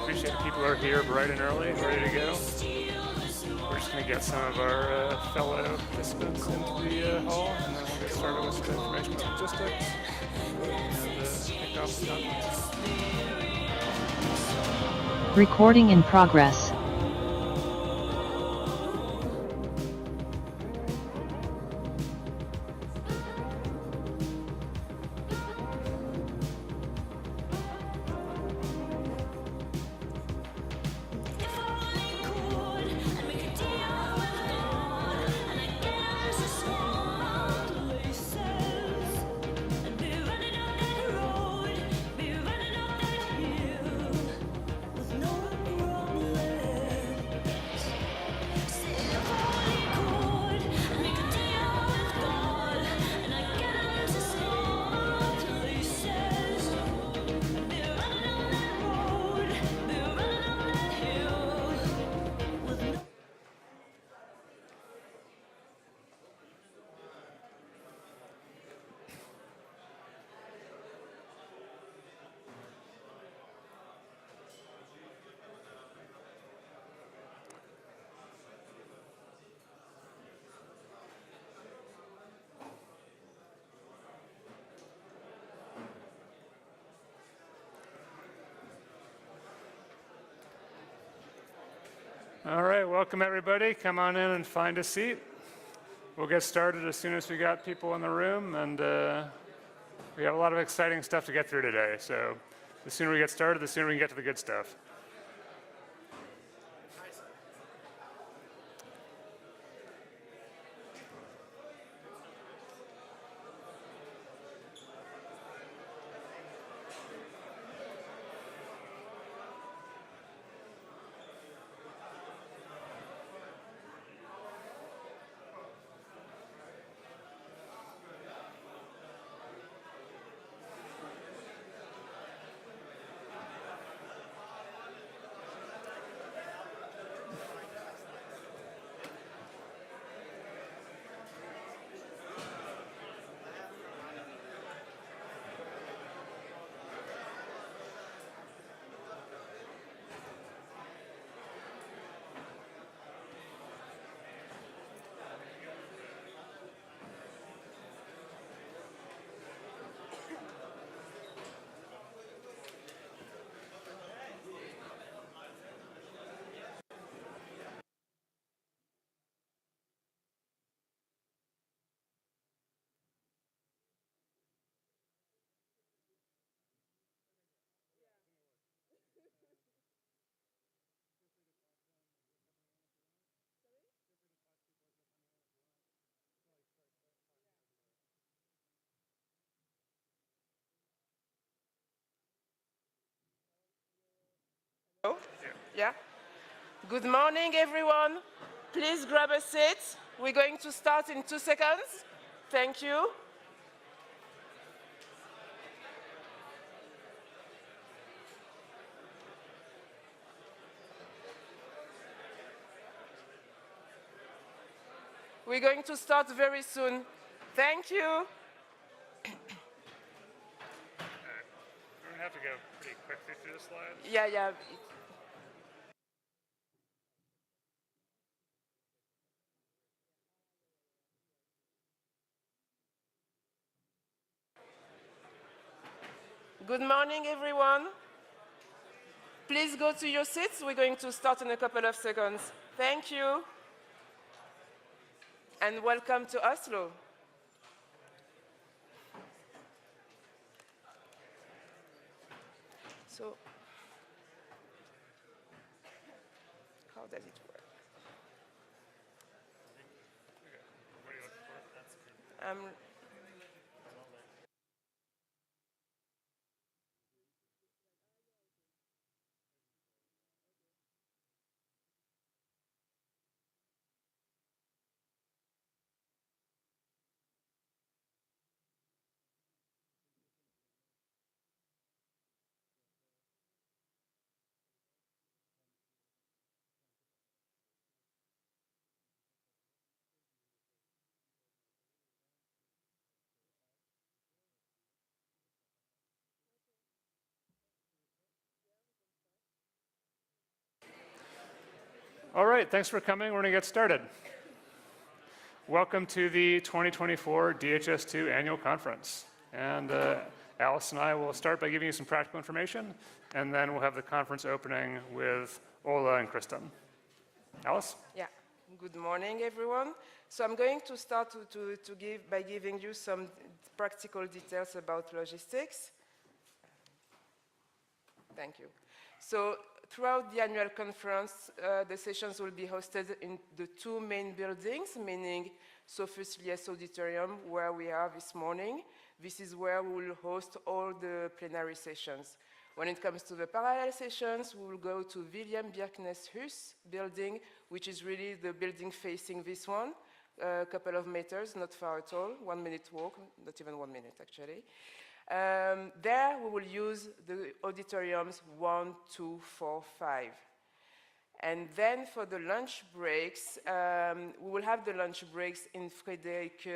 appreciate that people are here bright and early, ready to go. We're just going to get some of our fellow participants into the hall, and then we'll get started with some information about logistics and kick off the conference. Recording in progress. All right, welcome everybody. Come on in and find a seat. We'll get started as soon as we got people in the room, and we have a lot of exciting stuff to get through today. So the sooner we get started, the sooner we can get to the good stuff. Oh, yeah. Good morning, everyone. Please grab a seat. We're going to start in 2 seconds. Thank you. We're going to start very soon. Thank you. We're going to have to go pretty quickly through the slides. Yeah. Good morning, everyone. Please go to your seats. We're going to start in a couple of seconds. Thank you. And welcome to Oslo. So, how does it work? What are you looking for? All right, thanks for coming. We're going to get started. Welcome to the 2024 DHIS2 Annual Conference. And Alice and I will start by giving you some practical information, and then we'll have the conference opening with Ola and Kristen. Alice? Yeah, good morning, everyone. So I'm going to start by giving you some practical details about logistics. Thank you. So throughout the annual conference, the sessions will be hosted in the two main buildings, meaning Sophus Lies Auditorium, where we are this morning. This is where we will host all the plenary sessions. When it comes to the parallel sessions, we will go to William Bjerknes Hus building, which is really the building facing this one, a couple of meters, not far at all, 1 minute walk, not even 1 minute actually. There we will use the auditoriums 1, 2, 4, 5. And then for the lunch breaks, we will have the lunch breaks in Frederick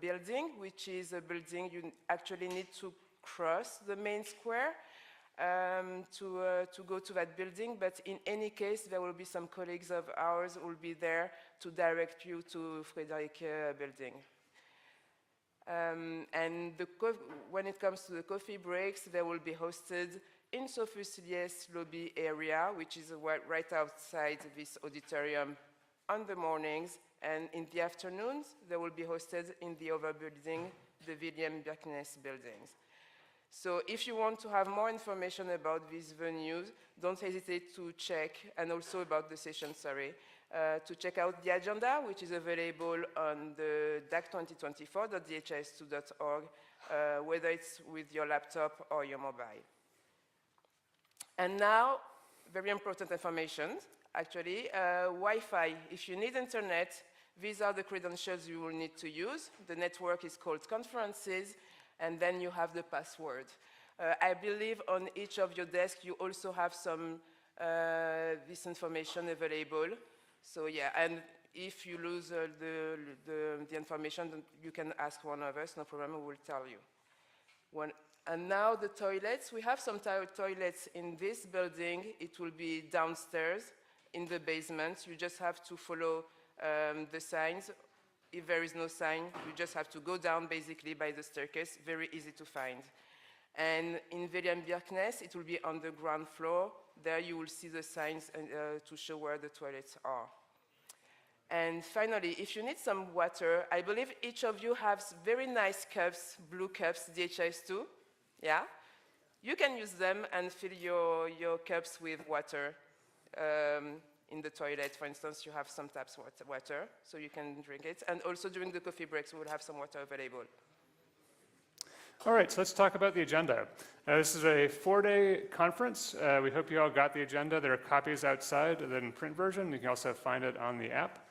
building, which is a building you actually need to cross the main square to go to that building. But in any case, there will be some colleagues of ours who will be there to direct you to Frederick building. And when it comes to the coffee breaks, they will be hosted in Sophus Lies lobby area, which is right outside this auditorium on the mornings, and in the afternoons, they will be hosted in the other building, the William Bjerknes buildings. So if you want to have more information about these venues, don't hesitate to check, and also about the session, to check out the agenda, which is available on the dac2024.dhis2.org, whether it's with your laptop or your mobile. And now, very important information, actually, Wi-Fi. If you need internet, these are the credentials you will need to use. The network is called Conferences, and then you have the password. I believe on each of your desks, you also have some this information available. So yeah, and if you lose the information, then you can ask one of us, no problem, we will tell you. And now the toilets. We have some toilets in this building. It will be downstairs in the basement. You just have to follow the signs. If there is no sign, you just have to go down basically by the staircase, very easy to find. And in William Bjerknes, it will be on the ground floor. There you will see the signs to show where the toilets are. And finally, if you need some water, I believe each of you has very nice cups, blue cups, DHIS2. Yeah? You can use them and fill your cups with water. In the toilet, for instance, you have some taps water, so you can drink it. And also during the coffee breaks, we will have some water available. All right, so let's talk about the agenda. This is a 4-day conference. We hope you all got the agenda. There are copies outside in print version. You can also find it on the app.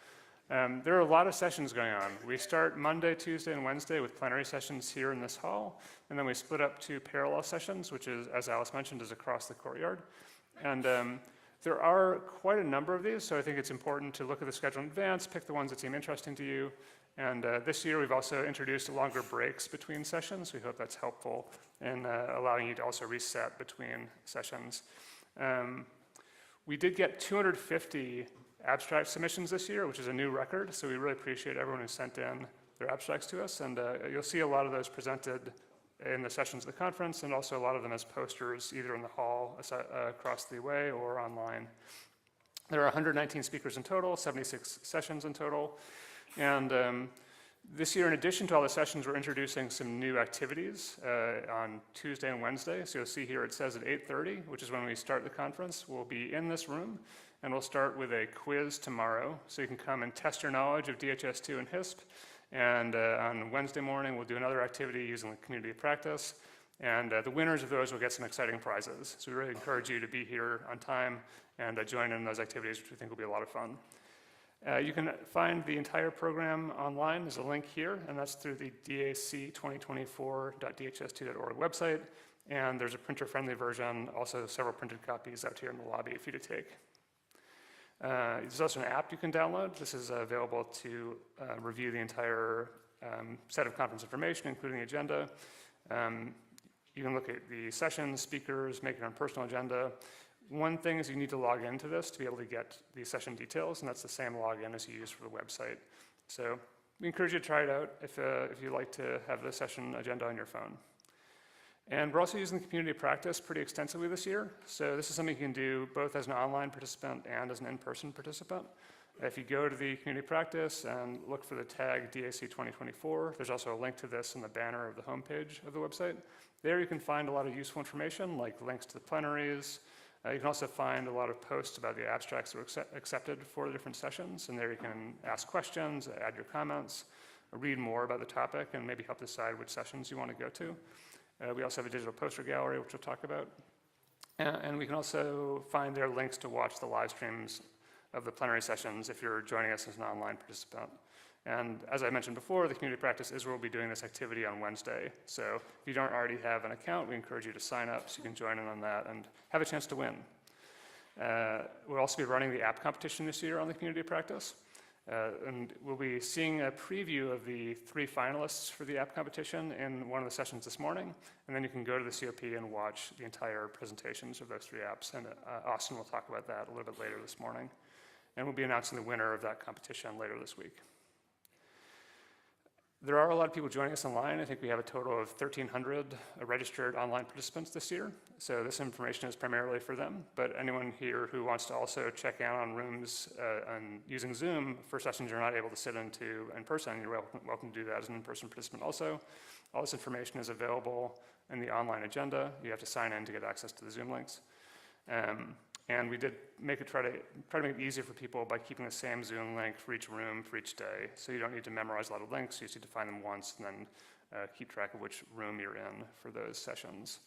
There are a lot of sessions going on. We start Monday, Tuesday, and Wednesday with plenary sessions here in this hall, and then we split up to parallel sessions, which is, as Alice mentioned, is across the courtyard. And there are quite a number of these, so I think it's important to look at the schedule in advance, pick the ones that seem interesting to you. And this year, we've also introduced longer breaks between sessions. We hope that's helpful in allowing you to also reset between sessions. We did get 250 abstract submissions this year, which is a new record, so we really appreciate everyone who sent in their abstracts to us. And you'll see a lot of those presented in the sessions of the conference, and also a lot of them as posters, either in the hall across the way or online. There are 119 speakers in total, 76 sessions in total. And this year, in addition to all the sessions, we're introducing some new activities on Tuesday and Wednesday. So you'll see here it says at 8:30, which is when we start the conference. We'll be in this room, and we'll start with a quiz tomorrow. So you can come and test your knowledge of DHIS2 and HISP. And on Wednesday morning, we'll do another activity using the community of practice. And the winners of those will get some exciting prizes. So we really encourage you to be here on time and join in those activities, which we think will be a lot of fun. You can find the entire program online. There's a link here, and that's through the dac2024.dhis2.org website. And there's a printer-friendly version, also several printed copies out here in the lobby for you to take. There's also an app you can download. This is available to review the entire set of conference information, including the agenda. You can look at the sessions, speakers, make your own personal agenda. One thing is you need to log into this to be able to get the session details, and that's the same login as you use for the website. So we encourage you to try it out if you like to have the session agenda on your phone. And we're also using the community practice pretty extensively this year. So this is something you can do both as an online participant and as an in-person participant. If you go to the community practice and look for the tag DAC 2024, there's also a link to this in the banner of the homepage of the website. There you can find a lot of useful information like links to the plenaries. You can also find a lot of posts about the abstracts that were accepted for the different sessions, and there you can ask questions, add your comments, read more about the topic, and maybe help decide which sessions you want to go to. We also have a digital poster gallery, which we'll talk about. And we can also find there links to watch the live streams of the plenary sessions if you're joining us as an online participant. And as I mentioned before, the community practice is where we'll be doing this activity on Wednesday. So if you don't already have an account, we encourage you to sign up so you can join in on that and have a chance to win. We'll also be running the app competition this year on the community practice. And we'll be seeing a preview of the 3 finalists for the app competition in one of the sessions this morning. And then you can go to the COP and watch the entire presentations of those 3 apps. And Austin will talk about that a little bit later this morning. And we'll be announcing the winner of that competition later this week. There are a lot of people joining us online. I think we have a total of 1,300 registered online participants this year. So this information is primarily for them. But anyone here who wants to also check out on rooms and using Zoom for sessions you're not able to sit into in person, you're welcome to do that as an in-person participant also. All this information is available in the online agenda. You have to sign in to get access to the Zoom links. And we did try to make it easier for people by keeping the same Zoom link for each room for each day. So you don't need to memorize a lot of links. You just need to find them once and then keep track of which room you're in for those sessions.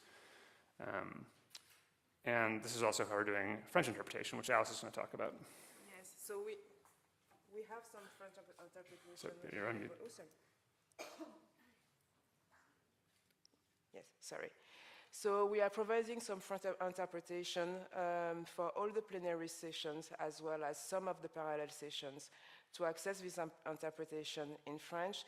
And this is also how we're doing French interpretation, which Alice is going to talk about. Yes, so we have some French interpretation. So you're on mute. Yes, sorry. So we are providing some French interpretation for all the plenary sessions as well as some of the parallel sessions. To access this interpretation in French,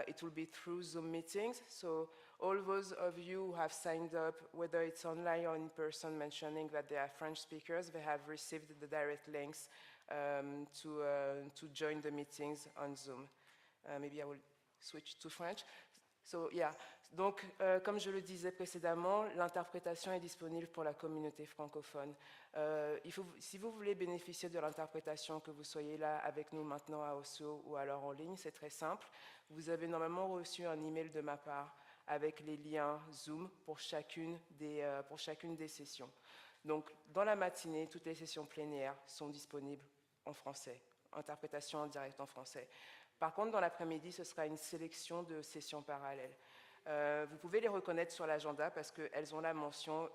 it will be through Zoom meetings. So all those of you who have signed up, whether it's online or in person, mentioning that they are French speakers, they have received the direct links to join the meetings on Zoom. Maybe I will switch to French. So, yeah. Donc, comme je le disais précédemment, l'interprétation est disponible pour la communauté francophone. Si vous voulez bénéficier de l'interprétation, que vous soyez là avec nous maintenant à Oslo ou alors en ligne, c'est très simple. Vous avez normalement reçu un email de ma part avec les liens Zoom pour chacune des sessions. Donc, dans la matinée, toutes les sessions plénières sont disponibles en français, interprétation en direct en français. Par contre, dans l'après-midi, ce sera une sélection de sessions parallèles. Vous pouvez les reconnaître sur l'agenda parce qu'elles ont la mention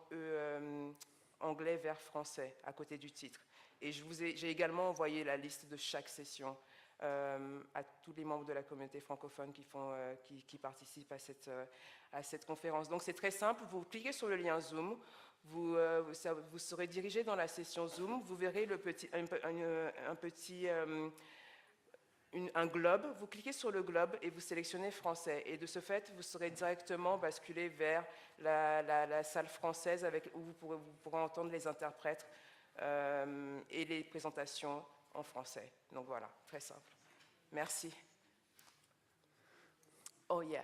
anglais vers français à côté du titre. Et j'ai également envoyé la liste de chaque session à tous les membres de la communauté francophone qui participent à cette conférence. Donc c'est très simple, vous cliquez sur le lien Zoom, vous serez dirigé dans la session Zoom, vous verrez un globe, vous cliquez sur le globe et vous sélectionnez français. Et de ce fait, vous serez directement basculé vers la salle française où vous pourrez entendre les interprètes et les présentations en français. Donc voilà, très simple. Merci. Oh yeah.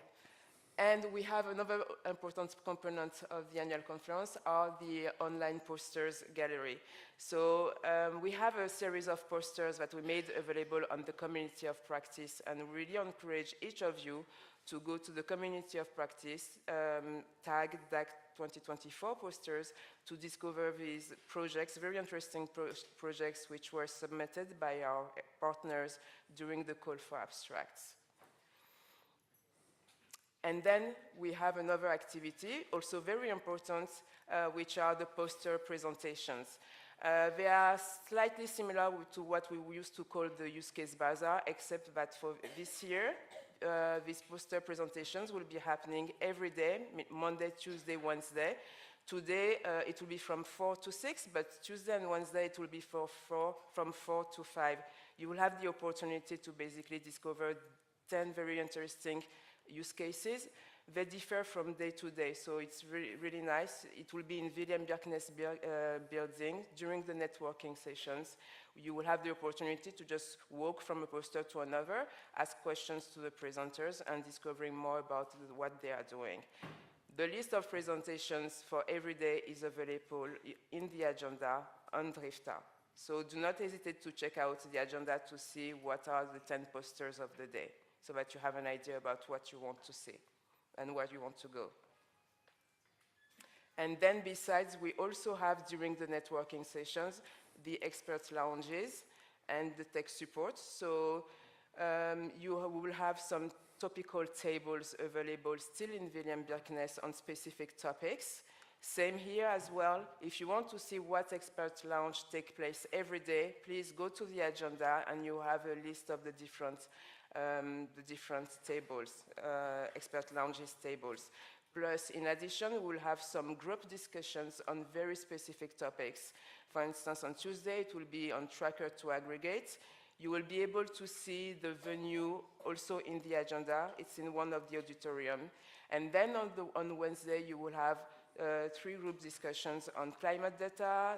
And we have another important component of the annual conference are the online posters gallery. So we have a series of posters that we made available on the community of practice, and really encourage each of you to go to the community of practice, tag DAC 2024 posters to discover these projects, very interesting projects which were submitted by our partners during the call for abstracts. And then we have another activity, also very important, which are the poster presentations. They are slightly similar to what we used to call the use case bazaar, except that for this year, these poster presentations will be happening every day, Monday, Tuesday, Wednesday. Today, it will be from 4 to 6, but Tuesday and Wednesday, it will be from 4 to 5. You will have the opportunity to basically discover 10 very interesting use cases. they differ from day to day, so it's really, really nice. It will be in William Bjerknes building during the networking sessions. You will have the opportunity to just walk from a poster to another, ask questions to the presenters, and discovering more about what they are doing. The list of presentations for every day is available in the agenda on Drifta. So do not hesitate to check out the agenda to see what are the 10 posters of the day, so that you have an idea about what you want to see and where you want to go. And then besides, we also have during the networking sessions, the expert lounges and the tech support. So you will have some topical tables available still in William Bjerknes on specific topics. Same here as well. If you want to see what expert lounge take place every day, please go to the agenda and you have a list of the different tables, expert lounges tables. Plus, in addition, we'll have some group discussions on very specific topics. For instance, on Tuesday, it will be on tracker to aggregate. You will be able to see the venue also in the agenda. It's in one of the auditorium. And then on Wednesday, you will have 3 group discussions on climate data,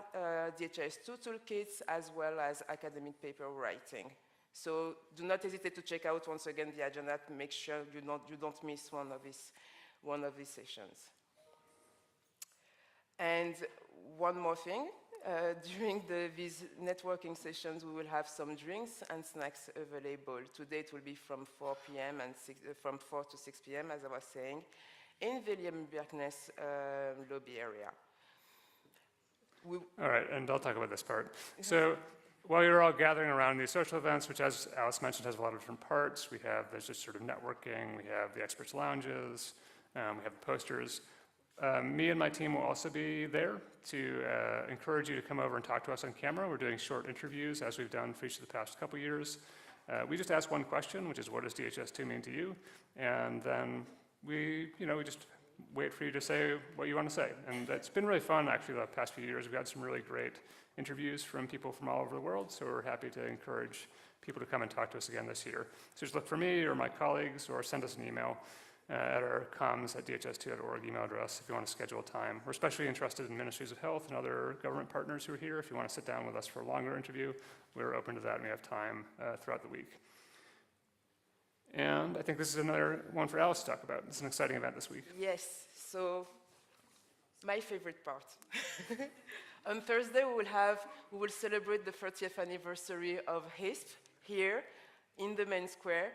DHIS2 toolkits, as well as academic paper writing. So do not hesitate to check out once again the agenda to make sure you don't miss one of these sessions. And one more thing, during these networking sessions, we will have some drinks and snacks available. Today it will be from 4 p.m. and from 4 to 6 p.m., as I was saying, in William Bjerknes lobby area. All right, and I'll talk about this part. So while you're all gathering around these social events, which as Alice mentioned has a lot of different parts, there's just sort of networking, we have the experts lounges, we have the posters. Me and my team will also be there to encourage you to come over and talk to us on camera. We're doing short interviews as we've done for each of the past couple years. We just ask one question, which is what does DHIS2 mean to you? And then we just wait for you to say what you want to say. And it's been really fun actually the past few years. We've had some really great interviews from people from all over the world, so we're happy to encourage people to come and talk to us again this year. So just look for me or my colleagues or send us an email at our comms@dhis2.org email address if you want to schedule a time. We're especially interested in ministries of health and other government partners who are here. If you want to sit down with us for a longer interview, we're open to that and we have time throughout the week. And I think this is another one for Alice to talk about. It's an exciting event this week. Yes, so my favorite part. On Thursday, we will celebrate the 30th anniversary of HISP here in the main square.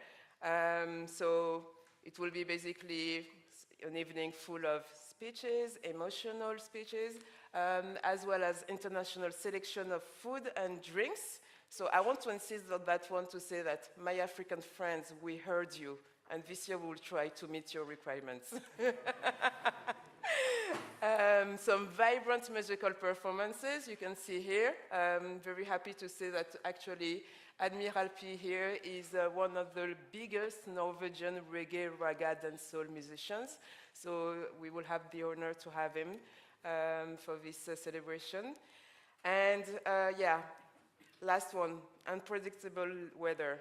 So it will be basically an evening full of speeches, emotional speeches, as well as international selection of food and drinks. So I want to insist on that one to say that, my African friends, we heard you, and this year we will try to meet your requirements. Some vibrant musical performances you can see here. I'm very happy to say that actually Admiral P here is one of the biggest Norwegian reggae, raga, and soul musicians. So we will have the honor to have him for this celebration. And yeah, last one, unpredictable weather.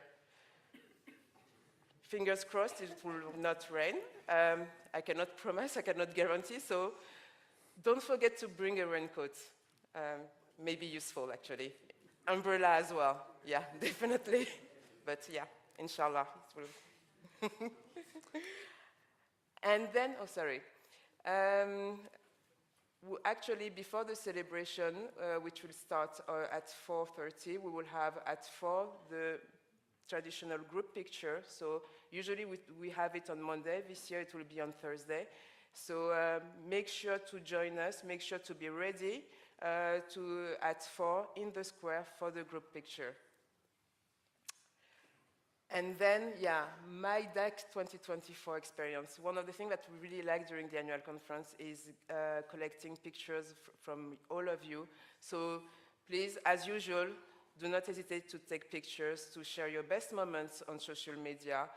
Fingers crossed it will not rain. I cannot promise, I cannot guarantee, so don't forget to bring a raincoat. Maybe useful, actually. Umbrella as well, yeah, definitely. But yeah, inshallah, it will. And then, oh, sorry. Actually, before the celebration, which will start at 4:30, we will have at 4 the traditional group picture. So usually we have it on Monday. This year it will be on Thursday. So make sure to join us. Make sure to be ready at 4 in the square for the group picture. And then, yeah, my DAC 2024 experience. One of the things that we really like during the annual conference is collecting pictures from all of you. So please, as usual, do not hesitate to take pictures, to share your best moments on social media.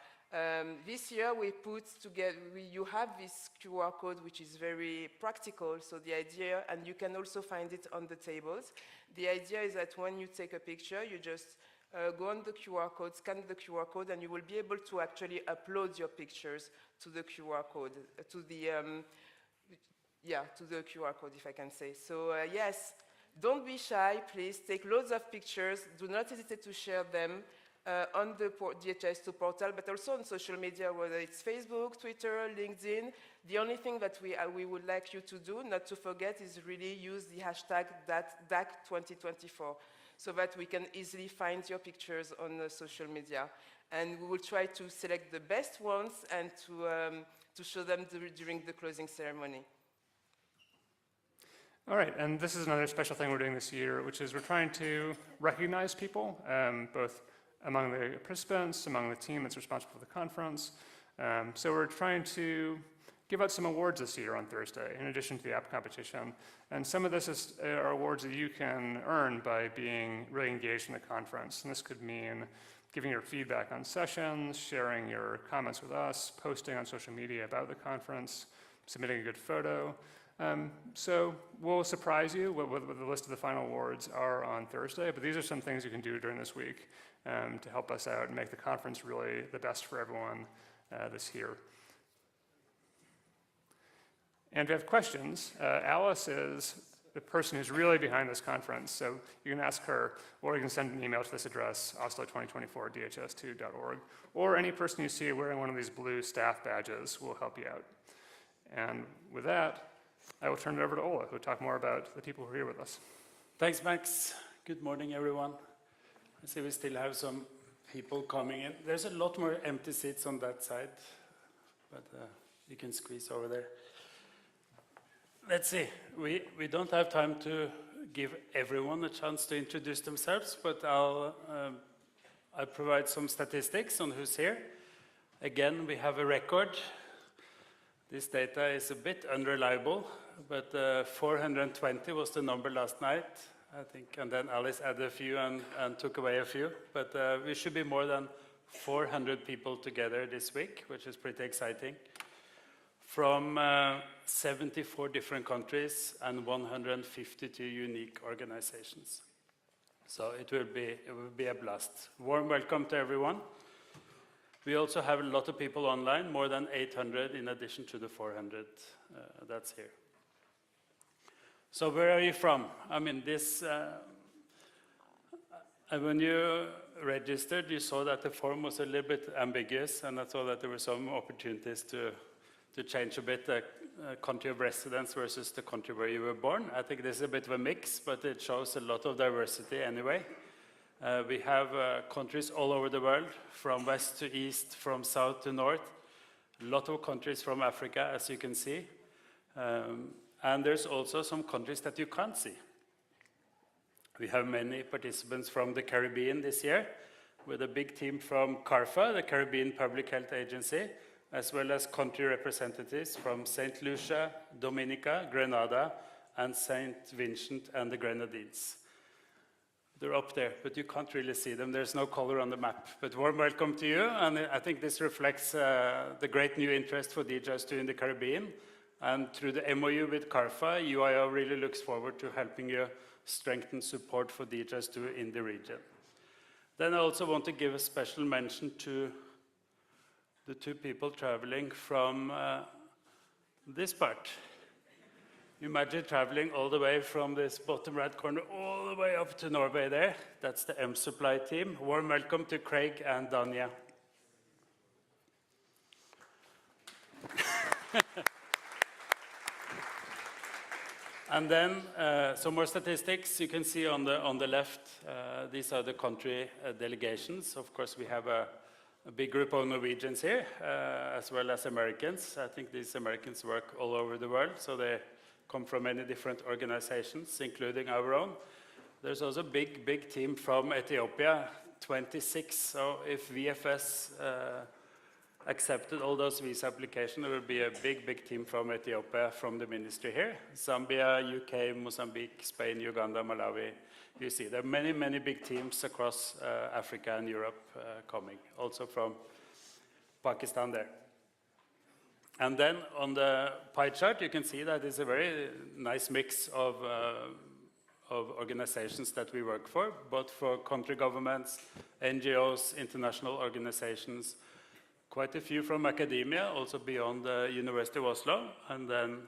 This year we put together, you have this QR code which is very practical, so the idea, and you can also find it on the tables. The idea is that when you take a picture, you just go on the QR code, scan the QR code, and you will be able to actually upload your pictures to the QR code, to the QR code, if I can say. So yes, don't be shy, please. Take loads of pictures. Do not hesitate to share them on the DHIS2 portal, but also on social media, whether it's Facebook, Twitter, LinkedIn. The only thing that we would like you to do, not to forget, is really use the hashtag DAC2024 so that we can easily find your pictures on social media. And we will try to select the best ones and to show them during the closing ceremony. All right, and this is another special thing we're doing this year, which is we're trying to recognize people, both among the participants, among the team that's responsible for the conference. So we're trying to give out some awards this year on Thursday, in addition to the app competition. And some of this are awards that you can earn by being really engaged in the conference. And this could mean giving your feedback on sessions, sharing your comments with us, posting on social media about the conference, submitting a good photo. So we'll surprise you with what the list of the final awards are on Thursday, but these are some things you can do during this week to help us out and make the conference really the best for everyone this year. And if you have questions, Alice is the person who's really behind this conference, so you can ask her, or you can send an email to this address, oslo2024@dhis2.org, or any person you see wearing one of these blue staff badges will help you out. And with that, I will turn it over to Ola, who will talk more about the people who are here with us. Thanks, Max. Good morning, everyone. I see we still have some people coming in. There's a lot more empty seats on that side, but you can squeeze over there. Let's see. We don't have time to give everyone a chance to introduce themselves, but I'll provide some statistics on who's here. Again, we have a record. This data is a bit unreliable, but 420 was the number last night, I think, and then Alice added a few and took away a few. But we should be more than 400 people together this week, which is pretty exciting, from 74 different countries and 152 unique organizations. So it will be a blast. Warm welcome to everyone. We also have a lot of people online, more than 800 in addition to the 400 that's here. So where are you from? I mean, when you registered, you saw that the form was a little bit ambiguous, and I thought that there were some opportunities to change a bit the country of residence versus the country where you were born. I think this is a bit of a mix, but it shows a lot of diversity anyway. We have countries all over the world, from west to east, from south to north. A lot of countries from Africa, as you can see. And there's also some countries that you can't see. We have many participants from the Caribbean this year, with a big team from CARPHA, the Caribbean Public Health Agency, as well as country representatives from St. Lucia, Dominica, Grenada, and St. Vincent and the Grenadines. They're up there, but you can't really see them. There's no color on the map. But warm welcome to you, and I think this reflects the great new interest for DHIS2 in the Caribbean. And through the MOU with CARPHA, UIO really looks forward to helping you strengthen support for DHIS2 in the region. Then I also want to give a special mention to the two people traveling from this part. You imagine traveling all the way from this bottom right corner all the way up to Norway there. That's the M-Supply team. Warm welcome to Craig and Danya. And then some more statistics you can see on the left. These are the country delegations. Of course, we have a big group of Norwegians here, as well as Americans. I think these Americans work all over the world, so they come from many different organizations, including our own. There's also a big team from Ethiopia, 26. So if VFS accepted all those visa applications, there will be a big team from Ethiopia, from the ministry here. Zambia, UK, Mozambique, Spain, Uganda, Malawi. You see, there are many big teams across Africa and Europe coming, also from Pakistan there. And then on the pie chart, you can see that it's a very nice mix of organizations that we work for, both for country governments, NGOs, international organizations, quite a few from academia, also beyond the University of Oslo, and then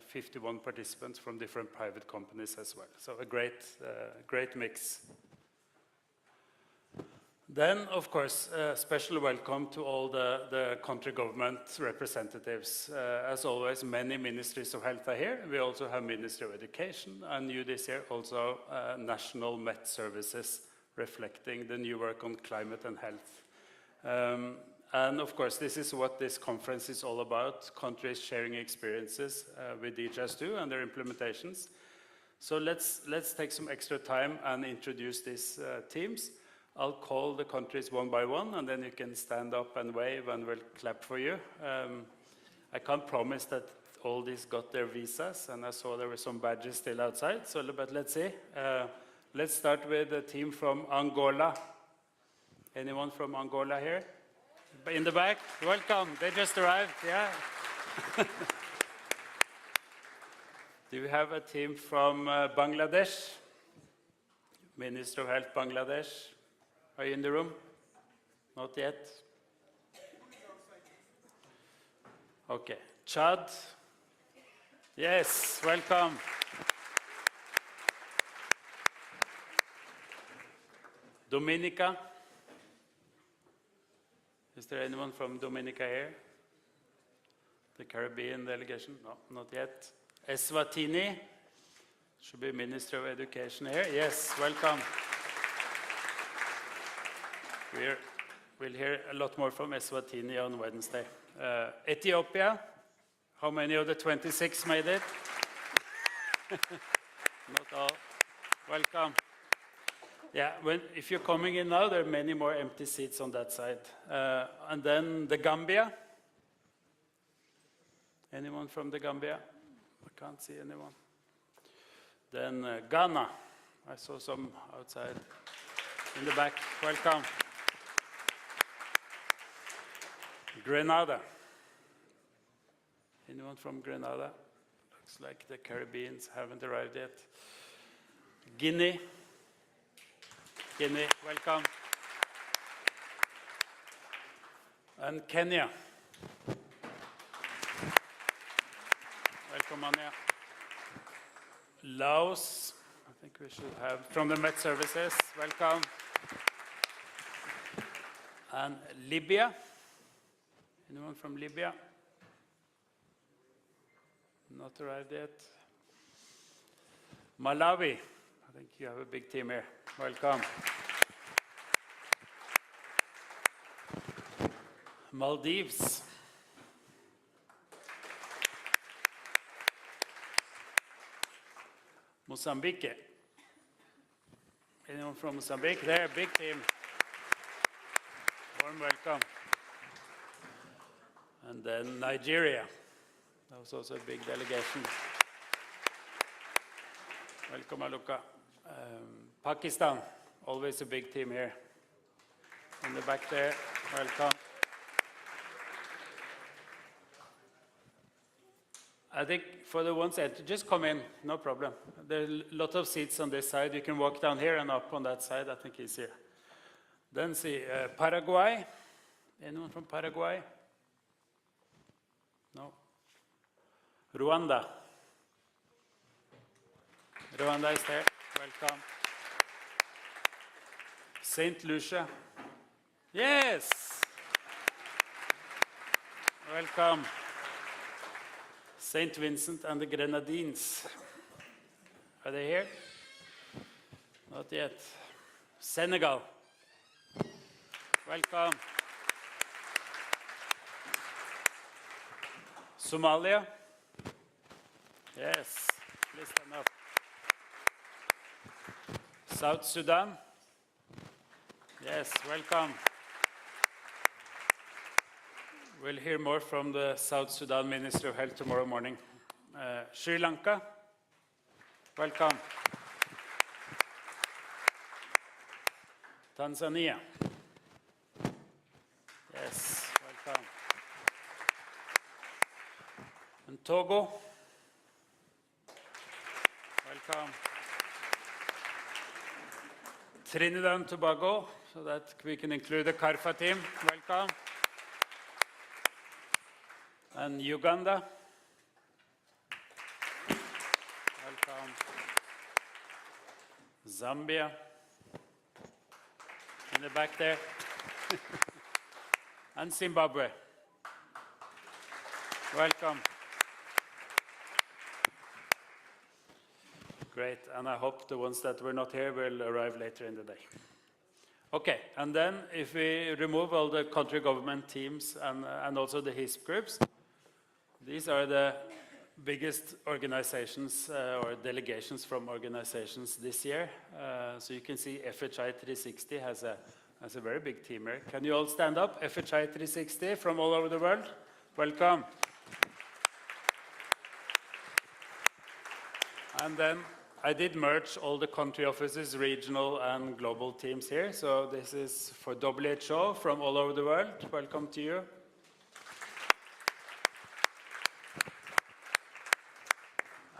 51 participants from different private companies as well. So a great mix. Then, of course, special welcome to all the country government representatives. As always, many ministries of health are here. We also have Ministry of Education, and new this year also National Met Services, reflecting the new work on climate and health. And of course, this is what this conference is all about, countries sharing experiences with DHIS2 and their implementations. So let's take some extra time and introduce these teams. I'll call the countries one by one, and then you can stand up and wave, and we'll clap for you. I can't promise that all these got their visas, and I saw there were some badges still outside, so, but let's see. Let's start with the team from Angola. Anyone from Angola here? In the back? Welcome. They just arrived, yeah. Do we have a team from Bangladesh? Minister of Health, Bangladesh. Are you in the room? Not yet? Okay. Chad? Yes, welcome. Dominica? Is there anyone from Dominica here? The Caribbean delegation? No, not yet. Eswatini? Should be Minister of Education here. Yes, welcome. We'll hear a lot more from Eswatini on Wednesday. Ethiopia? How many of the 26 made it? Not all. Welcome. Yeah, if you're coming in now, there are many more empty seats on that side. And then the Gambia. Anyone from the Gambia? I can't see anyone. Then Ghana. I saw some outside in the back. Welcome. Grenada. Anyone from Grenada? Looks like the Caribbeans haven't arrived yet. Guinea. Guinea, welcome. And Kenya. Welcome, Anya. Laos, I think we should have from the Met Services, welcome. And Libya. Anyone from Libya? Not arrived yet. Malawi. I think you have a big team here. Welcome. Maldives. Mozambique. Anyone from Mozambique? There, big team. Warm welcome. And then Nigeria. That was also a big delegation. Welcome, Aluka. Pakistan, always a big team here. In the back there, welcome. I think for the ones that just come in, no problem. There are a lot of seats on this side. You can walk down here and up on that side, I think easier. Then see, Paraguay. Anyone from Paraguay? No. Rwanda. Rwanda is there. Welcome. Saint Lucia. Yes. Welcome. Saint Vincent and the Grenadines. Are they here? Not yet. Senegal. Welcome. Somalia. Yes. Please stand up. South Sudan. Yes, welcome. We'll hear more from the South Sudan Minister of Health tomorrow morning. Sri Lanka. Welcome. Tanzania. Yes, welcome. And Togo. Welcome. Trinidad and Tobago, so that we can include the CARFA team. Welcome. And Uganda. Welcome. Zambia. In the back there. And Zimbabwe. Welcome. Great, and I hope the ones that were not here will arrive later in the day. Okay, and then if we remove all the country government teams and also the HISP groups, these are the biggest organizations or delegations from organizations this year. So you can see FHI 360 has a very big team here. Can you all stand up? FHI 360 from all over the world. Welcome. And then I did merge all the country offices, regional and global teams here. So this is for WHO from all over the world. Welcome to you.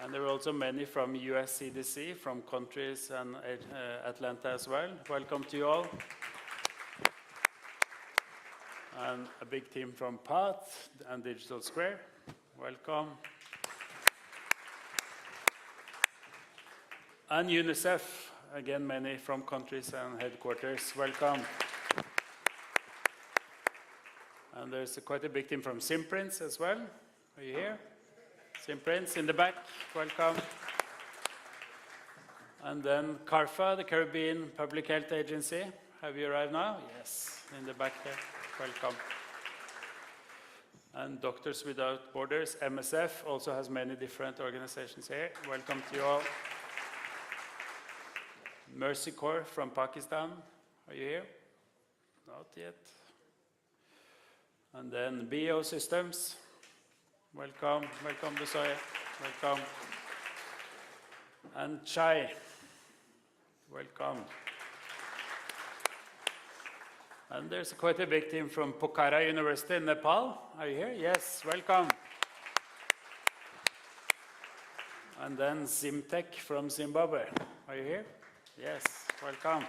And there are also many from US CDC, from countries and Atlanta as well. Welcome to you all. And a big team from PATH and Digital Square. Welcome. And UNICEF, again, many from countries and headquarters. Welcome. And there's quite a big team from Simprints as well. Are you here? Simprints in the back. Welcome. And then CARFA, the Caribbean Public Health Agency. Have you arrived now? Yes, in the back there. Welcome. And Doctors Without Borders, MSF, also has many different organizations here. Welcome to you all. Mercy Corps from Pakistan. Are you here? Not yet. And then BO Systems. Welcome. Welcome, Busoye. Welcome. And Chai. Welcome. And there's quite a big team from Pokhara University in Nepal. Are you here? Yes, welcome. And then Zimtech from Zimbabwe. Are you here? Yes, welcome.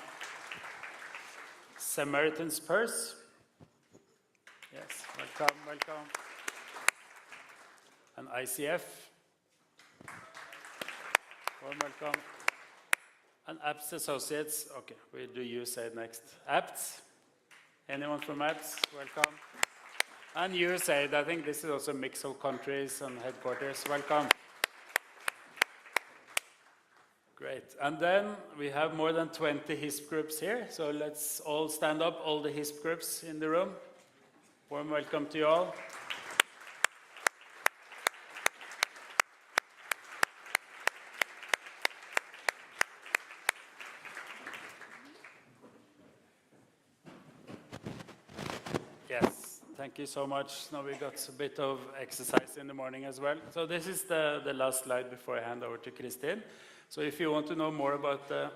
Samaritan's Purse. Yes, welcome, welcome. And ICF. Warm welcome. And Apps Associates. Okay, we do you say it next. Apps. Anyone from Apps? Welcome. And USAID. I think this is also a mix of countries and headquarters. Welcome. Great. And then we have more than 20 HISP groups here. So let's all stand up, all the HISP groups in the room. Warm welcome to you all. Yes, thank you so much. Now we got a bit of exercise in the morning as well. So this is the last slide before I hand over to Kristin. So if you want to know more about the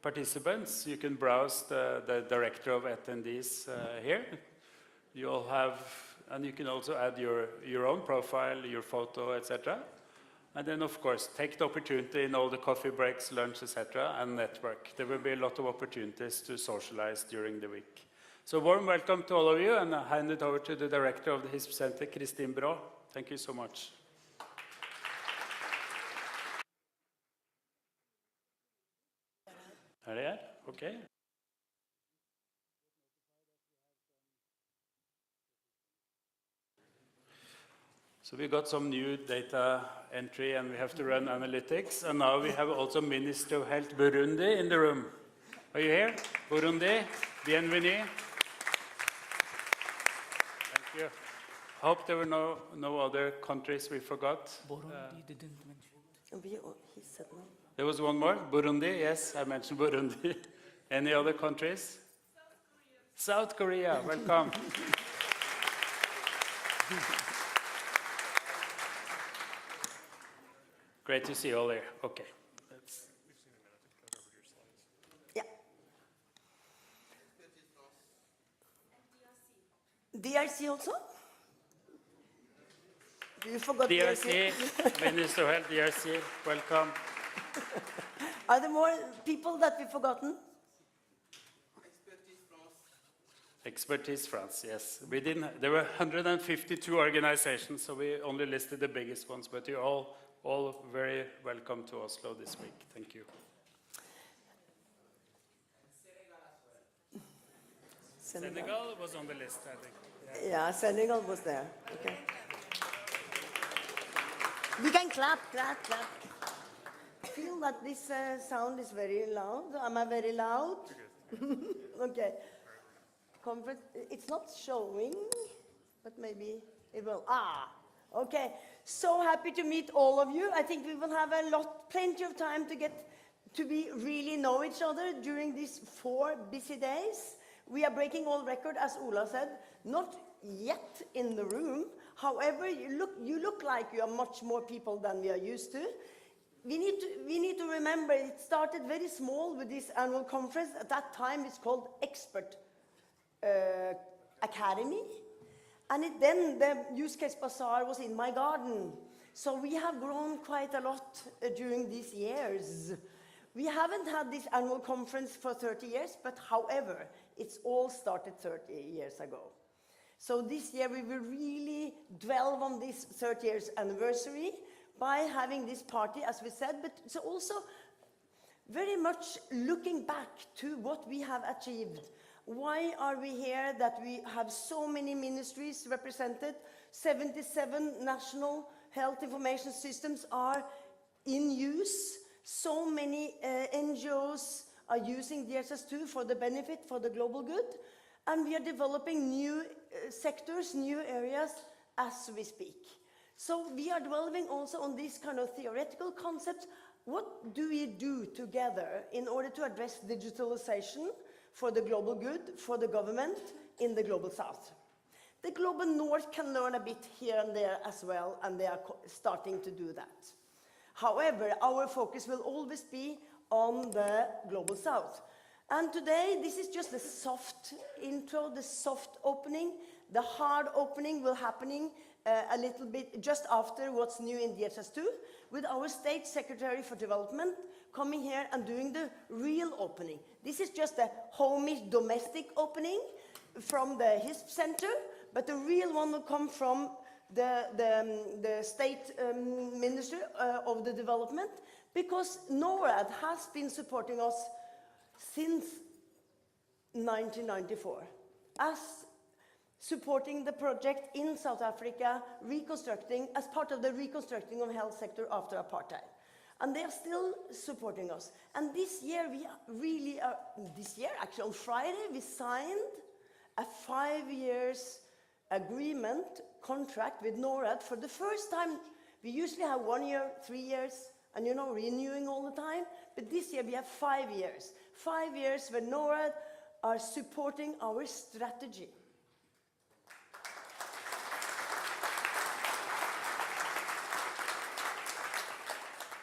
participants, you can browse the director of attendees here. You all have, and you can also add your own profile, your photo, etc. And then, of course, take the opportunity in all the coffee breaks, lunch, etc., and network. There will be a lot of opportunities to socialize during the week. So warm welcome to all of you, and I hand it over to the director of the HISP Center, Kristin Brå. Thank you so much. Are they here? Okay. So we got some new data entry and we have to run analytics. And now we have also Minister of Health Burundi in the room. Are you here? Burundi, bienvenue. Thank you. Hope there were no other countries we forgot. Burundi didn't mention. He said no. There was one more, Burundi, yes, I mentioned Burundi. Any other countries? South Korea, welcome. Great to see you all here. Okay. Yeah. DRC also? You forgot DRC, Minister of Health, DRC, welcome. Are there more people that we've forgotten? Expertise France, yes. There were 152 organizations, so we only listed the biggest ones, but you're all very welcome to Oslo this week. Thank you. Senegal was on the list, I think. Yeah, Senegal was there. Okay. We can clap. I feel that this sound is very loud. Am I very loud? Okay. Conference, it's not showing, but maybe it will. Okay. So happy to meet all of you. I think we will have plenty of time to get to really know each other during these 4 busy days. We are breaking all records, as Ola said, not yet in the room. However, you look like you are much more people than we are used to. We need to remember it started very small with this annual conference. At that time, it's called Expert Academy. And then the use case bazaar was in my garden. So we have grown quite a lot during these years. We haven't had this annual conference for 30 years, but however, it's all started 30 years ago. So this year we will really dwell on this 30 years anniversary by having this party, as we said, but it's also very much looking back to what we have achieved. Why are we here that we have so many ministries represented? 77 national health information systems are in use. So many NGOs are using DHIS2 for the benefit, for the global good. And we are developing new sectors, new areas as we speak. So we are dwelling also on these kind of theoretical concepts. What do we do together in order to address digitalization for the global good, for the government in the global south? The global north can learn a bit here and there as well, and they are starting to do that. However, our focus will always be on the global south. And today, this is just the soft intro, the soft opening. The hard opening will happen a little bit just after what's new in DHIS2, with our State Secretary for Development coming here and doing the real opening. This is just a homey domestic opening from the HISP Center, but the real one will come from the State Minister of the Development, because NORAD has been supporting us since 1994 as supporting the project in South Africa, reconstructing, as part of the reconstructing of health sector after apartheid. And they are still supporting us. And this year, actually on Friday, we signed a 5 years agreement contract with NORAD for the first time. We usually have 1 year, 3 years, and renewing all the time. But this year we have 5 years. 5 years where NORAD are supporting our strategy.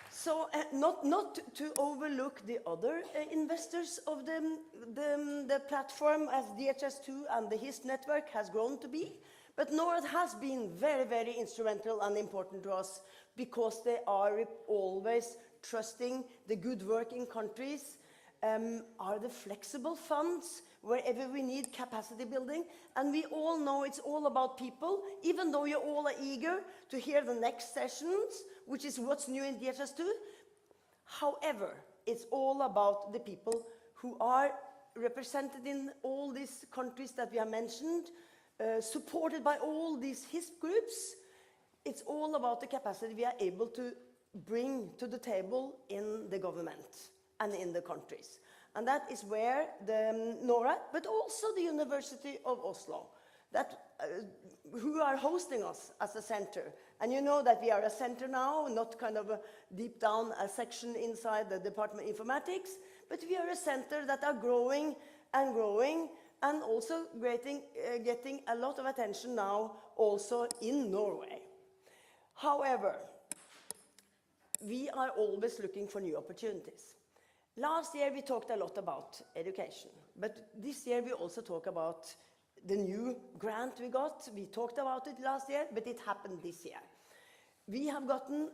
So not to overlook the other investors of the platform as DHIS2 and the HISP network has grown to be, but NORAD has been very, very instrumental and important to us because they are always trusting the good work in countries, are the flexible funds wherever we need capacity building. And we all know it's all about people, even though you all are eager to hear the next sessions, which is what's new in DHIS2. However, it's all about the people who are represented in all these countries that we have mentioned, supported by all these HISP groups. It's all about the capacity we are able to bring to the table in the government and in the countries. And that is where the NORAD, but also the University of Oslo, who are hosting us as a center. And you know that we are a center now, not kind of a deep down a section inside the Department of Informatics, but we are a center that are growing and also getting a lot of attention now also in Norway. However, we are always looking for new opportunities. Last year we talked a lot about education, but this year we also talk about the new grant we got. We talked about it last year, but it happened this year. We have gotten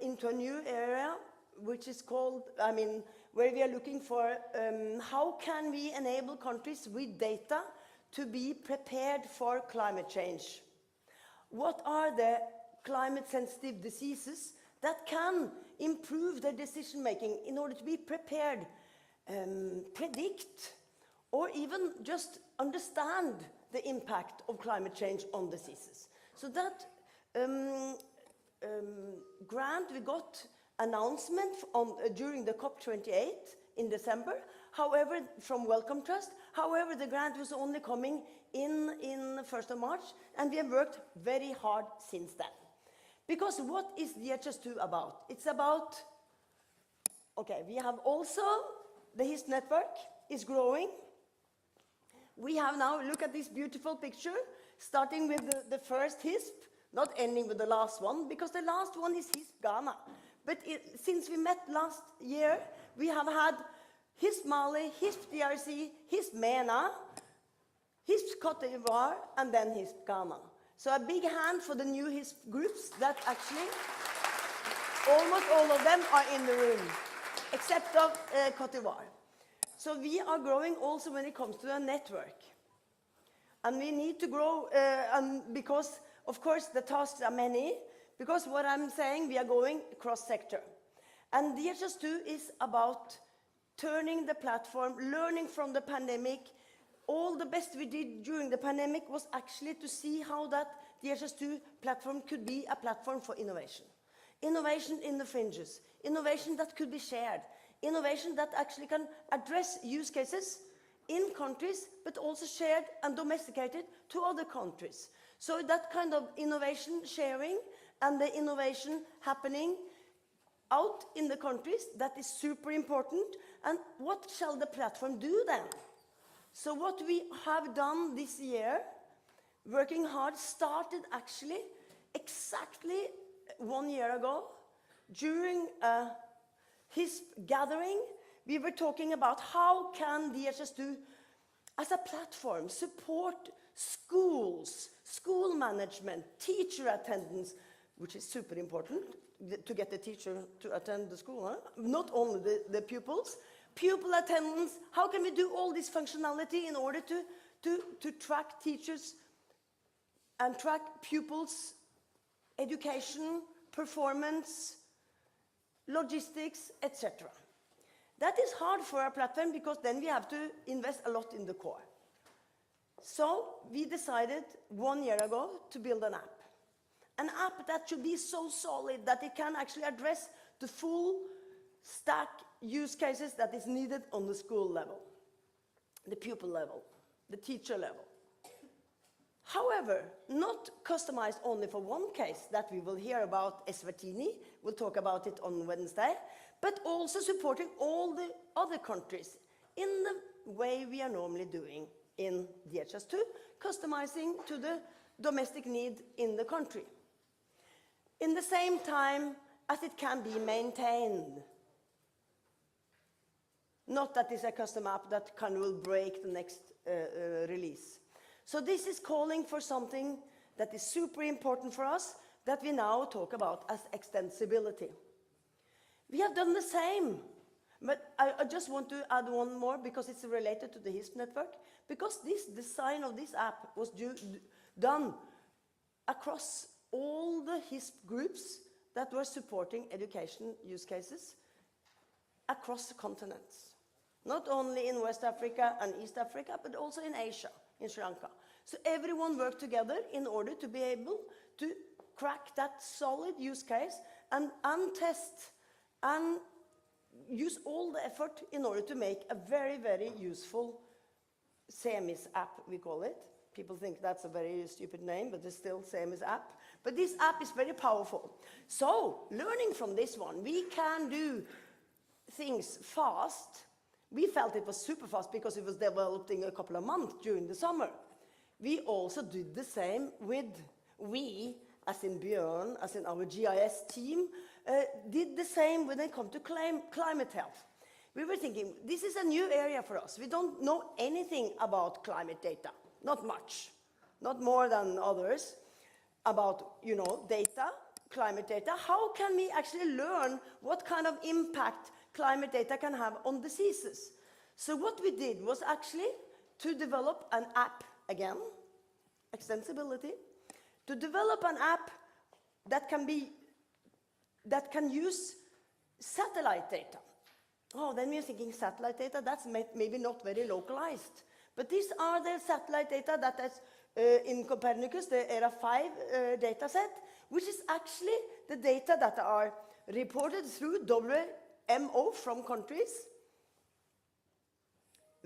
into a new area, which is called, where we are looking for how can we enable countries with data to be prepared for climate change. What are the climate-sensitive diseases that can improve their decision-making in order to be prepared, predict, or even just understand the impact of climate change on diseases. So that grant, we got announcement during the COP28 in December, however, from Wellcome Trust. However, the grant was only coming in 1st of March, and we have worked very hard since then. Because what is DHIS2 about? It's about, okay, we have also, the HISP network is growing. We have now, look at this beautiful picture, starting with the first HISP, not ending with the last one, because the last one is HISP Ghana. But since we met last year, we have had HISP Mali, HISP DRC, HISP MENA, HISP Cote d'Ivoire, and then HISP Ghana. So a big hand for the new HISP groups that actually, almost all of them are in the room, except of Cote d'Ivoire. So we are growing also when it comes to a network. And we need to grow because, of course, the tasks are many, because what I'm saying, we are going cross-sector. And DHIS2 is about turning the platform, learning from the pandemic. All the best we did during the pandemic was actually to see how that DHIS2 platform could be a platform for innovation. Innovation in the fringes, innovation that could be shared, innovation that actually can address use cases in countries, but also shared and domesticated to other countries. So that kind of innovation sharing and the innovation happening out in the countries, that is super important. And what shall the platform do then? So what we have done this year, working hard, started actually exactly 1 year ago. During a HISP gathering, we were talking about how can DHIS2, as a platform, support schools, school management, teacher attendance, which is super important to get the teacher to attend the school, huh? Not only the pupils. Pupil attendance, how can we do all this functionality in order to track teachers and track pupils' education, performance, logistics, etc. That is hard for our platform because then we have to invest a lot in the core. So we decided 1 year ago to build an app. An app that should be so solid that it can actually address the full stack use cases that is needed on the school level, the pupil level, the teacher level. However, not customized only for one case that we will hear about Eswatini, we'll talk about it on Wednesday, but also supporting all the other countries in the way we are normally doing in DHIS2, customizing to the domestic need in the country. In the same time as it can be maintained. Not that it's a custom app that will break the next release. So this is calling for something that is super important for us that we now talk about as extensibility. We have done the same, but I just want to add one more because it's related to the HISP network, because this design of this app was done across all the HISP groups that were supporting education use cases across the continents. Not only in West Africa and East Africa, but also in Asia, in Sri Lanka. So everyone worked together in order to be able to crack that solid use case and test and use all the effort in order to make a very, very useful SEMIS app, we call it. People think that's a very stupid name, but it's still SEMIS app. But this app is very powerful. So, learning from this one, we can do things fast. We felt it was super fast because it was developed in a couple of months during the summer. We also did the same with, as in Björn, as in our GIS team, did the same when it comes to climate health. We were thinking, this is a new area for us. We don't know anything about climate data, not much, not more than others, about, data, climate data. How can we actually learn what kind of impact climate data can have on diseases? So what we did was actually to develop an app again, extensibility, to develop an app that can use satellite data. Oh, then we're thinking satellite data, that's maybe not very localized. But these are the satellite data that is in Copernicus, the ERA 5 data set, which is actually the data that are reported through WMO from countries,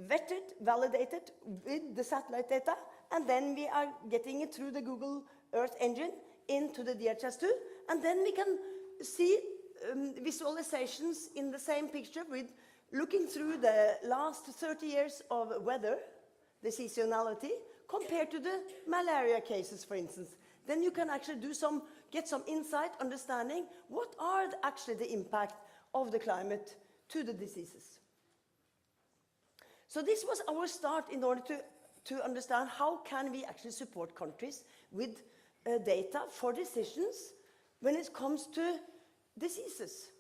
vetted, validated with the satellite data, and then we are getting it through the Google Earth engine into the DHIS2, and then we can see visualizations in the same picture with looking through the last 30 years of weather, the seasonality, compared to the malaria cases, for instance. Then you can actually get some insight, understanding what are actually the impact of the climate to the diseases. So this was our start in order to understand how can we actually support countries with data for decisions when it comes to diseases.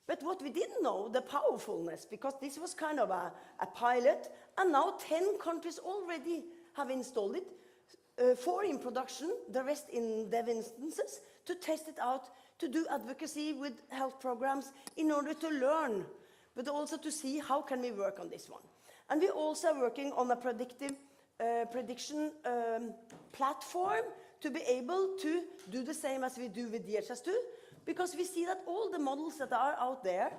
But what we didn't know, the powerfulness, because this was kind of a pilot, and now 10 countries already have installed it, 4 in production, the rest in dev instances, to test it out, to do advocacy with health programs in order to learn, but also to see how can we work on this one. And we're also working on a prediction platform to be able to do the same as we do with DHIS2, because we see that all the models that are out there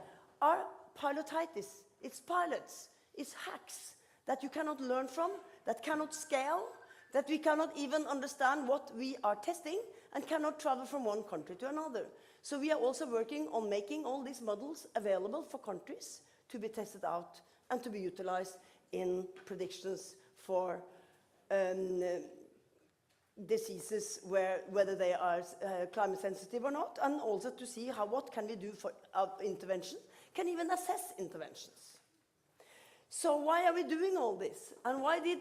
are pilotitis. It's pilots, it's hacks that you cannot learn from, that cannot scale, that we cannot even understand what we are testing, and cannot travel from one country to another. So we are also working on making all these models available for countries to be tested out and to be utilized in predictions for diseases whether they are climate sensitive or not, and also to see what can we do for intervention, can even assess interventions. So why are we doing all this? And why did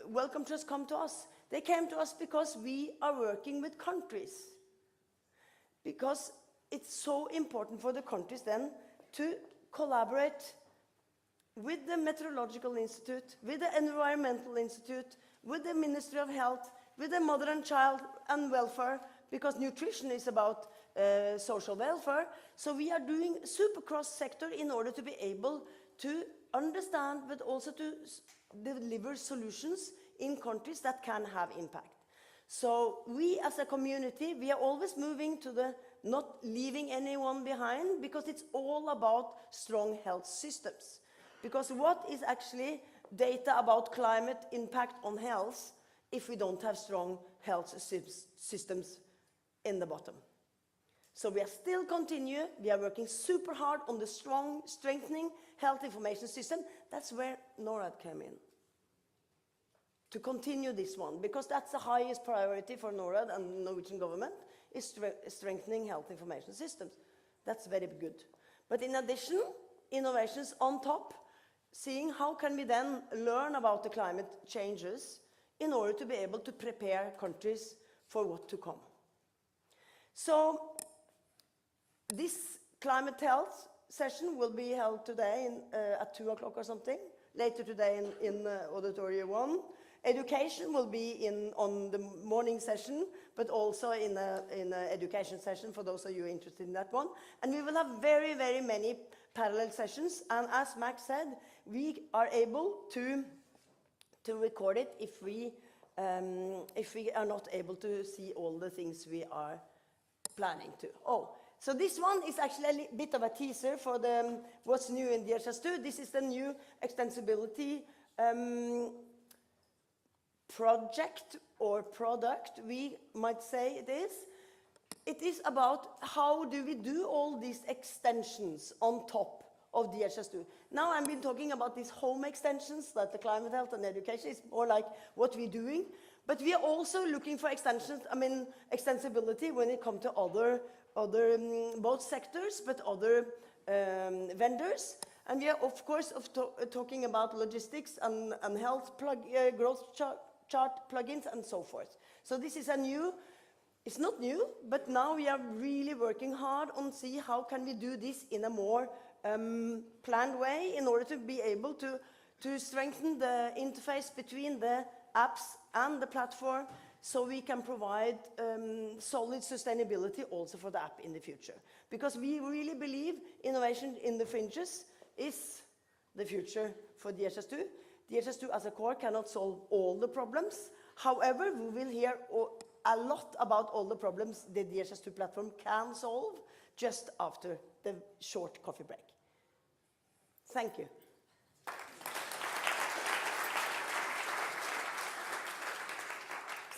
Wellcome Trust come to us? They came to us because we are working with countries. Because it's so important for the countries then to collaborate with the Meteorological Institute, with the Environmental Institute, with the Ministry of Health, with the Mother and Child and Welfare, because nutrition is about social welfare. So we are doing super cross-sector in order to be able to understand, but also to deliver solutions in countries that can have impact. So we as a community, we are always moving to the not leaving anyone behind, because it's all about strong health systems. Because what is actually data about climate impact on health if we don't have strong health systems in the bottom? So we are still continue. We are working super hard on the strengthening health information system. That's where NORAD came in. To continue this one, because that's the highest priority for NORAD and the Norwegian government, is strengthening health information systems. That's very good. But in addition, innovations on top, seeing how can we then learn about the climate changes in order to be able to prepare countries for what to come. So this climate health session will be held today at 2 o'clock or something, later today in Auditorium 1. Education will be on the morning session, but also in an education session for those of you interested in that one. And we will have very, very many parallel sessions. And as Max said, we are able to record it if we are not able to see all the things we are planning to. Oh, so this one is actually a bit of a teaser for what's new in DHIS2. This is the new extensibility project or product, we might say it is. It is about how do we do all these extensions on top of DHIS2. Now I've been talking about these home extensions, that the climate health and education is more like what we're doing. But we are also looking for extensions, extensibility when it comes to other both sectors, but other vendors. And we are, of course, talking about logistics and health growth chart plugins and so forth. So this is it's not new, but now we are really working hard on see how can we do this in a more planned way in order to be able to strengthen the interface between the apps and the platform so we can provide solid sustainability also for the app in the future. Because we really believe innovation in the fringes is the future for DHIS2. DHIS2 as a core cannot solve all the problems. However, we will hear a lot about all the problems the DHIS2 platform can solve just after the short coffee break. Thank you.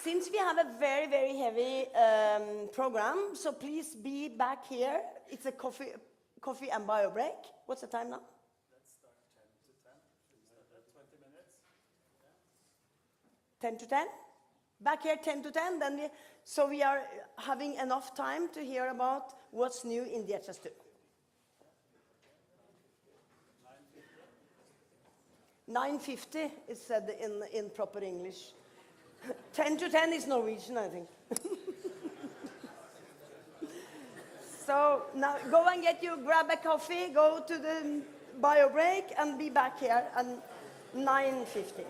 Since we have a very, very heavy program, so please be back here. It's a coffee and bio break. What's the time now? Let's start 10 to 10. 20 minutes. 10 to 10? Back here 10 to 10, then so we are having enough time to hear about what's new in DHIS2. 9:50 is said in proper English. 10 to 10 is Norwegian, I think. So now go and grab a coffee, go to the bio break, and be back here at 9:50.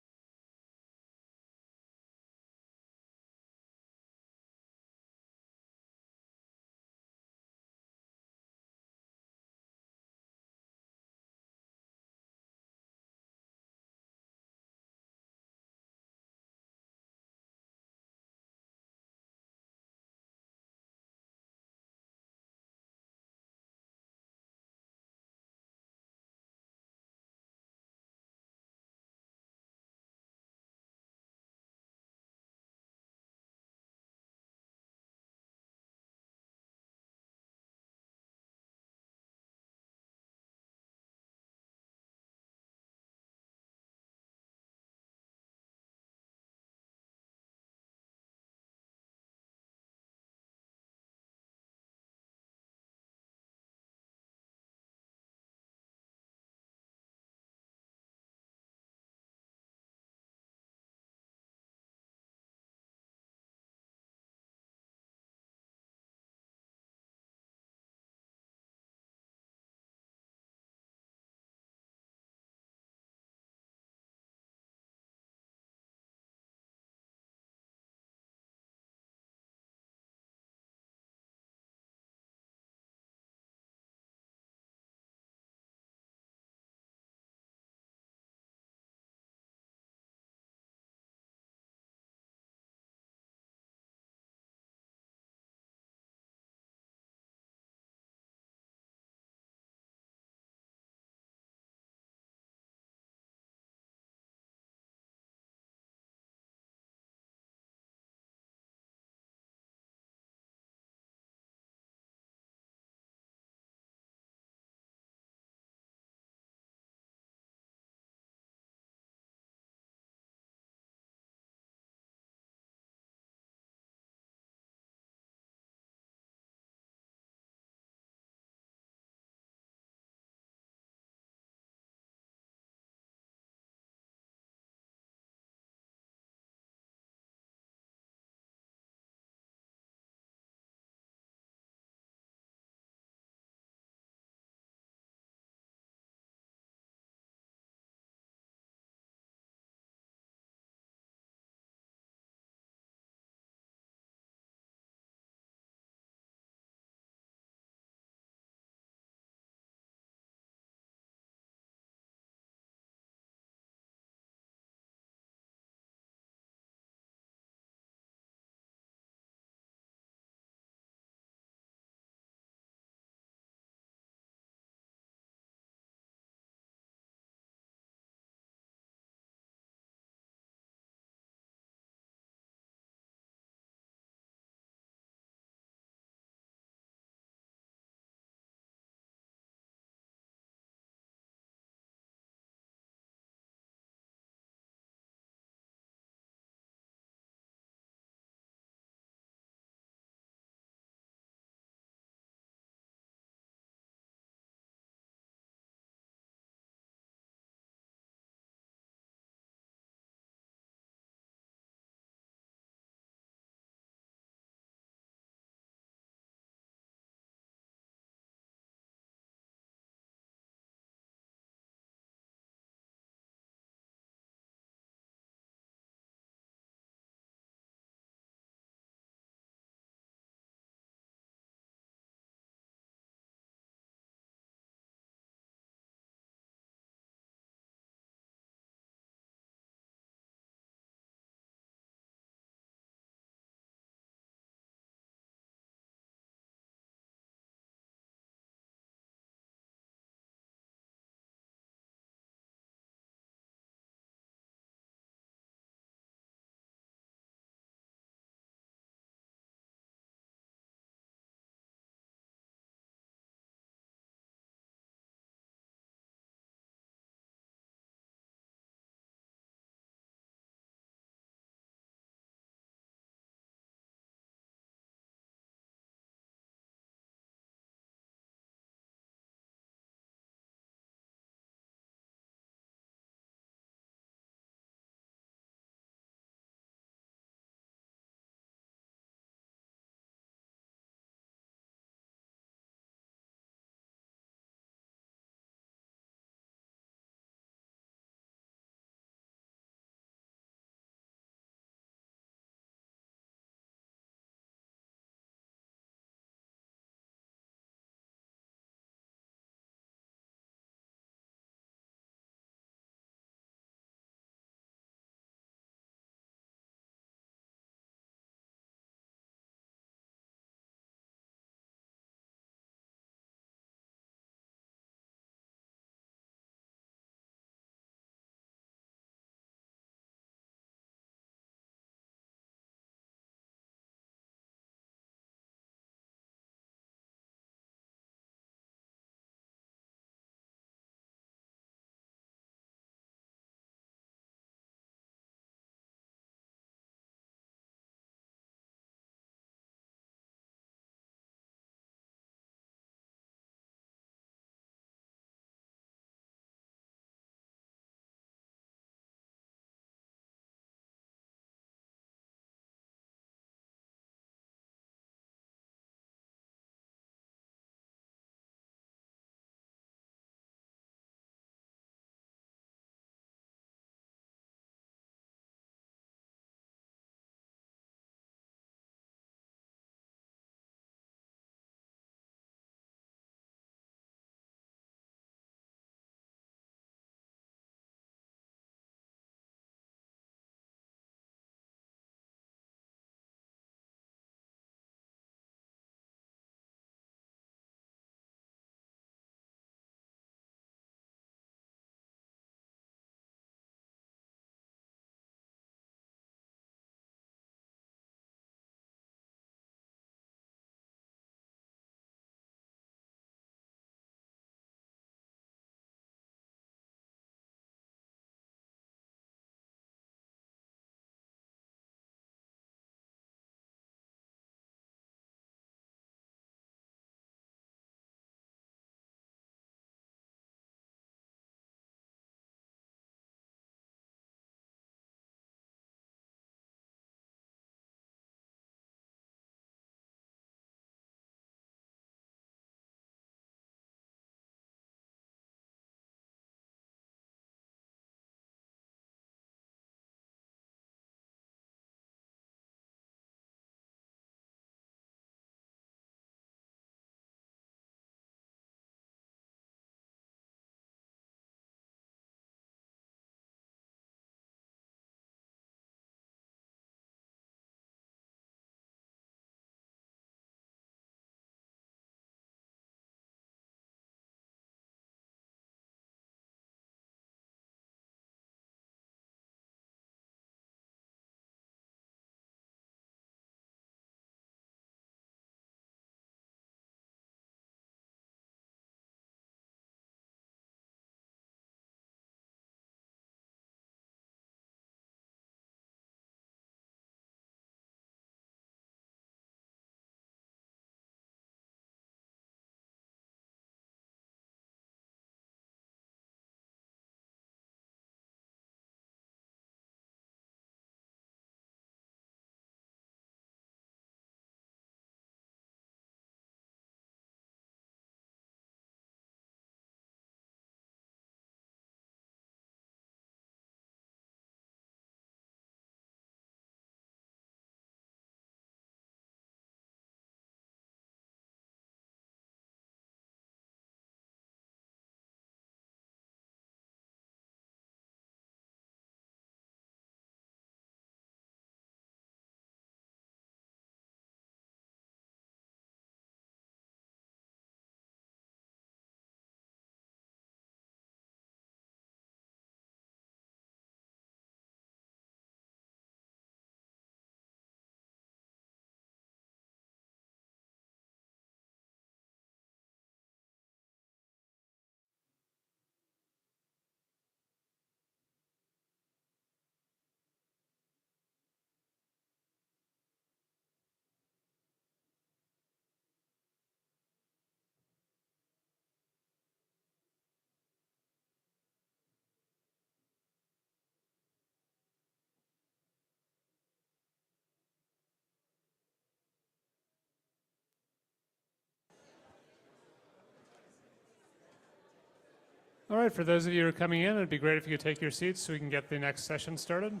All right, for those of you who are coming in, it'd be great if you could take your seats so we can get the next session started.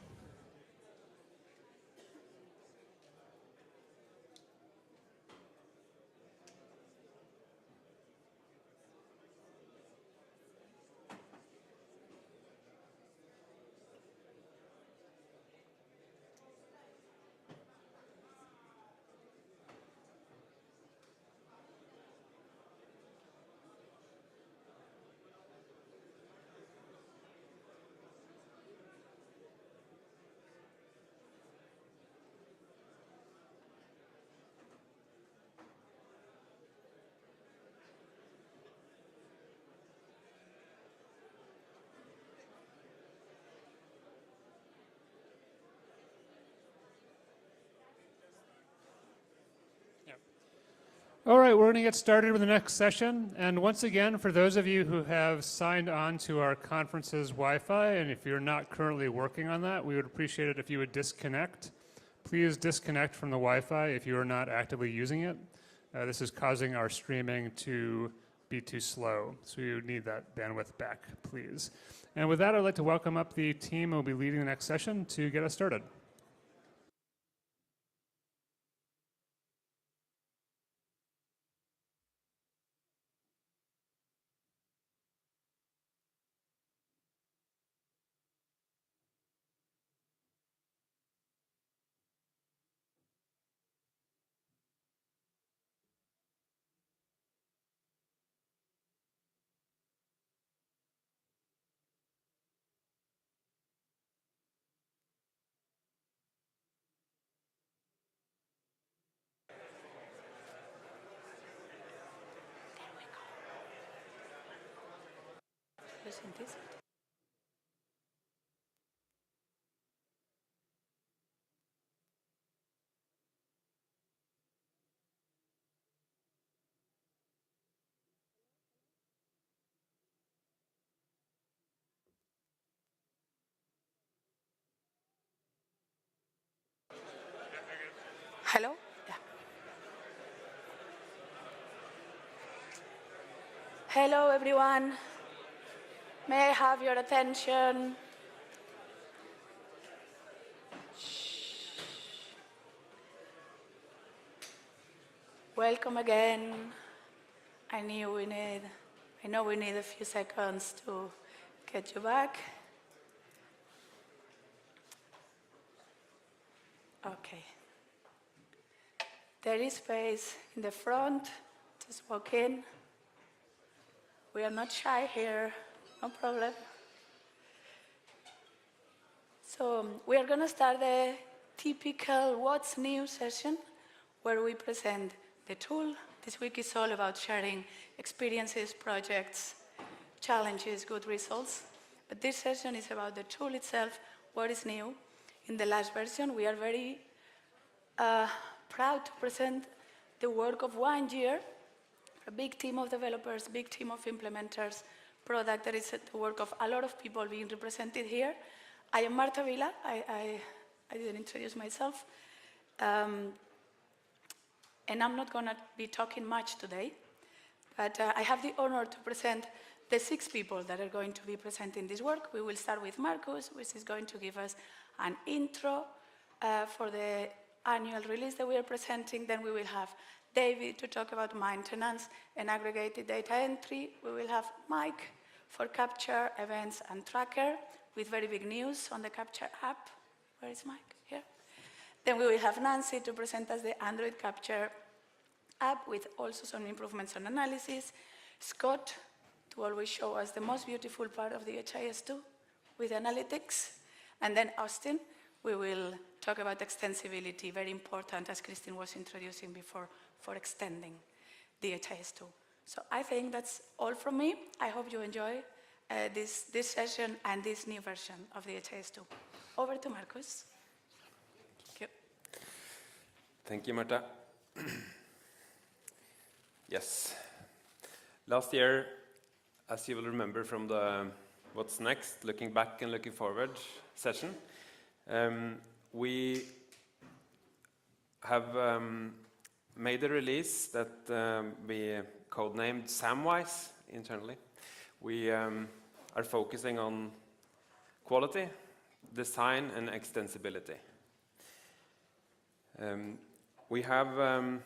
All right, we're going to get started with the next session. And once again, for those of you who have signed on to our conference's Wi-Fi, and if you're not currently working on that, we would appreciate it if you would disconnect. Please disconnect from the Wi-Fi if you are not actively using it. This is causing our streaming to be too slow, so you need that bandwidth back, please. And with that, I'd like to welcome up the team who will be leading the next session to get us started. Hello? Yeah. Hello, everyone. May I have your attention? Shh. Welcome again. I know we need a few seconds to get you back. Okay. There is space in the front. Just walk in. We are not shy here, no problem. So we are going to start the typical What's New session, where we present the tool. This week is all about sharing experiences, projects, challenges, good results. But this session is about the tool itself, what is new. In the last version, we are very proud to present the work of 1 year, a big team of developers, big team of implementers, product that is the work of a lot of people being represented here. I am Marta Vila. I didn't introduce myself. And I'm not going to be talking much today, but I have the honor to present the 6 people that are going to be presenting this work. We will start with Marcus, which is going to give us an intro for the annual release that we are presenting. Then we will have David to talk about maintenance and aggregated data entry. We will have Mike for capture, events, and tracker with very big news on the capture app. Where is Mike? Here. Then we will have Nancy to present us the Android capture app with also some improvements on analysis. Scott to always show us the most beautiful part of the DHIS2 with analytics. And then Austin, we will talk about extensibility, very important, as Christine was introducing before, for extending DHIS2. So I think that's all from me. I hope you enjoy this session and this new version of DHIS2. Over to Marcus. Thank you. Thank you, Marta. Yes. Last year, as you will remember from the What's Next, looking back and looking forward session, we have made a release that we codenamed Samwise internally, we are focusing on quality, design, and extensibility. We have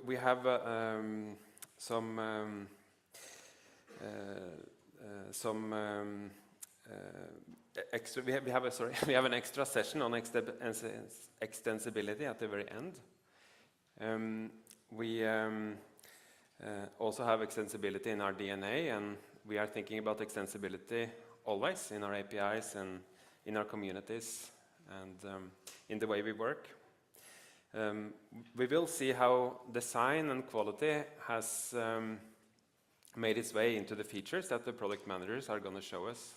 we have an extra session on extensibility at the very end. We also have extensibility in our DNA, and we are thinking about extensibility always in our APIs and in our communities and in the way we work. We will see how design and quality has made its way into the features that the product managers are going to show us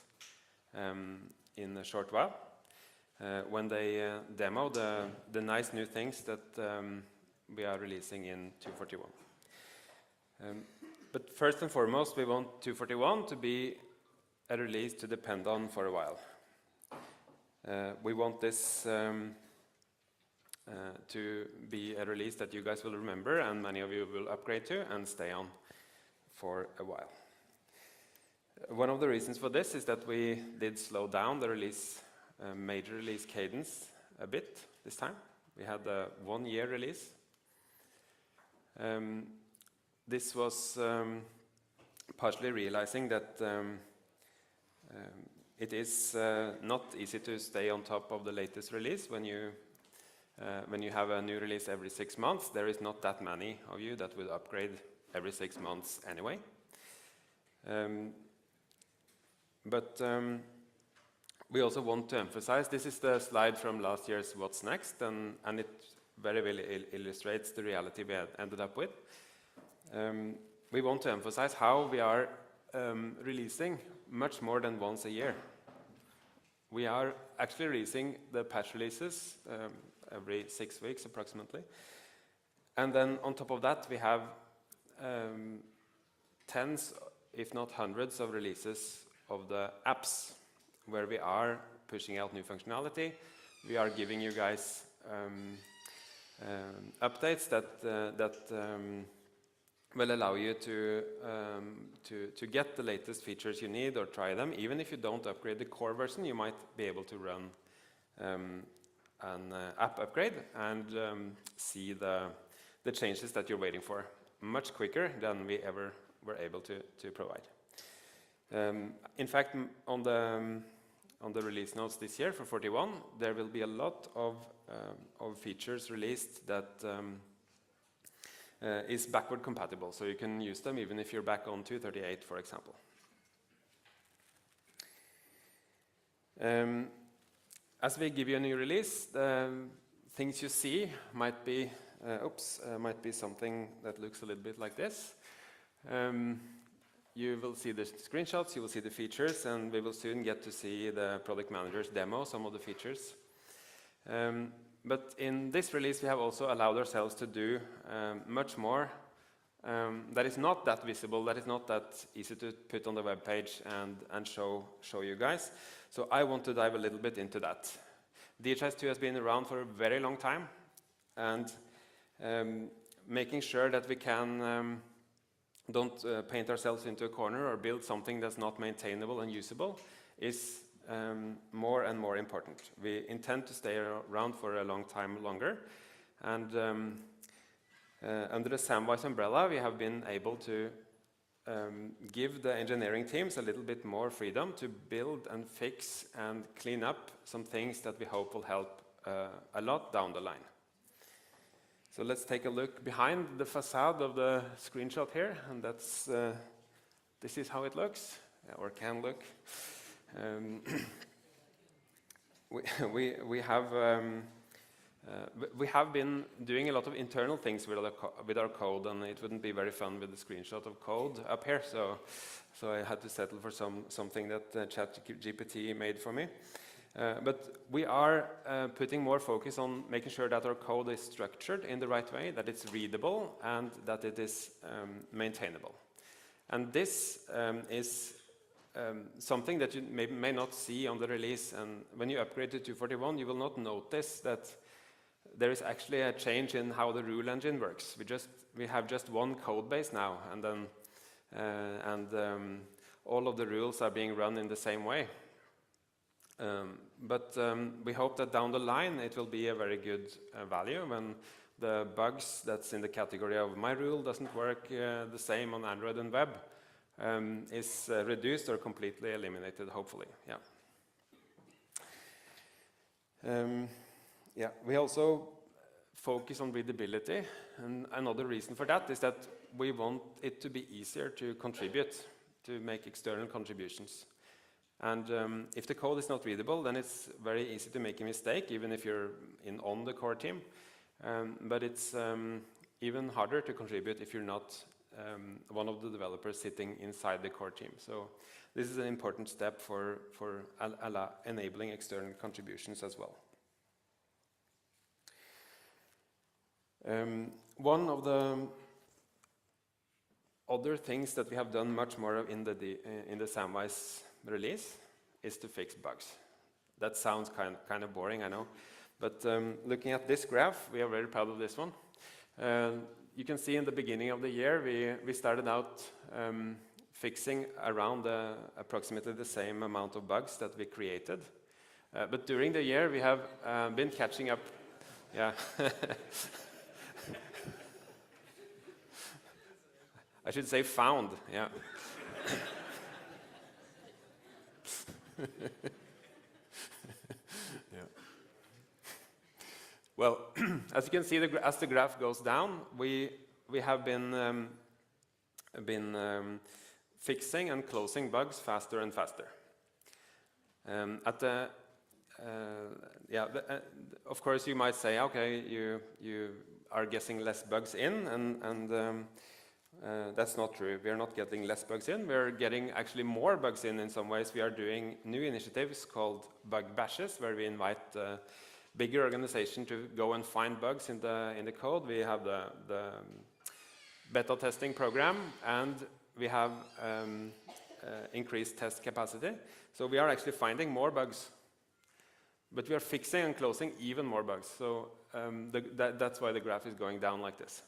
in a short while when they demo the nice new things that we are releasing in 241. But first and foremost, we want 241 to be a release to depend on for a while. We want this to be a release that you guys will remember and many of you will upgrade to and stay on for a while. One of the reasons for this is that we did slow down the release, major release cadence a bit this time. We had a 1-year release. This was partially realizing that it is not easy to stay on top of the latest release when you have a new release every 6 months. There is not that many of you that will upgrade every 6 months anyway. But we also want to emphasize, this is the slide from last year's What's Next, and it very well illustrates the reality we ended up with. We want to emphasize how we are releasing much more than once a year. We are actually releasing the patch releases every 6 weeks approximately. And then on top of that, we have tens, if not hundreds, of releases of the apps where we are pushing out new functionality. We are giving you guys updates that will allow you to get the latest features you need or try them. Even if you don't upgrade the core version, you might be able to run an app upgrade and see the changes that you're waiting for much quicker than we ever were able to provide. In fact, on the release notes this year for 41, there will be a lot of features released that is backward compatible, so you can use them even if you're back on 238, for example. As we give you a new release, the things you see might be something that looks a little bit like this. You will see the screenshots, you will see the features, and we will soon get to see the product managers demo some of the features. But in this release, we have also allowed ourselves to do much more that is not that visible, that is not that easy to put on the web page and show you guys. So I want to dive a little bit into that. DHIS2 has been around for a very long time, and making sure that we can don't paint ourselves into a corner or build something that's not maintainable and usable is more and more important. We intend to stay around for a long time longer, and under the Samwise umbrella we have been able to give the engineering teams a little bit more freedom to build and fix and clean up some things that we hope will help a lot down the line. So let's take a look behind the facade of the screenshot here, and that's this is how it looks, or can look. We have been doing a lot of internal things with our code, and it wouldn't be very fun with a screenshot of code up here, so I had to settle for something that ChatGPT made for me. But we are putting more focus on making sure that our code is structured in the right way, that it's readable, and that it is maintainable. And this is something that you may not see on the release, and when you upgrade to 241, you will not notice that there is actually a change in how the rule engine works. We have just one code base now, and then all of the rules are being run in the same way. But we hope that down the line it will be a very good value when the bugs that's in the category of my rule doesn't work the same on Android and web is reduced or completely eliminated, hopefully. Yeah. We also focus on readability, and another reason for that is that we want it to be easier to contribute, to make external contributions. And if the code is not readable, then it's very easy to make a mistake, even if you're on the core team. But it's even harder to contribute if you're not one of the developers sitting inside the core team. So this is an important step for enabling external contributions as well. One of the other things that we have done much more of in the Samwise release is to fix bugs. That sounds kind of boring, I know. But looking at this graph, we are very proud of this one. You can see in the beginning of the year, we started out fixing around approximately the same amount of bugs that we created. But during the year, we have been catching up. Yeah. I should say found, yeah. Yeah. Well, as you can see, as the graph goes down, we have been fixing and closing bugs faster and faster. Of course, you might say, okay, you are getting less bugs in, and that's not true. We are not getting less bugs in. We are getting actually more bugs in some ways. We are doing new initiatives called bug bashes, where we invite bigger organizations to go and find bugs in the code. We have the beta testing program, and we have increased test capacity. So we are actually finding more bugs, but we are fixing and closing even more bugs. So that's why the graph is going down like this.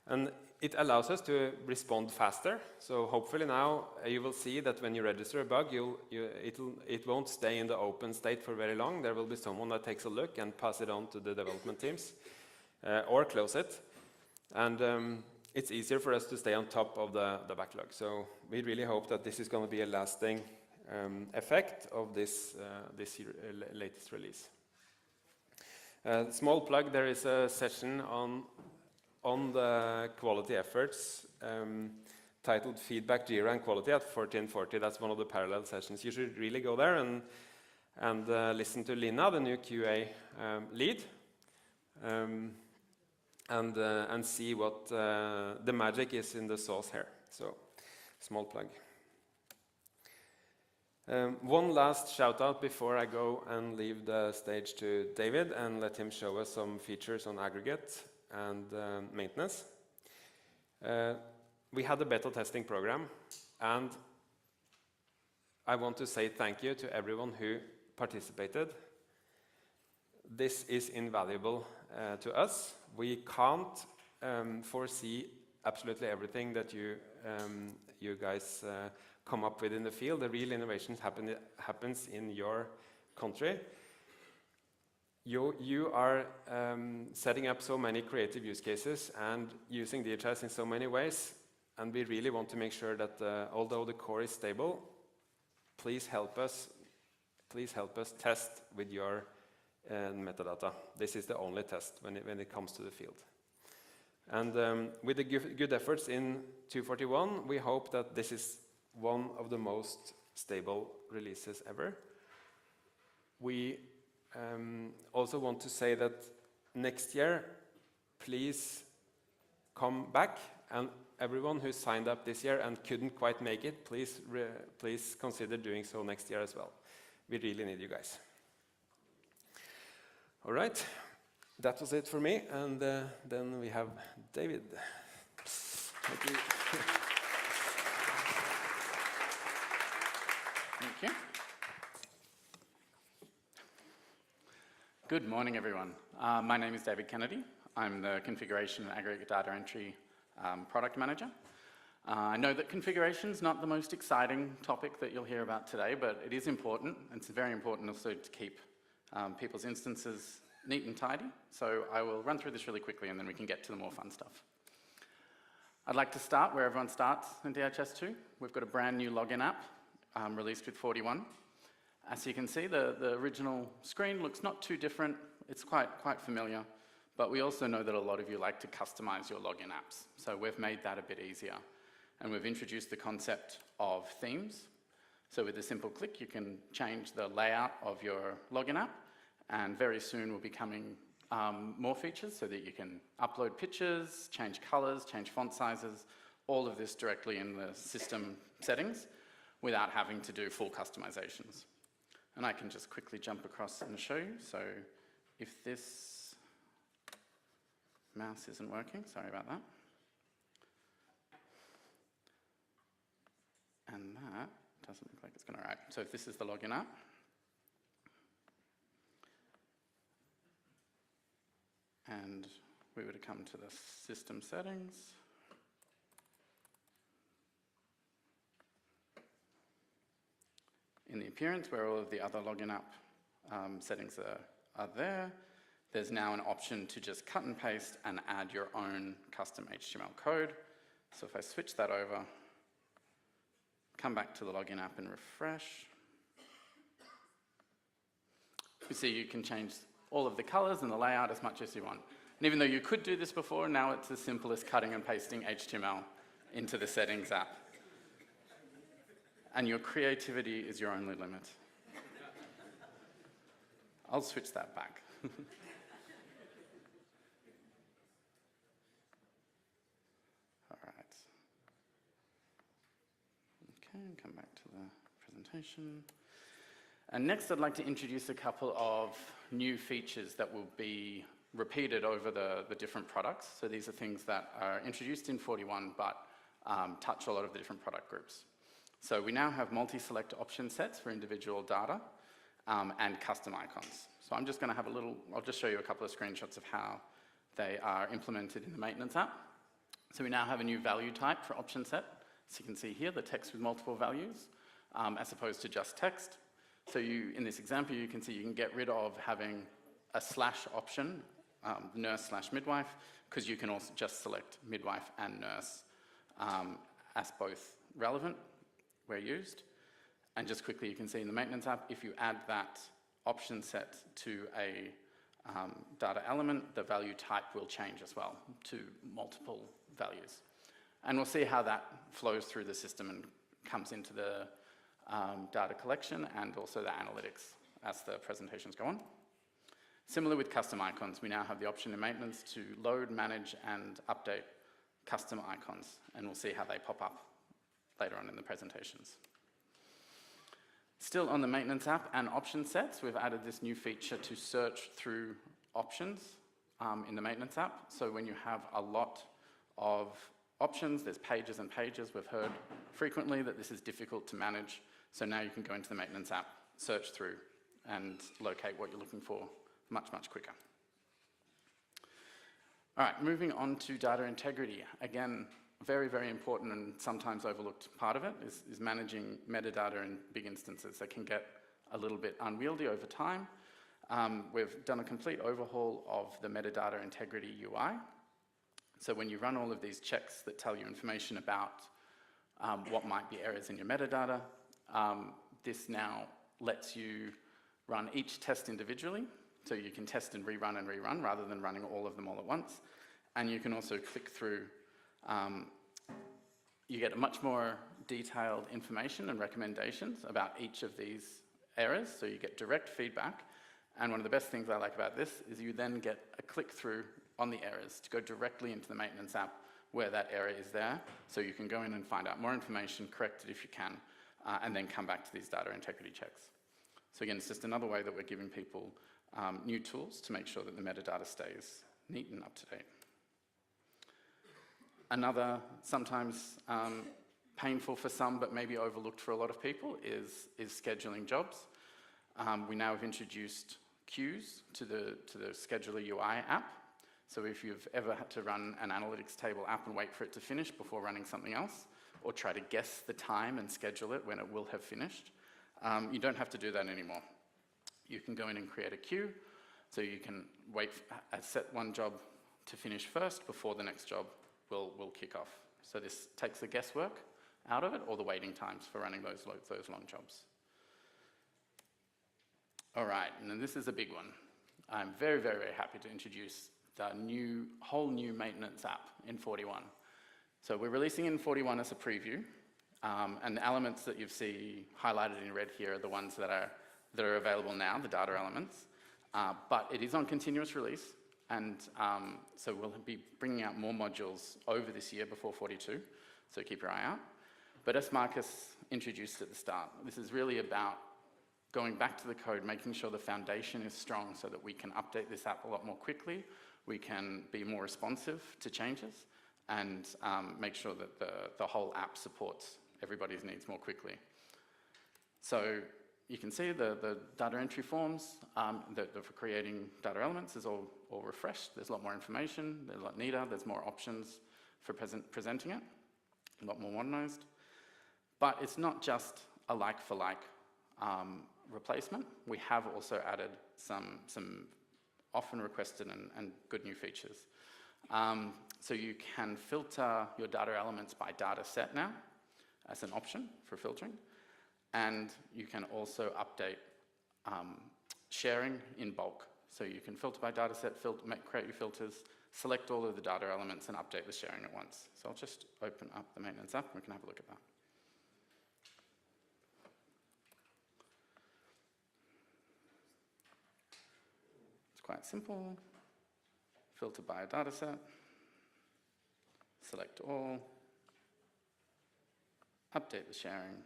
And it allows us to respond faster. So hopefully now you will see that when you register a bug, it won't stay in the open state for very long. There will be someone that takes a look and pass it on to the development teams or close it. And it's easier for us to stay on top of the backlog. So we really hope that this is going to be a lasting effect of this latest release. Small plug, there is a session on the quality efforts titled Feedback, Jira and Quality at 1440. That's one of the parallel sessions. You should really go there and listen to Lina, the new QA lead, and see what the magic is in the sauce here. So, small plug. One last shout out before I go and leave the stage to David and let him show us some features on aggregate and maintenance. We had a beta testing program, and I want to say thank you to everyone who participated. This is invaluable to us. We can't foresee absolutely everything that you guys come up with in the field. The real innovation happens in your country. You are setting up so many creative use cases and using DHIS in so many ways, and we really want to make sure that although the core is stable, please help us test with your metadata. This is the only test when it comes to the field. And with the good efforts in 241, we hope that this is one of the most stable releases ever. We also want to say that next year, please come back, and everyone who signed up this year and couldn't quite make it, please consider doing so next year as well. We really need you guys. All right, that was it for me, and then we have David. Thank you. Thank you. Good morning, everyone. My name is David Kennedy. I'm the Configuration and Aggregate Data Entry Product Manager. I know that configuration is not the most exciting topic that you'll hear about today, but it is important, and it's very important also to keep people's instances neat and tidy. So I will run through this really quickly, and then we can get to the more fun stuff. I'd like to start where everyone starts in DHIS2. We've got a brand new login app released with 41. As you can see, the original screen looks not too different. It's quite familiar, but we also know that a lot of you like to customize your login apps. So we've made that a bit easier. And we've introduced the concept of themes. So with a simple click, you can change the layout of your login app, and very soon will be coming more features so that you can upload pictures, change colors, change font sizes, all of this directly in the system settings without having to do full customizations. And I can just quickly jump across and show you. So if this mouse isn't working, sorry about that. And that doesn't look like it's going to write. So if this is the login app, and we were to come to the system settings, in the appearance where all of the other login app settings are there, there's now an option to just cut and paste and add your own custom HTML code. So if I switch that over, come back to the login app and refresh, you see you can change all of the colors and the layout as much as you want. And even though you could do this before, now it's as simple as cutting and pasting HTML into the settings app. And your creativity is your only limit. I'll switch that back. All right. Okay, come back to the presentation. And next, I'd like to introduce a couple of new features that will be repeated over the different products. So these are things that are introduced in 41, but touch a lot of the different product groups. So we now have multi-select option sets for individual data and custom icons. So I'm just going to have I'll just show you a couple of screenshots of how they are implemented in the maintenance app. So we now have a new value type for option set. So you can see here the text with multiple values as opposed to just text. So in this example, you can see you can get rid of having a slash option, nurse/midwife, because you can also just select midwife and nurse as both relevant where used. And just quickly, you can see in the maintenance app, if you add that option set to a data element, the value type will change as well to multiple values. And we'll see how that flows through the system and comes into the data collection and also the analytics as the presentations go on. Similar with custom icons, we now have the option in maintenance to load, manage, and update custom icons, and we'll see how they pop up later on in the presentations. Still on the maintenance app and option sets, we've added this new feature to search through options in the maintenance app. So when you have a lot of options, there's pages and pages. We've heard frequently that this is difficult to manage. So now you can go into the maintenance app, search through, and locate what you're looking for much, much quicker. All right, moving on to data integrity. Again, very, very important and sometimes overlooked part of it is managing metadata in big instances that can get a little bit unwieldy over time. We've done a complete overhaul of the metadata integrity UI. So when you run all of these checks that tell you information about what might be errors in your metadata, this now lets you run each test individually. So you can test and rerun rather than running all of them all at once. And you can also click through. You get much more detailed information and recommendations about each of these errors, so you get direct feedback. And one of the best things I like about this is you then get a click through on the errors to go directly into the maintenance app where that error is there, so you can go in and find out more information, correct it if you can, and then come back to these data integrity checks. So again, it's just another way that we're giving people new tools to make sure that the metadata stays neat and up to date. Another, sometimes painful for some, but maybe overlooked for a lot of people, is scheduling jobs. We now have introduced queues to the Scheduler UI app. So if you've ever had to run an analytics table app and wait for it to finish before running something else, or try to guess the time and schedule it when it will have finished, you don't have to do that anymore. You can go in and create a queue, so you can set one job to finish first before the next job will kick off. So this takes the guesswork out of it, or the waiting times for running those long jobs. All right, and then this is a big one. I'm very, very, very happy to introduce the whole new maintenance app in 41. So we're releasing in 41 as a preview, and the elements that you see highlighted in red here are the ones that are available now, the data elements. But it is on continuous release, and so we'll be bringing out more modules over this year before 42, so keep your eye out. But as Marcus introduced at the start, this is really about going back to the code, making sure the foundation is strong so that we can update this app a lot more quickly, we can be more responsive to changes, and make sure that the whole app supports everybody's needs more quickly. So you can see the data entry forms for creating data elements is all refreshed. There's a lot more information, they're a lot neater, there's more options for presenting it, a lot more modernized. But it's not just a like-for-like replacement. We have also added some often requested and good new features. So you can filter your data elements by data set now as an option for filtering. And you can also update sharing in bulk. So you can filter by data set, create your filters, select all of the data elements and update the sharing at once. So I'll just open up the maintenance app and we can have a look at that. It's quite simple. Filter by a data set, select all, update the sharing,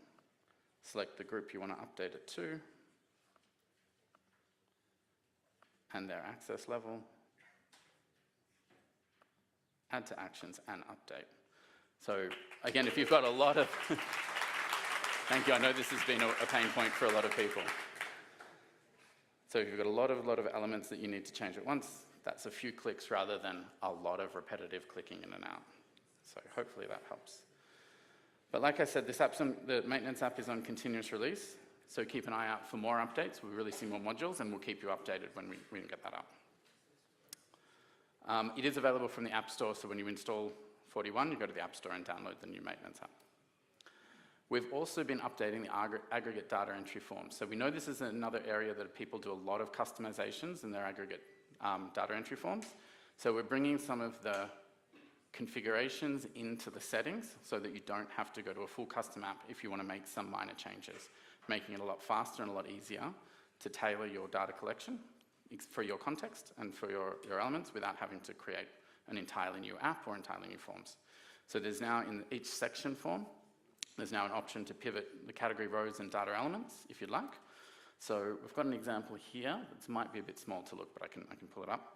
select the group you want to update it to, and their access level, add to actions and update. So again, if you've got a lot of, thank you, I know this has been a pain point for a lot of people. So if you've got a lot of elements that you need to change at once, that's a few clicks rather than a lot of repetitive clicking in and out. So hopefully that helps. But like I said, the maintenance app is on continuous release, so keep an eye out for more updates. We're releasing more modules, and we'll keep you updated when we get that up. It is available from the App Store, so when you install 41, you go to the App Store and download the new maintenance app. We've also been updating the aggregate data entry forms. So we know this is another area that people do a lot of customizations in their aggregate data entry forms. So we're bringing some of the configurations into the settings so that you don't have to go to a full custom app if you want to make some minor changes, making it a lot faster and a lot easier to tailor your data collection for your context and for your elements without having to create an entirely new app or entirely new forms. So there's now in each section form, there's now an option to pivot the category rows and data elements if you'd like. So we've got an example here. It might be a bit small to look, but I can pull it up.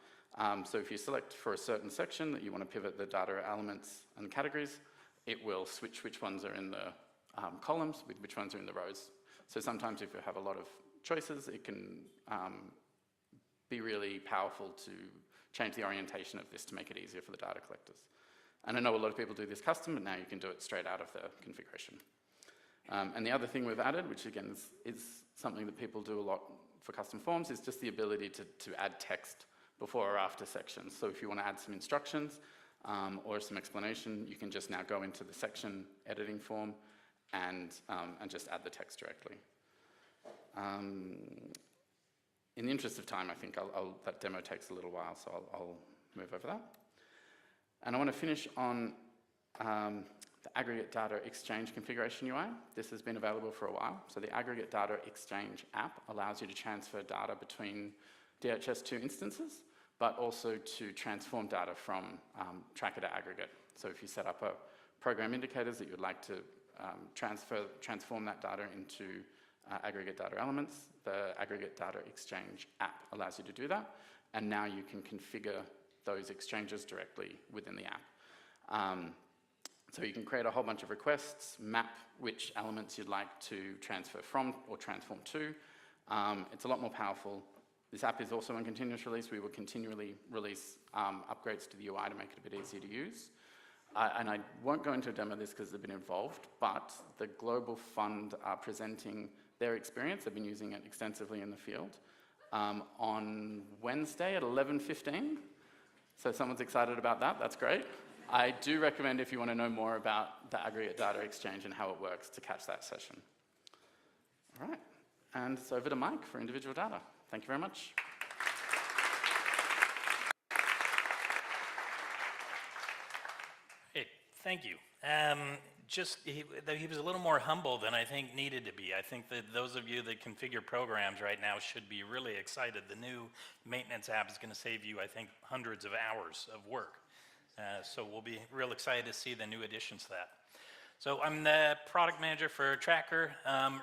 So if you select for a certain section that you want to pivot the data elements and categories, it will switch which ones are in the columns with which ones are in the rows. So sometimes if you have a lot of choices, it can be really powerful to change the orientation of this to make it easier for the data collectors. And I know a lot of people do this custom, but now you can do it straight out of the configuration. And the other thing we've added, which again is something that people do a lot for custom forms, is just the ability to add text before or after sections. So if you want to add some instructions or some explanation, you can just now go into the section editing form and just add the text directly. In the interest of time, I think that demo takes a little while, so I'll move over that. And I want to finish on the Aggregate Data Exchange Configuration UI. This has been available for a while. So the Aggregate Data Exchange app allows you to transfer data between DHIS2 instances, but also to transform data from tracker to aggregate. So if you set up a program indicators that you'd like to transform that data into aggregate data elements, the Aggregate Data Exchange app allows you to do that. And now you can configure those exchanges directly within the app. So you can create a whole bunch of requests, map which elements you'd like to transfer from or transform to. It's a lot more powerful This app is also in continuous release. We will continually release upgrades to the UI to make it a bit easier to use. And I won't go into a demo of this because they've been involved, but the Global Fund are presenting their experience. They've been using it extensively in the field on Wednesday at 11:15. So if someone's excited about that, that's great. I do recommend, if you want to know more about the aggregate data exchange and how it works, to catch that session. All right, and it's over to Mike for individual data. Thank you very much. Hey, thank you. He was a little more humble than I think needed to be. I think that those of you that configure programs right now should be really excited. The new maintenance app is going to save you, I think, hundreds of hours of work. So we'll be real excited to see the new additions to that. So I'm the product manager for Tracker.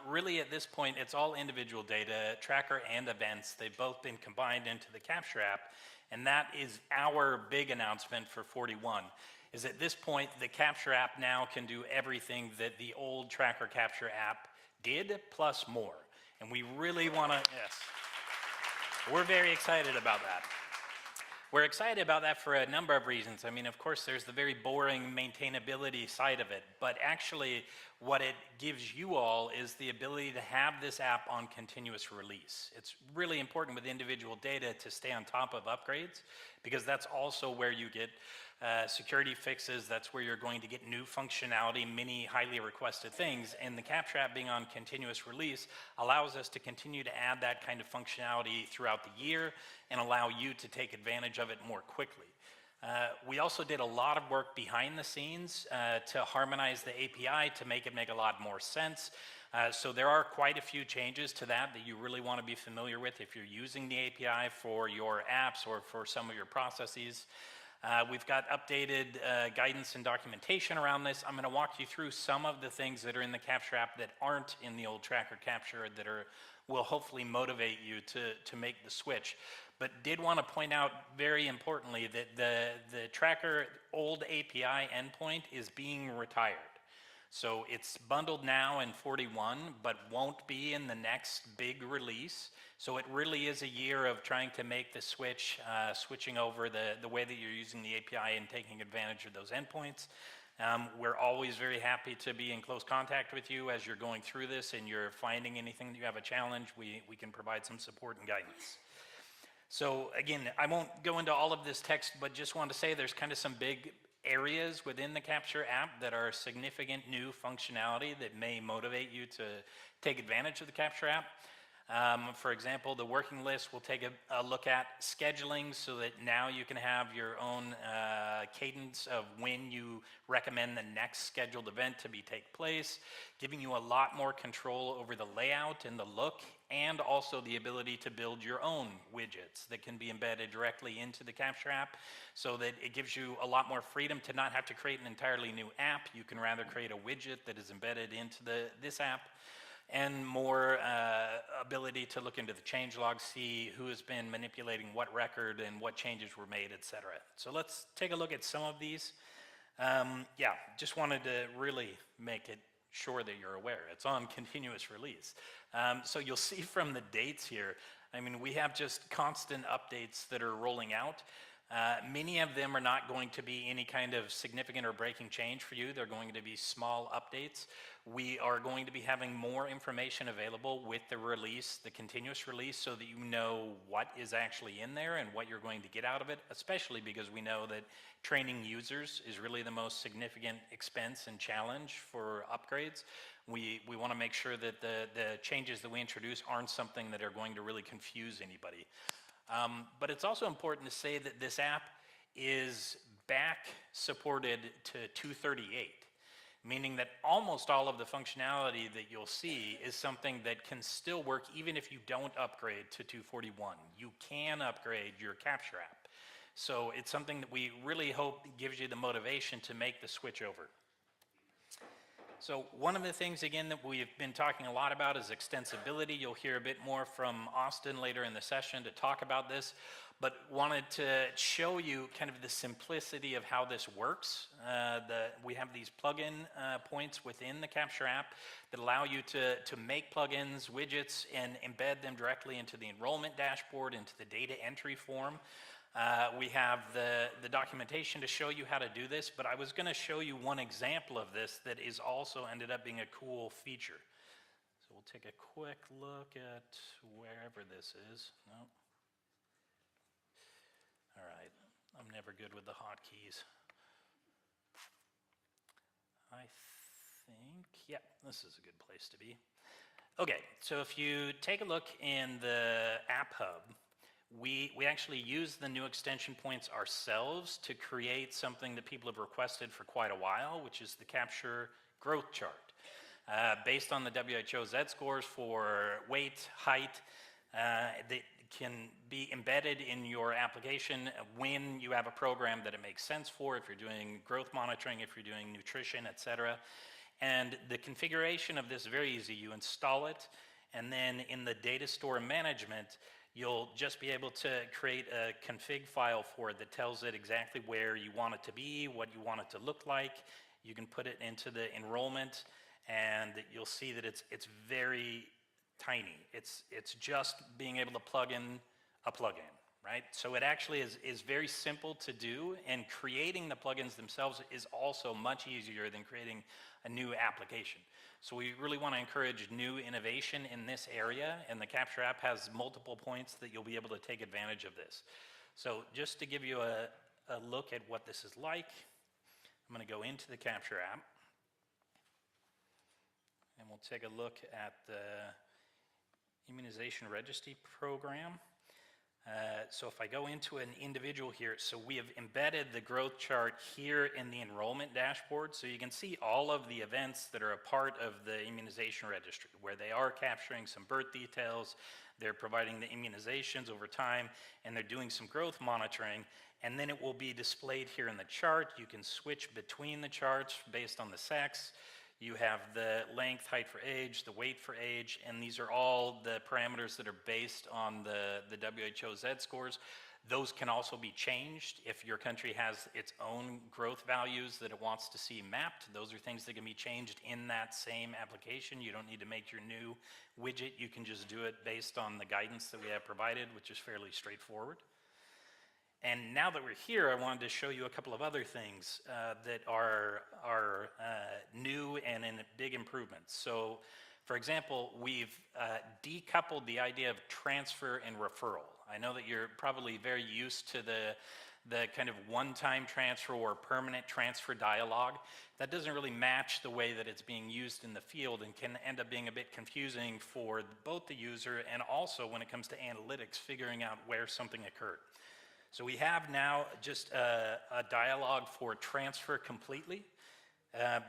Really at this point, it's all individual data, Tracker and events. They've both been combined into the Capture app, and that is our big announcement for 41. Is at this point, the Capture app now can do everything that the old Tracker Capture app did, plus more. And we really want to, yes, we're very excited about that. We're excited about that for a number of reasons. I mean, of course, there's the very boring maintainability side of it, but actually what it gives you all is the ability to have this app on continuous release. It's really important with individual data to stay on top of upgrades, because that's also where you get security fixes. That's where you're going to get new functionality, many highly requested things, and the Capture app being on continuous release allows us to continue to add that kind of functionality throughout the year and allow you to take advantage of it more quickly. We also did a lot of work behind the scenes to harmonize the API to make it make a lot more sense. So there are quite a few changes to that you really want to be familiar with if you're using the API for your apps or for some of your processes. We've got updated guidance and documentation around this. I'm going to walk you through some of the things that are in the Capture app that aren't in the old Tracker Capture that will hopefully motivate you to make the switch. But did want to point out very importantly that the Tracker old API endpoint is being retired. So it's bundled now in 41, but won't be in the next big release. So it really is a year of trying to make the switch, switching over the way that you're using the API and taking advantage of those endpoints. We're always very happy to be in close contact with you as you're going through this and you're finding anything that you have a challenge. We can provide some support and guidance. So again, I won't go into all of this text, but just want to say there's kind of some big areas within the Capture app that are significant new functionality that may motivate you to take advantage of the Capture app. For example, the working list will take a look at scheduling so that now you can have your own cadence of when you recommend the next scheduled event to take place, giving you a lot more control over the layout and the look, and also the ability to build your own widgets that can be embedded directly into the Capture app, so that it gives you a lot more freedom to not have to create an entirely new app. You can rather create a widget that is embedded into this app, and more ability to look into the changelog, see who has been manipulating what record and what changes were made, etc. So let's take a look at some of these. Yeah, just wanted to really make it sure that you're aware. It's on continuous release. So you'll see from the dates here, I mean, we have just constant updates that are rolling out. Many of them are not going to be any kind of significant or breaking change for you. They're going to be small updates. We are going to be having more information available with the release, the continuous release, so that you know what is actually in there and what you're going to get out of it, especially because we know that training users is really the most significant expense and challenge for upgrades. We want to make sure that the changes that we introduce aren't something that are going to really confuse anybody. But it's also important to say that this app is back supported to 238, meaning that almost all of the functionality that you'll see is something that can still work even if you don't upgrade to 241. You can upgrade your Capture app. So it's something that we really hope gives you the motivation to make the switch over. So one of the things, again, that we've been talking a lot about is extensibility. You'll hear a bit more from Austin later in the session to talk about this, but wanted to show you kind of the simplicity of how this works. We have these plugin points within the Capture app that allow you to make plugins, widgets, and embed them directly into the enrollment dashboard, into the data entry form. We have the documentation to show you how to do this, but I was going to show you one example of this that is also ended up being a cool feature. So we'll take a quick look at wherever this is. No. All right, I'm never good with the hotkeys. I think, yeah, this is a good place to be. Okay, so if you take a look in the App Hub, we actually use the new extension points ourselves to create something that people have requested for quite a while, which is the Capture growth chart. Based on the WHO Z-scores for weight, height, they can be embedded in your application when you have a program that it makes sense for, if you're doing growth monitoring, if you're doing nutrition, etc. And the configuration of this is very easy. You install it, and then in the data store management, you'll just be able to create a config file for it that tells it exactly where you want it to be, what you want it to look like. You can put it into the enrollment, and you'll see that it's very tiny. It's just being able to plug in a plugin, right? So it actually is very simple to do, and creating the plugins themselves is also much easier than creating a new application. So we really want to encourage new innovation in this area, and the Capture app has multiple points that you'll be able to take advantage of this. So just to give you a look at what this is like, I'm going to go into the Capture app, and we'll take a look at the immunization registry program. So if I go into an individual here, so we have embedded the growth chart here in the enrollment dashboard, so you can see all of the events that are a part of the immunization registry, where they are capturing some birth details, they're providing the immunizations over time, and they're doing some growth monitoring, and then it will be displayed here in the chart. You can switch between the charts based on the sex. You have the length, height for age, the weight for age, and these are all the parameters that are based on the WHO Z-scores. Those can also be changed if your country has its own growth values that it wants to see mapped. Those are things that can be changed in that same application. You don't need to make your new widget. You can just do it based on the guidance that we have provided, which is fairly straightforward. And now that we're here, I wanted to show you a couple of other things that are new and in big improvements. So, for example, we've decoupled the idea of transfer and referral. I know that you're probably very used to the kind of one-time transfer or permanent transfer dialogue. That doesn't really match the way that it's being used in the field and can end up being a bit confusing for both the user and also when it comes to analytics, figuring out where something occurred. So we have now just a dialogue for transfer completely.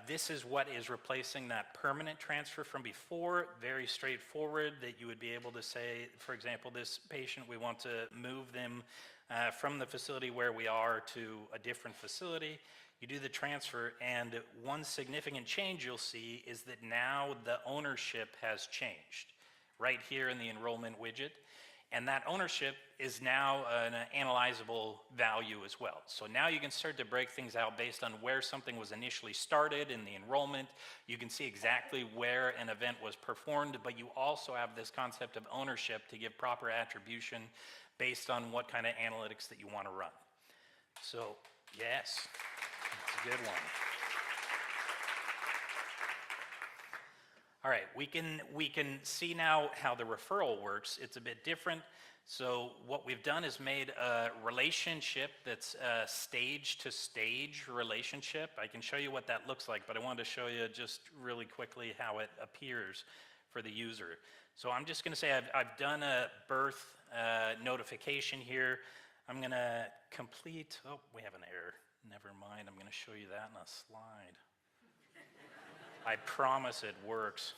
This is what is replacing that permanent transfer from before. Very straightforward, that you would be able to say, for example, this patient, we want to move them from the facility where we are to a different facility. You do the transfer, and one significant change you'll see is that now the ownership has changed right here in the enrollment widget. And that ownership is now an analyzable value as well. So now you can start to break things out based on where something was initially started in the enrollment. You can see exactly where an event was performed, but you also have this concept of ownership to give proper attribution based on what kind of analytics that you want to run. So, yes, that's a good one. All right, we can see now how the referral works. It's a bit different. So what we've done is made a relationship that's a stage-to-stage relationship. I can show you what that looks like, but I wanted to show you just really quickly how it appears for the user. So I'm just going to say I've done a birth notification here. I'm going to complete, oh, we have an error. Never mind, I'm going to show you that in a slide. I promise it works.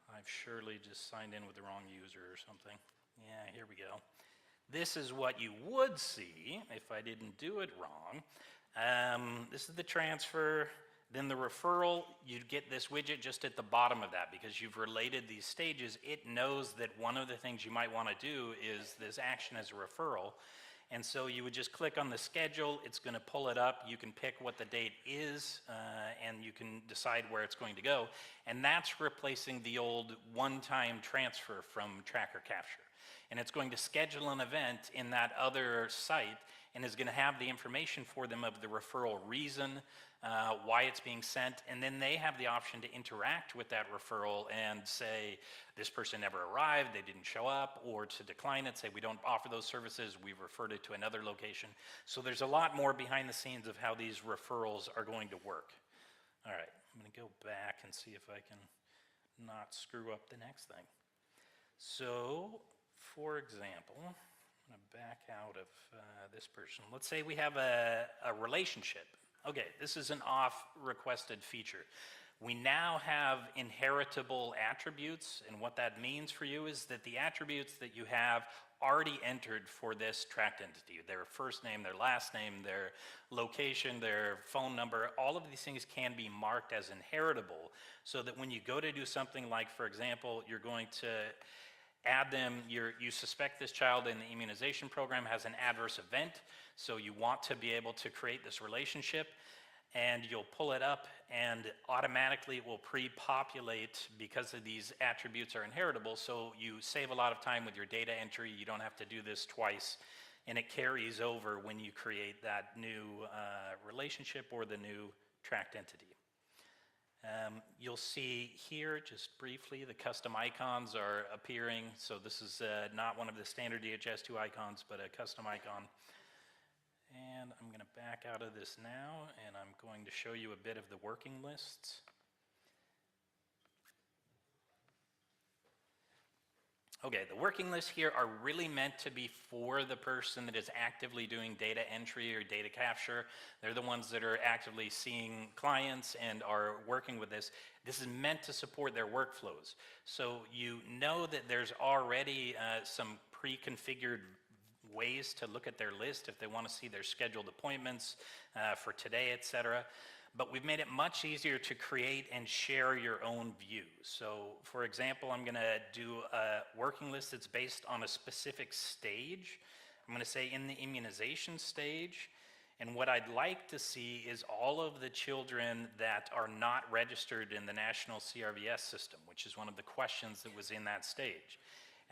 I've surely just signed in with the wrong user or something. Yeah, here we go. This is what you would see if I didn't do it wrong. This is the transfer. Then the referral, you'd get this widget just at the bottom of that because you've related these stages. It knows that one of the things you might want to do is this action as a referral. And so you would just click on the schedule, it's going to pull it up, you can pick what the date is, and you can decide where it's going to go. And that's replacing the old one-time transfer from Tracker Capture. And it's going to schedule an event in that other site and is going to have the information for them of the referral reason, why it's being sent, and then they have the option to interact with that referral and say, this person never arrived, they didn't show up, or to decline it, say we don't offer those services, we've referred it to another location. So there's a lot more behind the scenes of how these referrals are going to work. All right, I'm going to go back and see if I can not screw up the next thing. So, for example, I'm going to back out of this person. Let's say we have a relationship. Okay, this is an off-requested feature. We now have inheritable attributes, and what that means for you is that the attributes that you have already entered for this tracked entity, their first name, their last name, their location, their phone number, all of these things can be marked as inheritable so that when you go to do something like, for example, you're going to add them, you suspect this child in the immunization program has an adverse event, so you want to be able to create this relationship, and you'll pull it up and automatically it will pre-populate because of these attributes are inheritable, so you save a lot of time with your data entry, you don't have to do this twice, and it carries over when you create that new relationship or the new tracked entity. You'll see here, just briefly, the custom icons are appearing. So this is not one of the standard DHIS2 icons, but a custom icon. And I'm going to back out of this now, and I'm going to show you a bit of the working lists. Okay, the working lists here are really meant to be for the person that is actively doing data entry or data capture. They're the ones that are actively seeing clients and are working with this. This is meant to support their workflows. So you know that there's already some pre-configured ways to look at their list if they want to see their scheduled appointments for today, etc. But we've made it much easier to create and share your own view. So for example, I'm going to do a working list that's based on a specific stage. I'm going to say in the immunization stage. And what I'd like to see is all of the children that are not registered in the national CRVS system, which is one of the questions that was in that stage.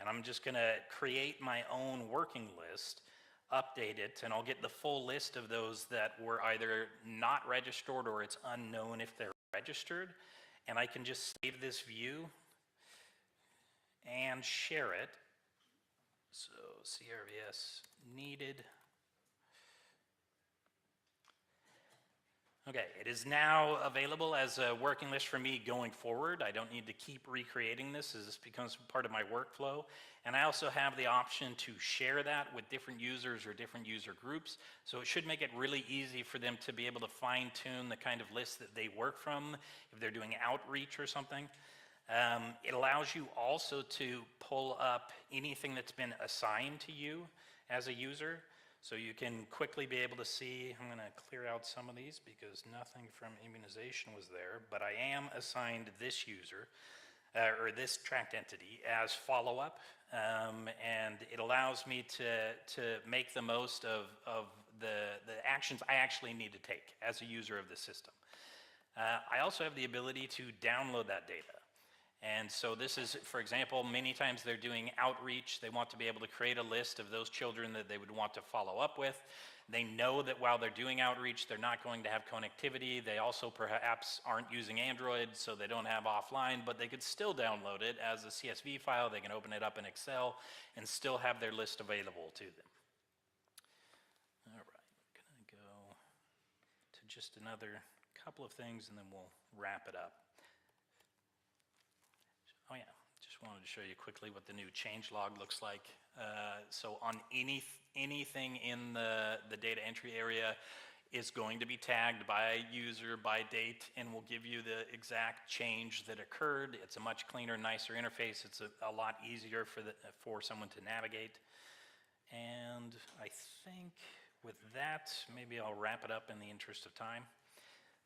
And I'm just going to create my own working list, update it, and I'll get the full list of those that were either not registered or it's unknown if they're registered. And I can just save this view and share it. So CRVS needed. Okay, it is now available as a working list for me going forward. I don't need to keep recreating this as this becomes part of my workflow. And I also have the option to share that with different users or different user groups. So it should make it really easy for them to be able to fine-tune the kind of list that they work from if they're doing outreach or something. It allows you also to pull up anything that's been assigned to you as a user. So you can quickly be able to see, I'm going to clear out some of these because nothing from immunization was there, but I am assigned this user, or this tracked entity as follow-up, and it allows me to make the most of the actions I actually need to take as a user of the system. I also have the ability to download that data. And so this is, for example, many times they're doing outreach. They want to be able to create a list of those children that they would want to follow up with. They know that while they're doing outreach, they're not going to have connectivity. They also perhaps aren't using Android, so they don't have offline, but they could still download it as a CSV file. They can open it up in Excel and still have their list available to them. All right, I'm going to go to just another couple of things, and then we'll wrap it up. Oh yeah, just wanted to show you quickly what the new change log looks like. So on anything in the data entry area is going to be tagged by user, by date, and will give you the exact change that occurred. It's a much cleaner, nicer interface. It's a lot easier for someone to navigate. And I think with that, maybe I'll wrap it up in the interest of time.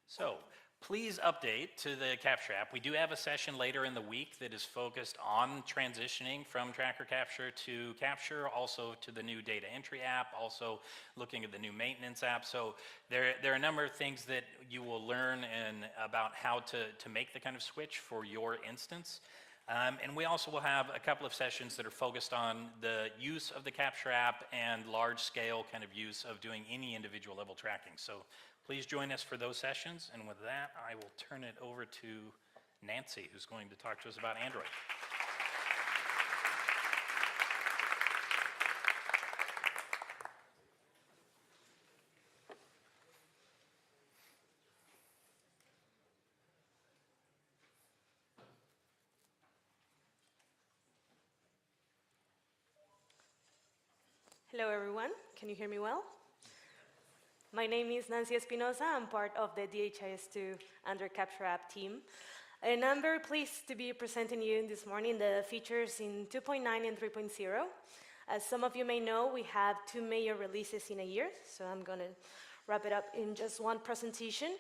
So, please update to the Capture app. We do have a session later in the week that is focused on transitioning from Tracker Capture to Capture, also to the new data entry app, also looking at the new maintenance app. So there are a number of things that you will learn about how to make the kind of switch for your instance. And we also will have a couple of sessions that are focused on the use of the Capture app and large-scale kind of use of doing any individual level tracking. So please join us for those sessions. And with that, I will turn it over to Nancy, who's going to talk to us about Android. Hello, everyone. Can you hear me well? My name is Nancy Espinosa. I'm part of the DHIS2 Android Capture app team. And I'm very pleased to be presenting you this morning the features in 2.9 and 3.0. As some of you may know, we have 2 major releases in a year, so I'm going to wrap it up in just one presentation.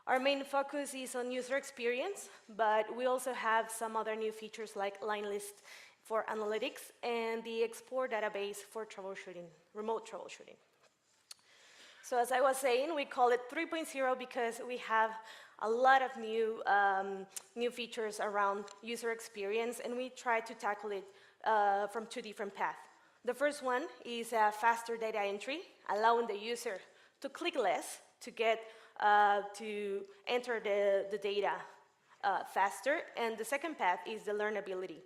Our main focus is on user experience, but we also have some other new features like line list for analytics and the Explore database for troubleshooting, remote troubleshooting. So as I was saying, we call it 3.0 because we have a lot of new features around user experience, and we try to tackle it from 2 different paths. The first one is faster data entry, allowing the user to click less to get to enter the data faster. And the second path is the learnability,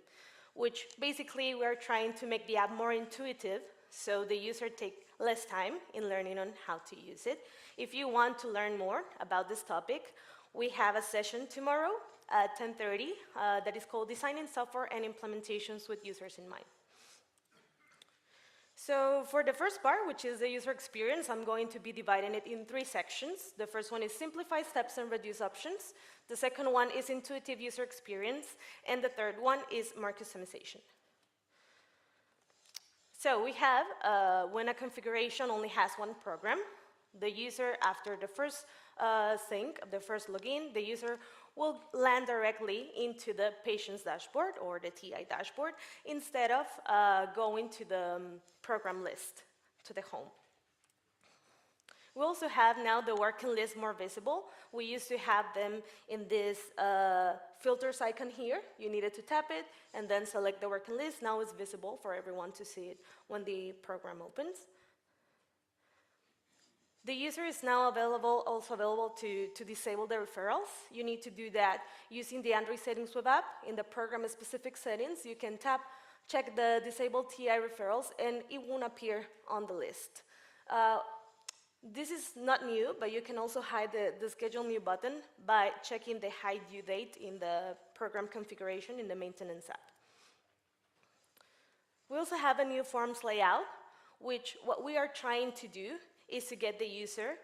which basically we're trying to make the app more intuitive so the user take less time in learning on how to use it. If you want to learn more about this topic, we have a session tomorrow at 10:30 that is called Designing Software and Implementations with Users in Mind. So for the first part, which is the user experience, I'm going to be dividing it in 3 sections. The first one is simplify steps and reduce options. The second one is intuitive user experience. And the third one is more customization. So we have, when a configuration only has one program, the user, after the first sync, the first login, the user will land directly into the patient's dashboard or the TI dashboard instead of going to the program list, to the home. We also have now the working list more visible. We used to have them in this filters icon here. You needed to tap it and then select the working list. Now it's visible for everyone to see it when the program opens. The user is now also available to disable the referrals. You need to do that using the Android Settings web app. In the program-specific settings, you can check the Disable TI referrals, and it won't appear on the list. This is not new, but you can also hide the Schedule New button by checking the Hide Due Date in the program configuration in the Maintenance app. We also have a new forms layout, which what we are trying to do is to get the user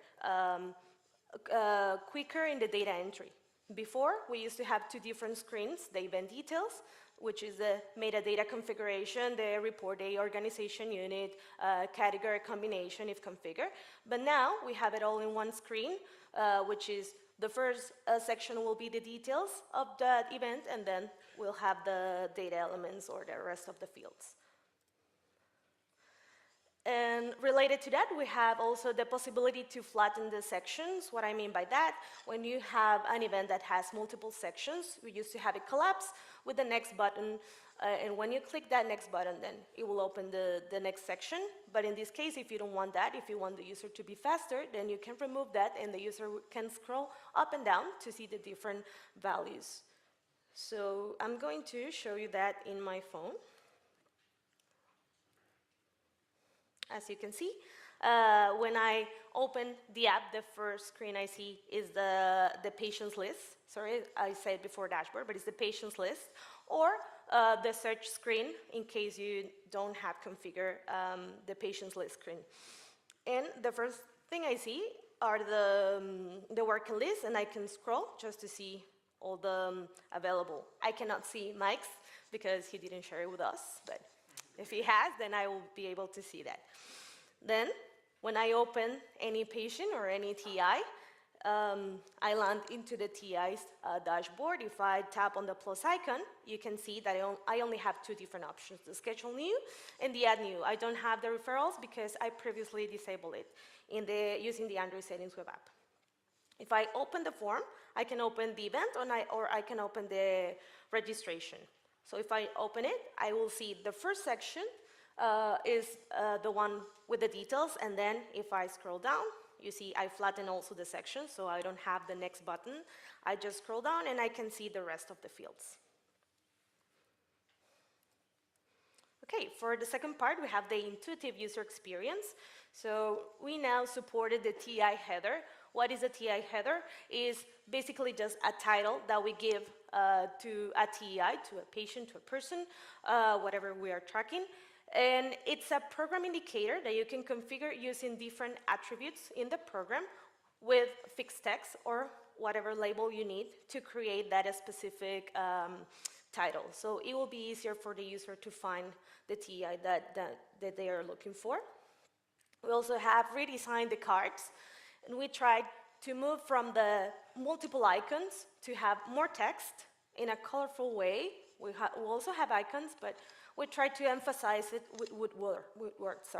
quicker in the data entry. Before, we used to have 2 different screens, the event details, which is the metadata configuration, the report day organization unit, category combination if configured. But now we have it all in one screen, which is the first section will be the details of that event, and then we'll have the data elements or the rest of the fields. And related to that, we have also the possibility to flatten the sections. What I mean by that, when you have an event that has multiple sections, we used to have it collapse with the next button, and when you click that next button, then it will open the next section. But in this case, if you don't want that, if you want the user to be faster, then you can remove that, and the user can scroll up and down to see the different values. So I'm going to show you that in my phone. As you can see, when I open the app, the first screen I see is the patient's list. Sorry, I said before dashboard, but it's the patient's list. Or the search screen, in case you don't have configured the patient's list screen. And the first thing I see are the working list, and I can scroll just to see all the available. I cannot see Mike's because he didn't share it with us, but if he has, then I will be able to see that. Then When I open any patient or any TI, I land into the TI's dashboard. If I tap on the plus icon, you can see that I only have two different options, the schedule new and the add new. I don't have the referrals because I previously disabled it using the Android settings web app. If I open the form, I can open the event or I can open the registration. So if I open it, I will see the first section is the one with the details, and then if I scroll down, you see I flatten also the section, so I don't have the next button. I just scroll down and I can see the rest of the fields. Okay, for the second part, we have the intuitive user experience. So we now supported the TI header. What is a TI header? Is basically just a title that we give to a TI, to a patient, to a person, whatever we are tracking. And it's a program indicator that you can configure using different attributes in the program with fixed text or whatever label you need to create that specific title. So it will be easier for the user to find the TI that they are looking for. We also have redesigned the cards, and we tried to move from the multiple icons to have more text in a colorful way. We also have icons, but we try to emphasize it with words.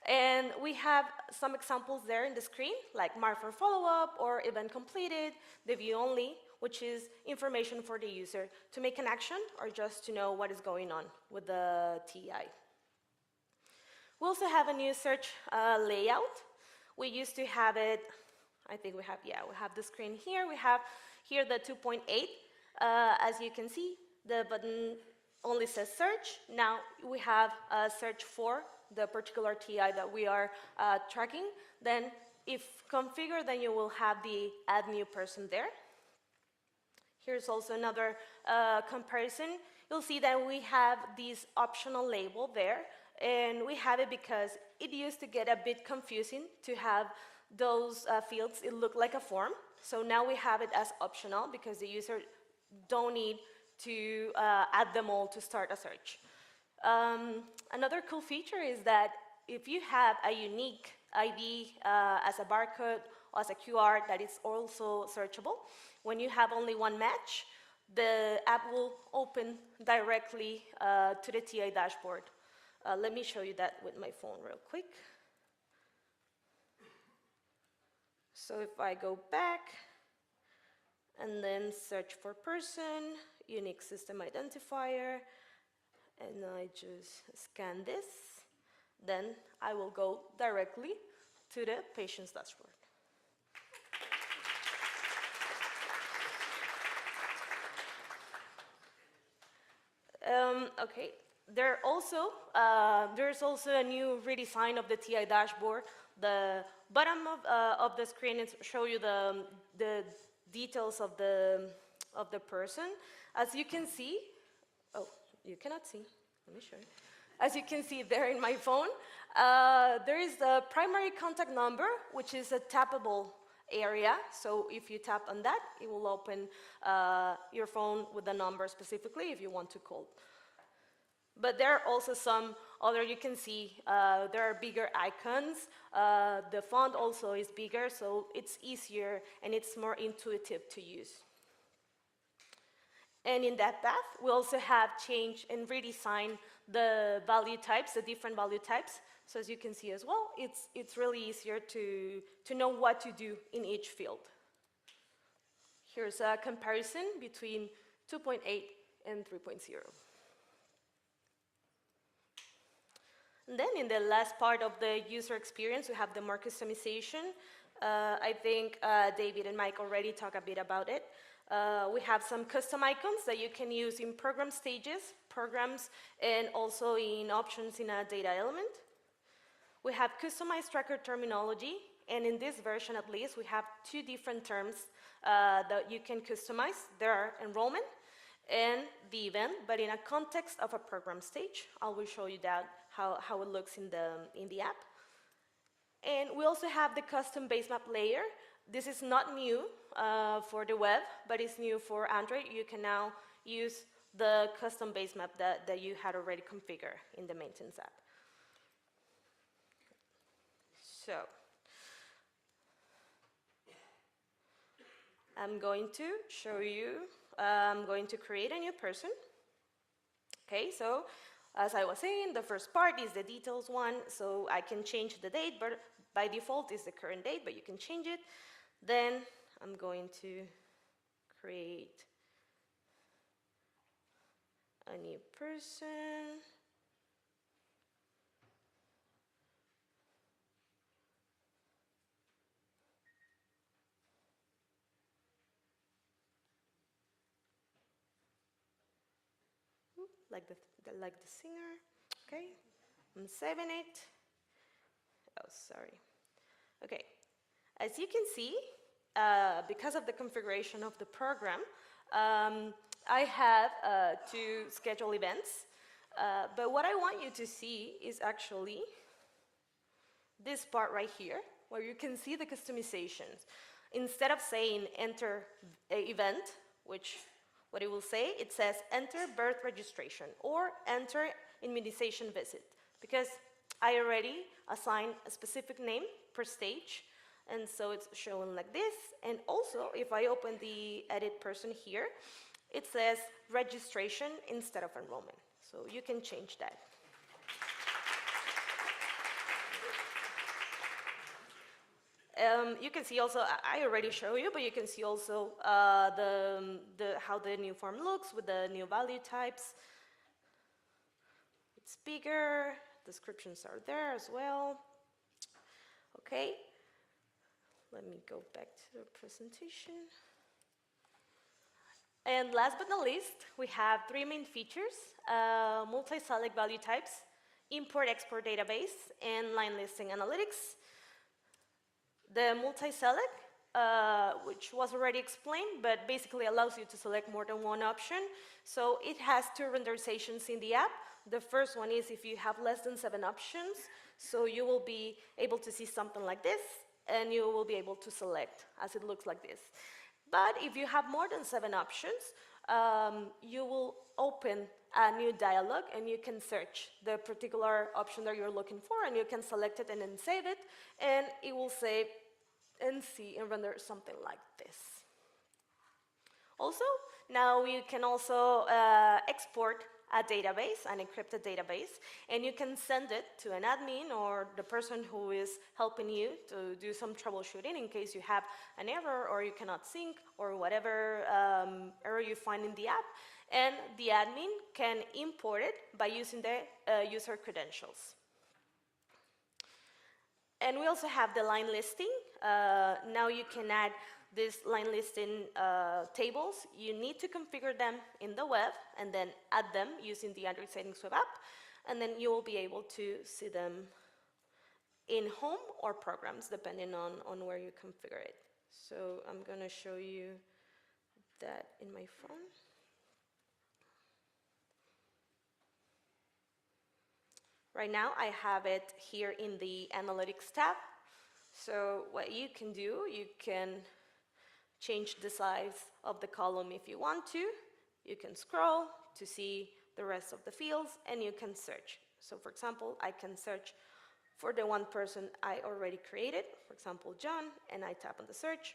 And we have some examples there in the screen, like mark for follow-up or event completed, the view only, which is information for the user to make an action or just to know what is going on with the TI. We also have a new search layout. We used to have it, I think we have the screen here. We have here the 2.8. As you can see, the button only says search. Now we have a search for the particular TI that we are tracking. Then if configured, then you will have the add new person there. Here's also another comparison. You'll see that we have this optional label there, and we have it because it used to get a bit confusing to have those fields. It looked like a form. So now we have it as optional because the user don't need to add them all to start a search. Another cool feature is that if you have a unique ID as a barcode or as a QR that is also searchable, when you have only one match, the app will open directly to the TI dashboard. Let me show you that with my phone real quick. So if I go back and then search for person, unique system identifier, and I just scan this, then I will go directly to the patient's dashboard. Okay, there's also a new redesign of the TI dashboard. The bottom of the screen is show you the details of the person. As you can see, oh, you cannot see. Let me show you. As you can see there in my phone, there is the primary contact number, which is a tappable area. So if you tap on that, it will open your phone with the number specifically if you want to call. But there are also some other, you can see, there are bigger icons. The font also is bigger, so it's easier and it's more intuitive to use. And in that path, we also have changed and redesigned the value types, the different value types. So as you can see as well, it's really easier to know what to do in each field. Here's a comparison between 2.8 and 3.0. And then in the last part of the user experience, we have the more customization. I think David and Mike already talked a bit about it. We have some custom icons that you can use in program stages, programs, and also in options in a data element. We have customized tracker terminology, and in this version at least, we have two different terms that you can customize. There are enrollment and the event, but in a context of a program stage. I will show you that how it looks in the app. And we also have the custom base map layer. This is not new for the web, but it's new for Android. You can now use the custom base map that you had already configured in the maintenance app. So I'm going to show you, I'm going to create a new person. Okay, so as I was saying, the first part is the details one, so I can change the date, but by default is the current date, but you can change it. Then I'm going to create a new person. Like the singer. Okay, I'm saving it. Oh, sorry. Okay, as you can see, because of the configuration of the program, I have to schedule events. But what I want you to see is actually this part right here, where you can see the customizations. Instead of saying enter event, which what it will say, it says enter birth registration or enter immunization visit, because I already assigned a specific name per stage, and so it's showing like this. And also, if I open the edit person here, it says registration instead of enrollment. So you can change that. You can see also, I already showed you, but you can see also how the new form looks with the new value types. It's bigger, descriptions are there as well. Okay, let me go back to the presentation. And last but not least, we have three main features: multi-select value types, import-export database, and line listing analytics. The multi-select, which was already explained, but basically allows you to select more than one option. So it has two renderizations in the app. The first one is if you have less than 7 options, so you will be able to see something like this, and you will be able to select as it looks like this. But if you have more than 7 options, you will open a new dialog, and you can search the particular option that you're looking for, and you can select it and then save it, and it will save and see and render something like this. Also, now you can also export a database, an encrypted database, and you can send it to an admin or the person who is helping you to do some troubleshooting in case you have an error or you cannot sync or whatever error you find in the app, and the admin can import it by using the user credentials. And we also have the line listing. Now you can add these line listing tables. You need to configure them in the web and then add them using the Android Settings web app, and then you will be able to see them in home or programs depending on where you configure it. So I'm going to show you that in my phone. Right now I have it here in the Analytics tab. So what you can do, you can change the size of the column if you want to. You can scroll to see the rest of the fields, and you can search. So for example, I can search for the one person I already created, for example, John, and I tap on the search.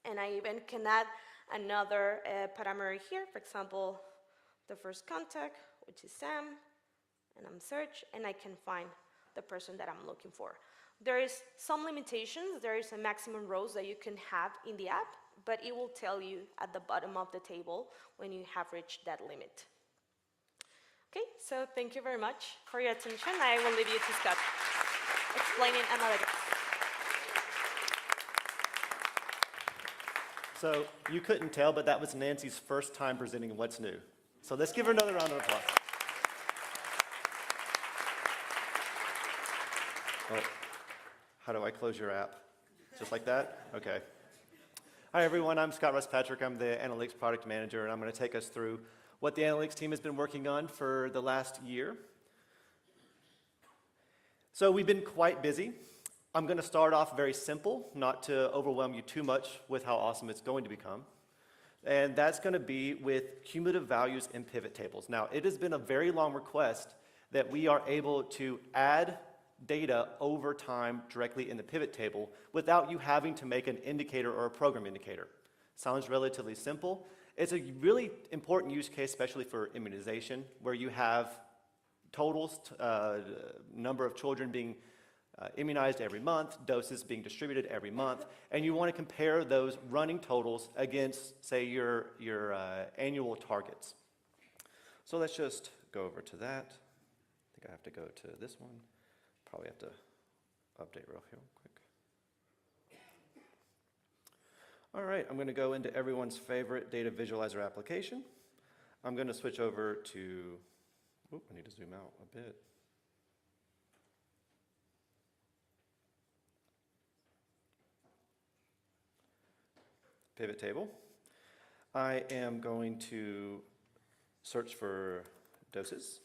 And I even can add another parameter here, for example, the first contact, which is Sam, and I'm search, and I can find the person that I'm looking for. There is some limitations. There is a maximum rows that you can have in the app, but it will tell you at the bottom of the table when you have reached that limit. Okay, so thank you very much for your attention. I will leave you to Scott explaining analytics. So you couldn't tell, but that was Nancy's first time presenting What's New. So let's give her another round of applause. Oh, how do I close your app? Just like that? Okay. Hi, everyone. I'm Scott Russ-Patrick. I'm the Analytics Product Manager, and I'm going to take us through what the Analytics team has been working on for the last year. So we've been quite busy. I'm going to start off very simple, not to overwhelm you too much with how awesome it's going to become. And that's going to be with cumulative values and pivot tables. Now, it has been a very long request that we are able to add data over time directly in the pivot table without you having to make an indicator or a program indicator. Sounds relatively simple. It's a really important use case, especially for immunization, where you have totals, number of children being immunized every month, doses being distributed every month, and you want to compare those running totals against, say, your annual targets. So let's just go over to that. I think I have to go to this one. Probably have to update real quick. All right, I'm going to go into everyone's favorite data visualizer application. I'm going to switch over to, I need to zoom out a bit. Pivot table. I am going to search for doses.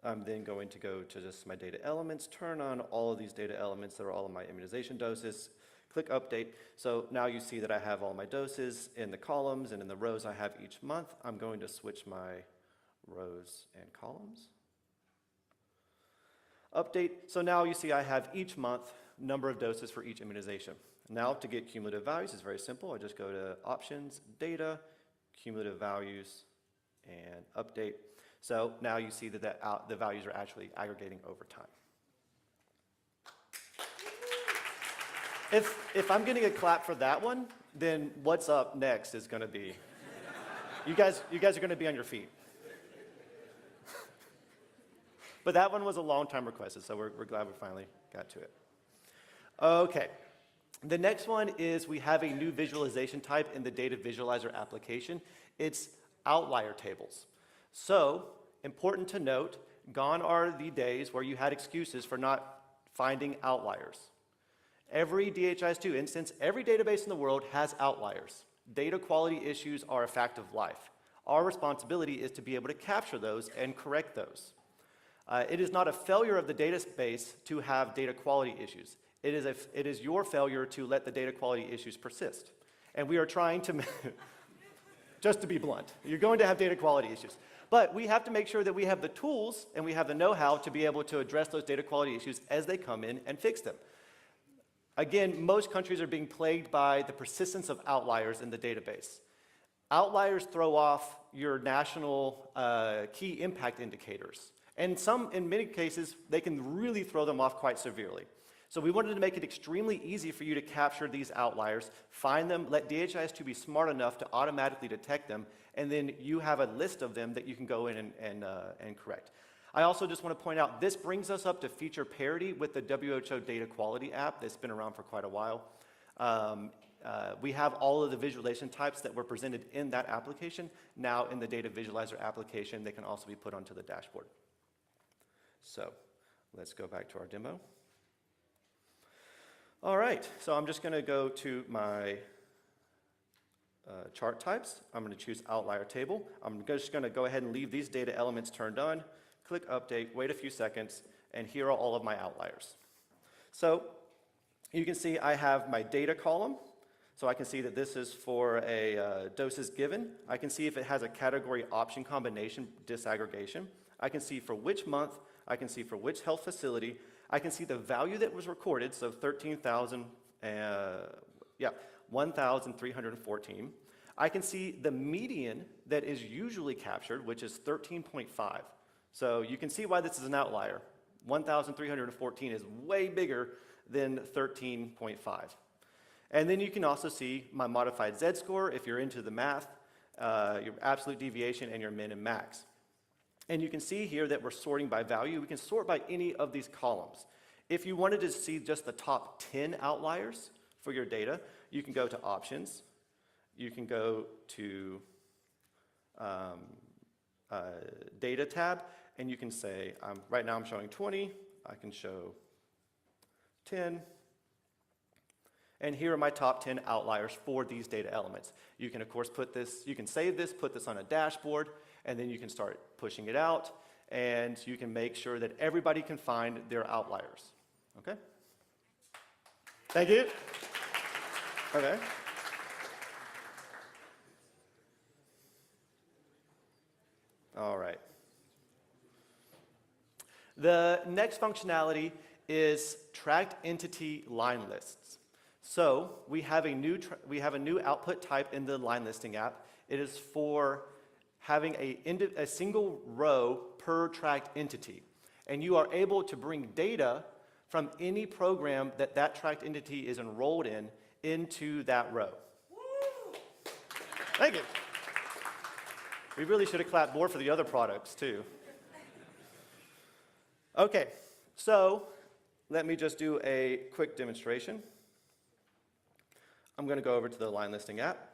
I'm then going to go to just my data elements, turn on all of these data elements that are all of my immunization doses, click update. So now you see that I have all my doses in the columns, and in the rows I have each month. I'm going to switch my rows and columns. Update, so now you see I have each month number of doses for each immunization. Now to get cumulative values is very simple. I just go to Options, Data, Cumulative Values, and Update. So now you see that the values are actually aggregating over time. If I'm getting a clap for that one, then what's up next is going to be, you guys are going to be on your feet. But that one was a long time requested, so we're glad we finally got to it. Okay. The next one is we have a new visualization type in the data visualizer application. It's outlier tables. So, important to note, gone are the days where you had excuses for not finding outliers. Every DHIS2 instance, every database in the world has outliers. Data quality issues are a fact of life. Our responsibility is to be able to capture those and correct those. It is not a failure of the database to have data quality issues. It is your failure to let the data quality issues persist. And we are trying to, just to be blunt, you're going to have data quality issues. But we have to make sure that we have the tools and we have the know-how to be able to address those data quality issues as they come in and fix them. Again, most countries are being plagued by the persistence of outliers in the database. Outliers throw off your national key impact indicators. And in many cases, they can really throw them off quite severely. So we wanted to make it extremely easy for you to capture these outliers, find them, let DHIS2 be smart enough to automatically detect them, and then you have a list of them that you can go in and correct. I also just want to point out, this brings us up to feature parity with the WHO data quality app that's been around for quite a while. We have all of the visualization types that were presented in that application. Now in the data visualizer application, they can also be put onto the dashboard. So let's go back to our demo. All right, so I'm just going to go to my chart types. I'm going to choose outlier table. I'm just going to go ahead and leave these data elements turned on, click update, wait a few seconds, and here are all of my outliers. So you can see I have my data column. So I can see that this is for a doses given. I can see if it has a category option combination disaggregation. I can see for which month. I can see for which health facility. I can see the value that was recorded, so 1,314. I can see the median that is usually captured, which is 13.5. So you can see why this is an outlier. 1,314 is way bigger than 13.5. And then you can also see my modified Z-score if you're into the math, your absolute deviation, and your min and max. And you can see here that we're sorting by value. We can sort by any of these columns. If you wanted to see just the top 10 outliers for your data, you can go to Options. You can go to Data tab, and you can say, right now I'm showing 20. I can show 10. And here are my top 10 outliers for these data elements. You can, of course, you can save this, put this on a dashboard, and then you can start pushing it out, and you can make sure that everybody can find their outliers. Okay? Thank you. Okay. All right. The next functionality is tracked entity line lists. So we have a new output type in the line listing app. It is for having a single row per tracked entity. And you are able to bring data from any program that that tracked entity is enrolled in into that row. Thank you. We really should have clapped more for the other products too. Okay, so let me just do a quick demonstration. I'm going to go over to the line listing app.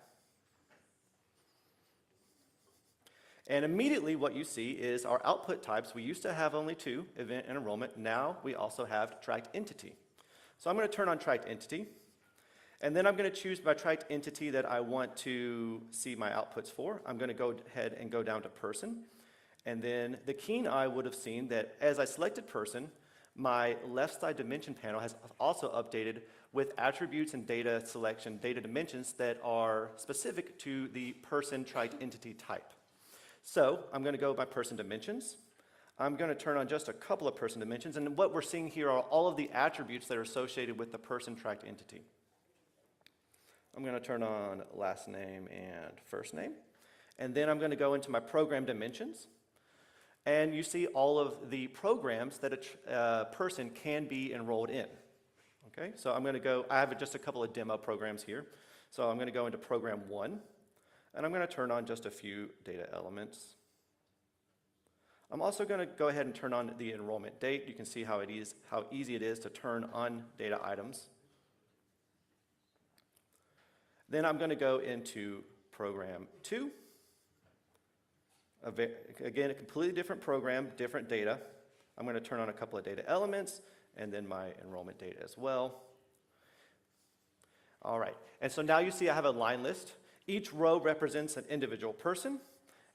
And immediately what you see is our output types. We used to have only two, event and enrollment. Now we also have tracked entity. So I'm going to turn on tracked entity. And then I'm going to choose my tracked entity that I want to see my outputs for. I'm going to go ahead and go down to person. And then the keen eye would have seen that as I selected person, my left side dimension panel has also updated with attributes and data selection, data dimensions that are specific to the person tracked entity type. So I'm going to go by person dimensions. I'm going to turn on just a couple of person dimensions, and what we're seeing here are all of the attributes that are associated with the person tracked entity. I'm going to turn on last name and first name, and then I'm going to go into my program dimensions, and you see all of the programs that a person can be enrolled in. Okay, so I'm going to go, I have just a couple of demo programs here, so I'm going to go into program 1. And I'm going to turn on just a few data elements. I'm also going to go ahead and turn on the enrollment date. You can see how easy it is to turn on data items. Then I'm going to go into program 2. Again, a completely different program, different data. I'm going to turn on a couple of data elements and then my enrollment date as well. All right, and so now you see I have a line list. Each row represents an individual person,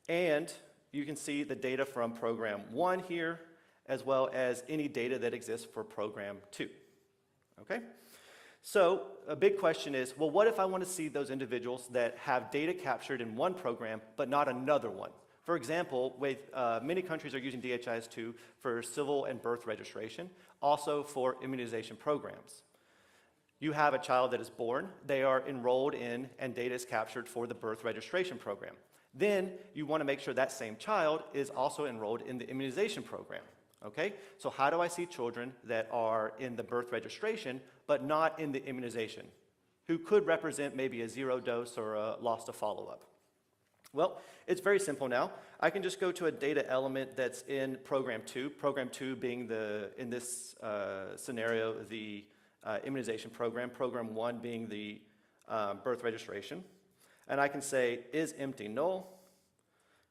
and you can see the data from program 1 here, as well as any data that exists for program 2. Okay? So a big question is, well, what if I want to see those individuals that have data captured in one program, but not another one? For example, many countries are using DHIS2 for civil and birth registration, also for immunization programs. You have a child that is born, they are enrolled in, and data is captured for the birth registration program. Then you want to make sure that same child is also enrolled in the immunization program. Okay? So how do I see children that are in the birth registration but not in the immunization, who could represent maybe a 0 dose or a loss to follow-up? Well, it's very simple now. I can just go to a data element that's in program 2 being in this scenario, the immunization program 1 being the birth registration. And I can say, is empty null,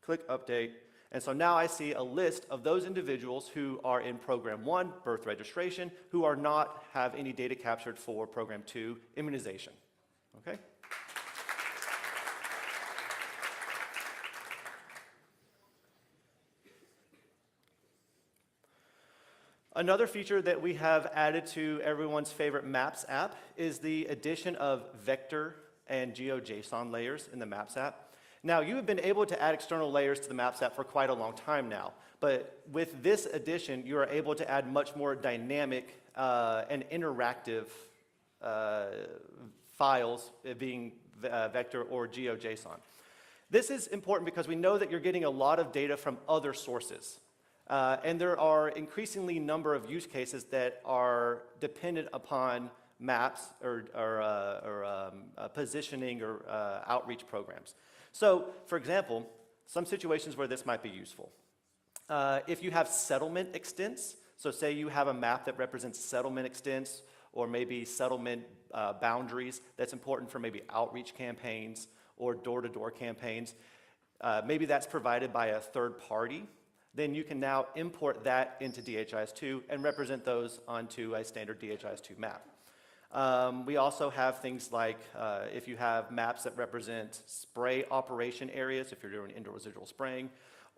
click update, and so now I see a list of those individuals who are in program 1, birth registration, who are not have any data captured for program 2, immunization. Okay? Another feature that we have added to everyone's favorite Maps app is the addition of vector and GeoJSON layers in the Maps app. Now, you have been able to add external layers to the Maps app for quite a long time now, but with this addition, you are able to add much more dynamic and interactive files, being vector or GeoJSON. This is important because we know that you're getting a lot of data from other sources. And there are increasingly number of use cases that are dependent upon maps or positioning or outreach programs. So, for example, some situations where this might be useful. If you have settlement extents, so say you have a map that represents settlement extents or maybe settlement boundaries that's important for maybe outreach campaigns or door-to-door campaigns, maybe that's provided by a third party, then you can now import that into DHIS2 and represent those onto a standard DHIS2 map. We also have things like if you have maps that represent spray operation areas, if you're doing indoor residual spraying,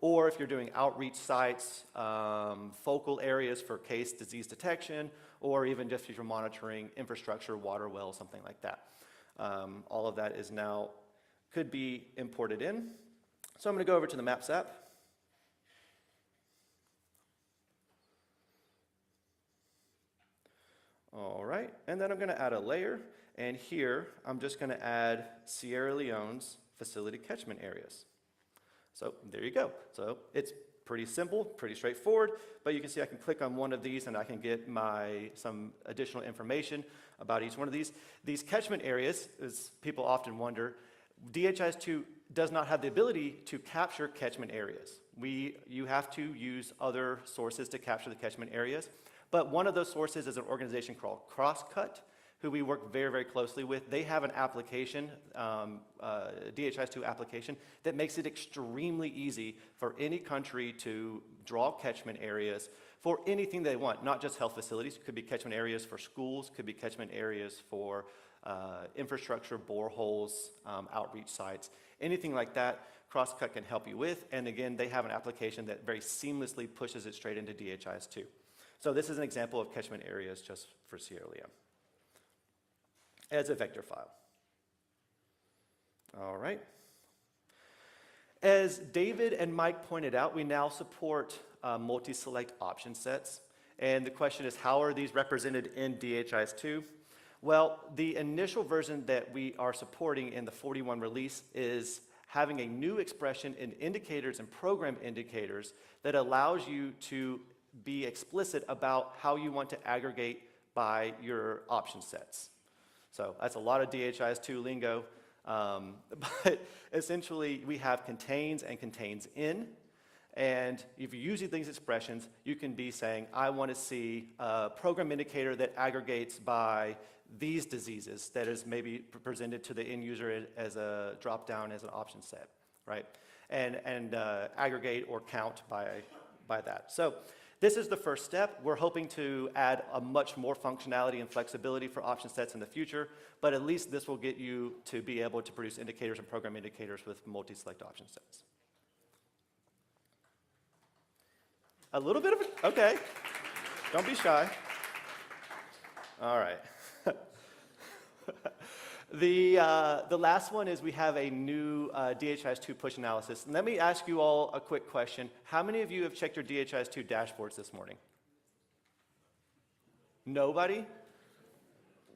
or if you're doing outreach sites, focal areas for case disease detection, or even just if you're monitoring infrastructure, water wells, something like that. All of that is now, could be imported in. So I'm going to go over to the Maps app. All right, and then I'm gonna add a layer, and here I'm just gonna add Sierra Leone's facility catchment areas. So there you go. So it's pretty simple, pretty straightforward, but you can see I can click on one of these and I can get some additional information about each one of these. These catchment areas, as people often wonder, DHIS2 does not have the ability to capture catchment areas. You have to use other sources to capture the catchment areas, but one of those sources is an organization called Crosscut, who we work very, very closely with. They have an application, DHIS2 application, that makes it extremely easy for any country to draw catchment areas for anything they want, not just health facilities. It could be catchment areas for schools, could be catchment areas for infrastructure, boreholes, outreach sites, anything like that. Crosscut can help you with, and again, they have an application that very seamlessly pushes it straight into DHIS2. So this is an example of catchment areas just for Sierra Leone as a vector file. All right. As David and Mike pointed out, we now support multi-select option sets. And the question is, how are these represented in DHIS2? Well, the initial version that we are supporting in the 41 release is having a new expression in indicators and program indicators that allows you to be explicit about how you want to aggregate by your option sets. So that's a lot of DHIS2 lingo, but essentially we have contains and contains in, and if you're using these expressions, you can be saying, I want to see a program indicator that aggregates by these diseases that is maybe presented to the end user as a drop-down as an option set, right? And aggregate or count by that. So this is the first step. We're hoping to add a much more functionality and flexibility for option sets in the future, but at least this will get you to be able to produce indicators and program indicators with multi-select option sets. A little bit of it, okay. Don't be shy. All right. The last one is we have a new DHIS2 push analysis. And let me ask you all a quick question. How many of you have checked your DHIS2 dashboards this morning? Nobody?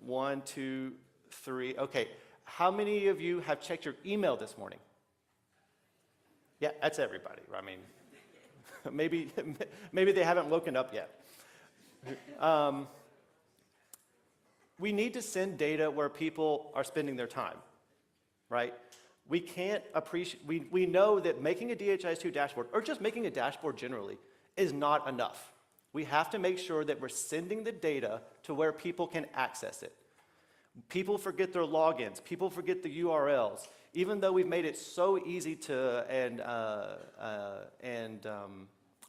1, 2, 3. Okay. How many of you have checked your email this morning? Yeah, that's everybody. I mean, maybe they haven't woken up yet. We need to send data where people are spending their time, right? We can't appreciate, we know that making a DHIS2 dashboard, or just making a dashboard generally, is not enough. We have to make sure that we're sending the data to where people can access it. People forget their logins, people forget the URLs. Even though we've made it so easy to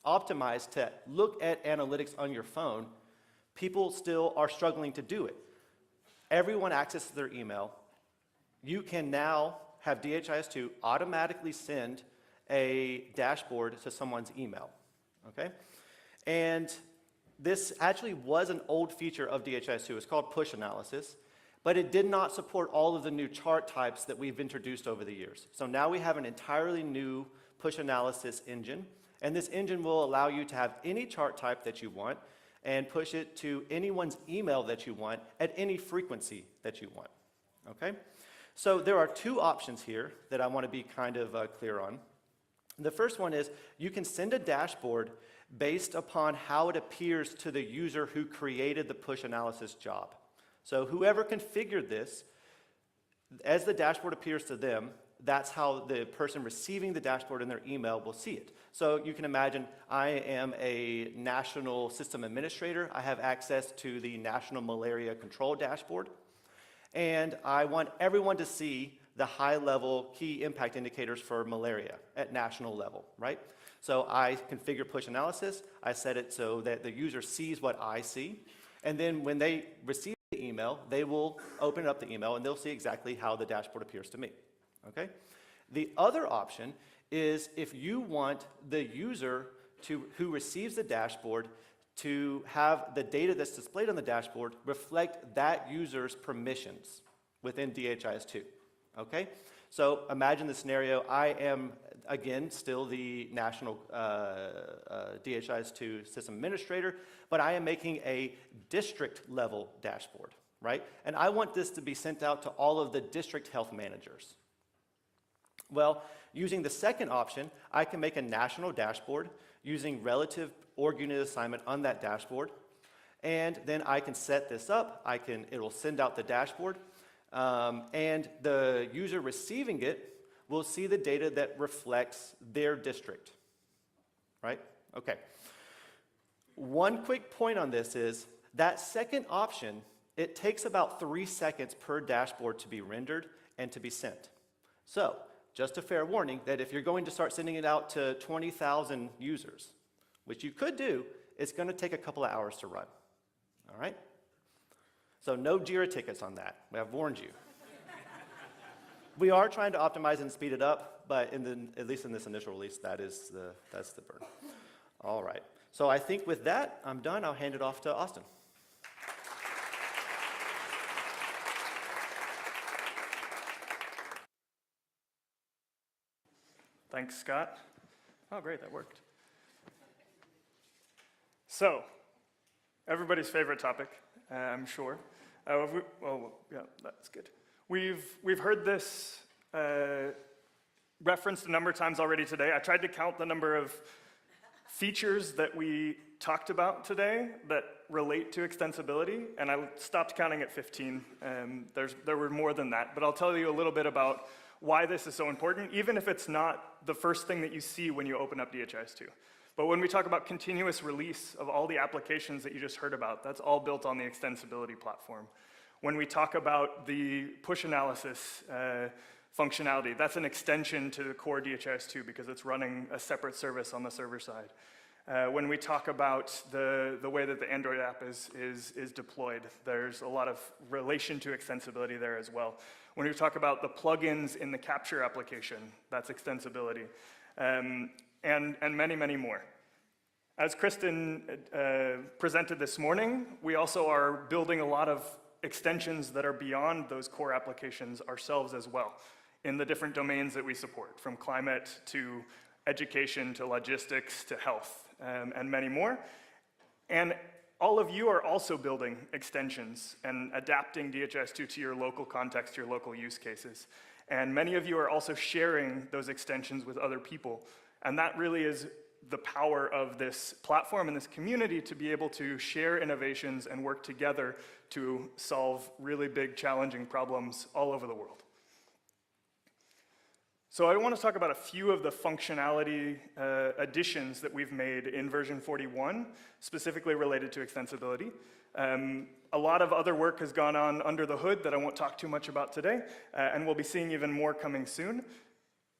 optimize to look at analytics on your phone, people still are struggling to do it. Everyone accesses their email. You can now have DHIS2 automatically send a dashboard to someone's email, okay? And this actually was an old feature of DHIS2. It's called push analysis, but it did not support all of the new chart types that we've introduced over the years. So now we have an entirely new push analysis engine, and this engine will allow you to have any chart type that you want and push it to anyone's email that you want at any frequency that you want, okay? So there are two options here that I want to be kind of clear on. The first one is you can send a dashboard based upon how it appears to the user who created the push analysis job. So whoever configured this, as the dashboard appears to them, that's how the person receiving the dashboard in their email will see it. So you can imagine I am a national system administrator. I have access to the National Malaria Control Dashboard. And I want everyone to see the high-level key impact indicators for malaria at national level, right? So I configure push analysis. I set it so that the user sees what I see. And then when they receive the email, they will open up the email and they'll see exactly how the dashboard appears to me. Okay? The other option is if you want the user who receives the dashboard to have the data that's displayed on the dashboard reflect that user's permissions within DHIS2. Okay? So imagine the scenario. I am, again, still the national DHIS2 system administrator, but I am making a district level dashboard, right? And I want this to be sent out to all of the district health managers. Well, using the second option, I can make a national dashboard using relative org unit assignment on that dashboard. And then I can set this up. It'll send out the dashboard. And the user receiving it will see the data that reflects their district, right? Okay. One quick point on this is that second option, it takes about 3 seconds per dashboard to be rendered and to be sent. So, just a fair warning that if you're going to start sending it out to 20,000 users, which you could do, it's going to take a couple of hours to run. All right? So no JIRA tickets on that. I've warned you. We are trying to optimize and speed it up, but at least in this initial release, that's the burn. All right. So I think with that, I'm done. I'll hand it off to Austin. Thanks, Scott. Oh, great, that worked. So, everybody's favorite topic, I'm sure. Well, yeah, that's good. We've heard this referenced a number of times already today. I tried to count the number of features that we talked about today that relate to extensibility, and I stopped counting at 15. There were more than that, but I'll tell you a little bit about why this is so important, even if it's not the first thing that you see when you open up DHIS2. But when we talk about continuous release of all the applications that you just heard about, that's all built on the extensibility platform. When we talk about the push analysis functionality, that's an extension to the core DHIS2 because it's running a separate service on the server side. When we talk about the way that the Android app is deployed, there's a lot of relation to extensibility there as well. When we talk about the plugins in the capture application, that's extensibility, and many, many more. As Kristen presented this morning, we also are building a lot of extensions that are beyond those core applications ourselves as well, in the different domains that we support, from climate to education to logistics to health, and many more. And all of you are also building extensions and adapting DHIS2 to your local context, your local use cases. And many of you are also sharing those extensions with other people. And that really is the power of this platform and this community, to be able to share innovations and work together to solve really big, challenging problems all over the world. So I want to talk about a few of the functionality additions that we've made in version 41, specifically related to extensibility. A lot of other work has gone on under the hood that I won't talk too much about today, and we'll be seeing even more coming soon.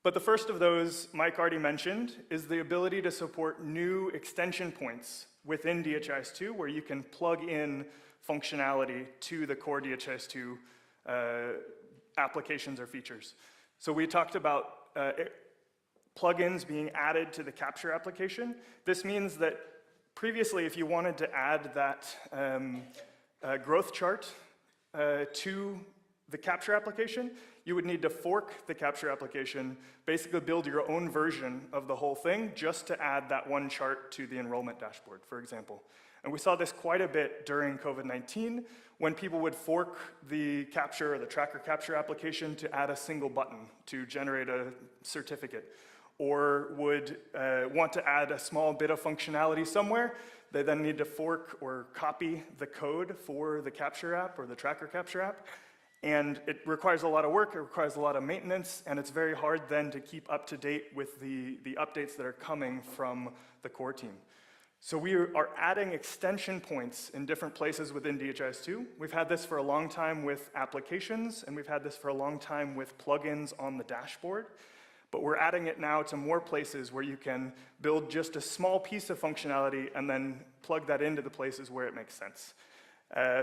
But the first of those, Mike already mentioned, is the ability to support new extension points within DHIS2, where you can plug in functionality to the core DHIS2 applications or features. So we talked about plugins being added to the capture application. This means that previously, if you wanted to add that growth chart to the capture application, you would need to fork the capture application, basically build your own version of the whole thing just to add that one chart to the enrollment dashboard, for example. And we saw this quite a bit during COVID-19 when people would fork the capture or the tracker capture application to add a single button to generate a certificate, or would want to add a small bit of functionality somewhere. They then need to fork or copy the code for the capture app or the tracker capture app. And it requires a lot of work, it requires a lot of maintenance, and it's very hard then to keep up to date with the updates that are coming from the core team. So we are adding extension points in different places within DHIS2. We've had this for a long time with applications, and we've had this for a long time with plugins on the dashboard. But we're adding it now to more places where you can build just a small piece of functionality and then plug that into the places where it makes sense.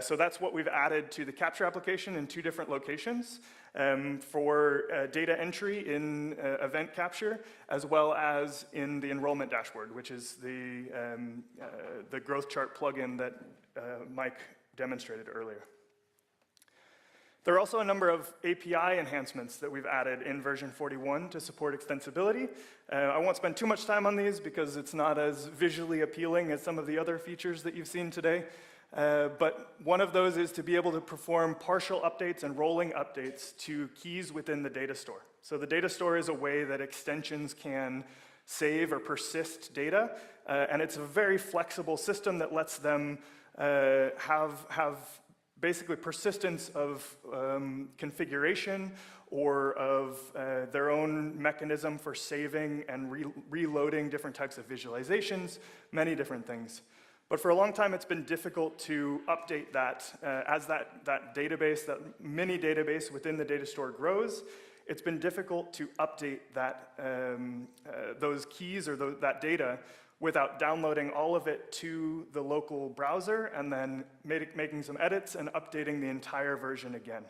So that's what we've added to the capture application in 2 different locations, for data entry in event capture, as well as in the enrollment dashboard, which is the growth chart plugin that Mike demonstrated earlier. There are also a number of API enhancements that we've added in version 41 to support extensibility. I won't spend too much time on these because it's not as visually appealing as some of the other features that you've seen today. But one of those is to be able to perform partial updates and rolling updates to keys within the data store. So the data store is a way that extensions can save or persist data, and it's a very flexible system that lets them have basically persistence of configuration or of their own mechanism for saving and reloading different types of visualizations, many different things. But for a long time, it's been difficult to update that as that database, that mini database within the data store grows. It's been difficult to update that, those keys or that data without downloading all of it to the local browser and then making some edits and updating the entire version again.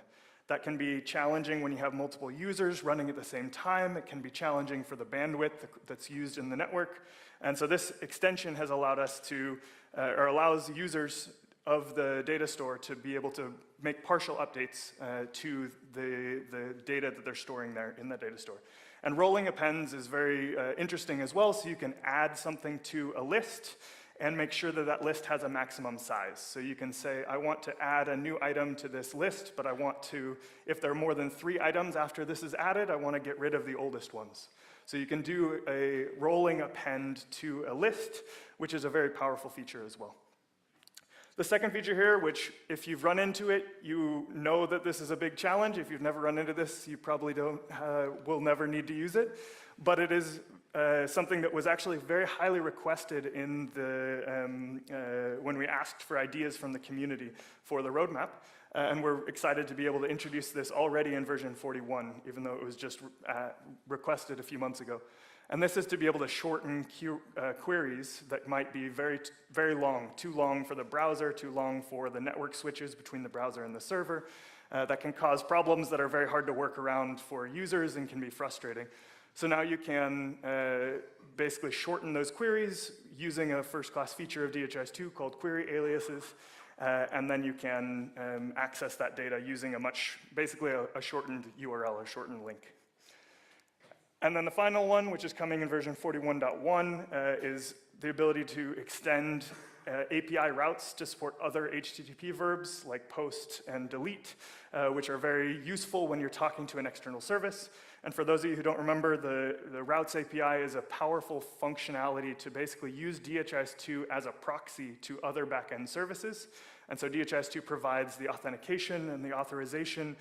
That can be challenging when you have multiple users running at the same time. It can be challenging for the bandwidth that's used in the network. And so this extension has allowed us to, or allows users of the data store to be able to make partial updates to the data that they're storing there in the data store. And rolling appends is very interesting as well, so you can add something to a list and make sure that that list has a maximum size. So you can say, I want to add a new item to this list, but I want to, if there are more than 3 items after this is added, I want to get rid of the oldest ones. So you can do a rolling append to a list, which is a very powerful feature as well. The second feature here, which if you've run into it, you know that this is a big challenge. If you've never run into this, you probably will never need to use it. But it is something that was actually very highly requested in the, when we asked for ideas from the community for the roadmap. And we're excited to be able to introduce this already in version 41, even though it was just requested a few months ago. And this is to be able to shorten queries that might be very, very long, too long for the browser, too long for the network switches between the browser and the server. That can cause problems that are very hard to work around for users and can be frustrating. So now you can basically shorten those queries using a first-class feature of DHIS2 called query aliases. And then you can access that data using basically a shortened URL, a shortened link. And then the final one, which is coming in version 41.1, is the ability to extend API routes to support other HTTP verbs like post and delete, which are very useful when you're talking to an external service. And for those of you who don't remember, the routes API is a powerful functionality to basically use DHIS2 as a proxy to other backend services. And so DHIS2 provides the authentication and the authorization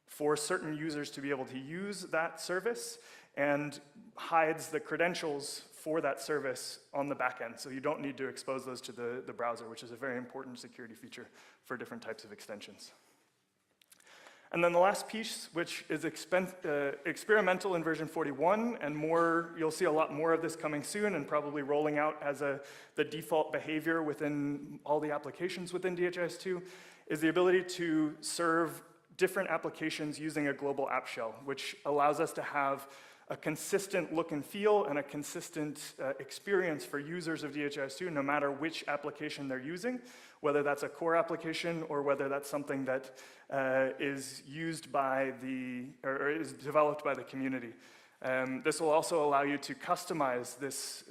for certain users to be able to use that service and hides the credentials for that service on the back end. So you don't need to expose those to the browser, which is a very important security feature for different types of extensions. And then the last piece, which is experimental in version 41, and more, you'll see a lot more of this coming soon and probably rolling out as the default behavior within all the applications within DHIS2, is the ability to serve different applications using a global app shell, which allows us to have a consistent look and feel and a consistent experience for users of DHIS2, no matter which application they're using, whether that's a core application or whether that's something that is used by or is developed by the community. This will also allow you to customize this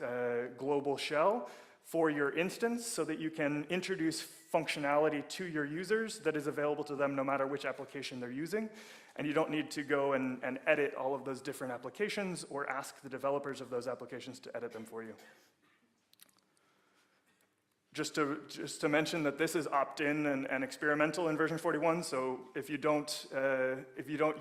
global shell for your instance so that you can introduce functionality to your users that is available to them no matter which application they're using. And you don't need to go and edit all of those different applications or ask the developers of those applications to edit them for you. Just to mention that this is opt-in and experimental in version 41, so if you don't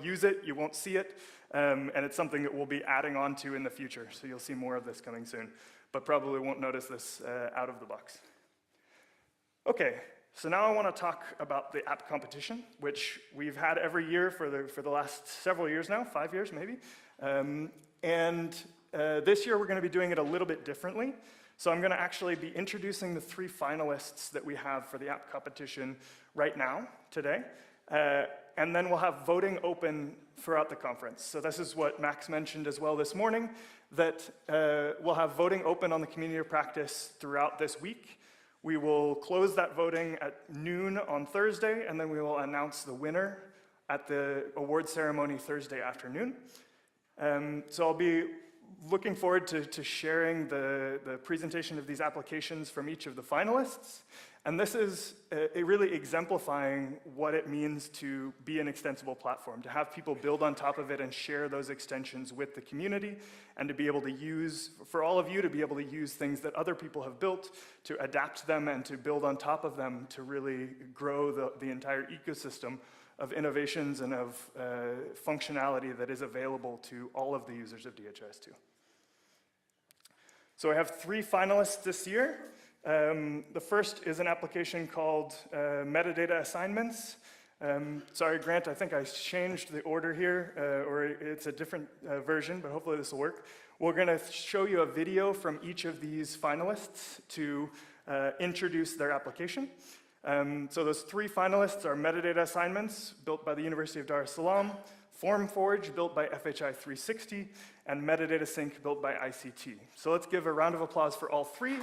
use it, you won't see it, and it's something that we'll be adding on to in the future, so you'll see more of this coming soon, but probably won't notice this out of the box. Okay, so now I want to talk about the app competition, which we've had every year for the last several years now, 5 years maybe, and this year we're going to be doing it a little bit differently. So I'm going to actually be introducing the 3 finalists that we have for the app competition right now, today. And then we'll have voting open throughout the conference. So this is what Max mentioned as well this morning, that we'll have voting open on the community of practice throughout this week. We will close that voting at noon on Thursday, and then we will announce the winner at the award ceremony Thursday afternoon. So I'll be looking forward to sharing the presentation of these applications from each of the finalists. And this is really exemplifying what it means to be an extensible platform, to have people build on top of it and share those extensions with the community, and to be able to use, for all of you to be able to use things that other people have built, to adapt them and to build on top of them to really grow the entire ecosystem of innovations and of functionality that is available to all of the users of DHIS2. So I have 3 finalists this year. The first is an application called Metadata Assignments. Sorry, Grant, I think I changed the order here, or it's a different version, but hopefully this will work. We're going to show you a video from each of these finalists to introduce their application. So those 3 finalists are Metadata Assignments, built by the University of Dar es Salaam, FormForge, built by FHI 360, and Metadata Sync, built by ICT. So let's give a round of applause for all 3.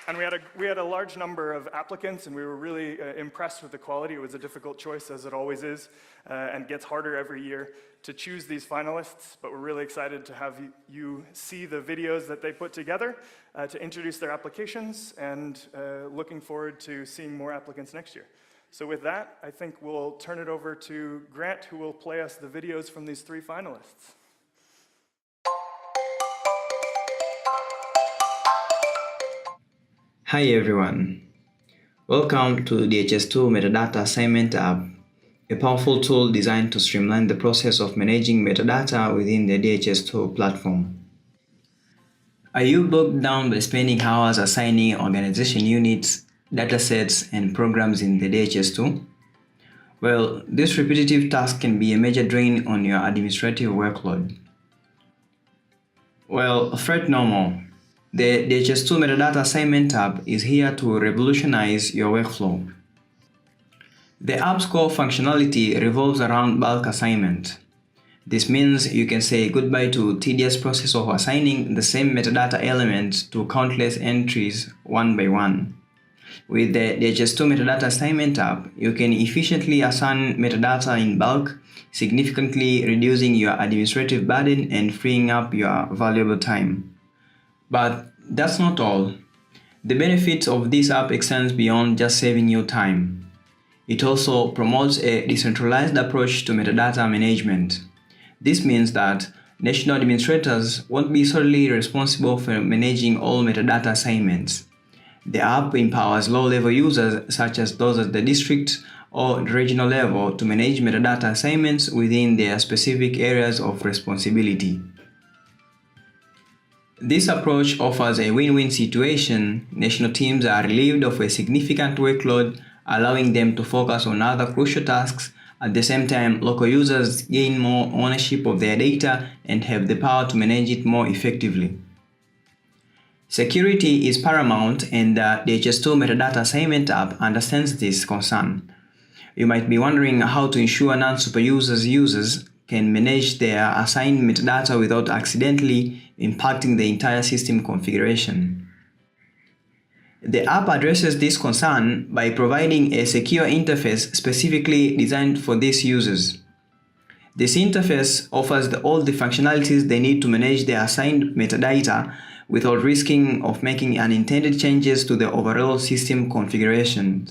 And we had a large number of applicants, and we were really impressed with the quality. It was a difficult choice, as it always is, and gets harder every year to choose these finalists, but we're really excited to have you see the videos that they put together to introduce their applications, and looking forward to seeing more applicants next year. So with that, I think we'll turn it over to Grant, who will play us the videos from these 3 finalists. Hi everyone, welcome to the DHIS2 Metadata Assignment app, a powerful tool designed to streamline the process of managing metadata within the DHIS2 platform. Are you bogged down by spending hours assigning organization units, datasets, and programs in the DHIS2? Well, this repetitive task can be a major drain on your administrative workload. Well, fret no more. The DHIS2 Metadata Assignment app is here to revolutionize your workflow. The app's core functionality revolves around bulk assignment. This means you can say goodbye to tedious process of assigning the same metadata elements to countless entries one by one. With the DHIS2 Metadata Assignment app, you can efficiently assign metadata in bulk, significantly reducing your administrative burden and freeing up your valuable time. But that's not all. The benefits of this app extends beyond just saving you time. It also promotes a decentralized approach to metadata management. This means that national administrators won't be solely responsible for managing all metadata assignments. The app empowers low-level users, such as those at the district or regional level, to manage metadata assignments within their specific areas of responsibility. This approach offers a win-win situation. National teams are relieved of a significant workload, allowing them to focus on other crucial tasks. At the same time, local users gain more ownership of their data and have the power to manage it more effectively. Security is paramount, and the DHIS2 Metadata Assignment app understands this concern. You might be wondering how to ensure non-super users can manage their assigned metadata without accidentally impacting the entire system configuration. The app addresses this concern by providing a secure interface specifically designed for these users. This interface offers all the functionalities they need to manage their assigned metadata without risking of making unintended changes to the overall system configuration.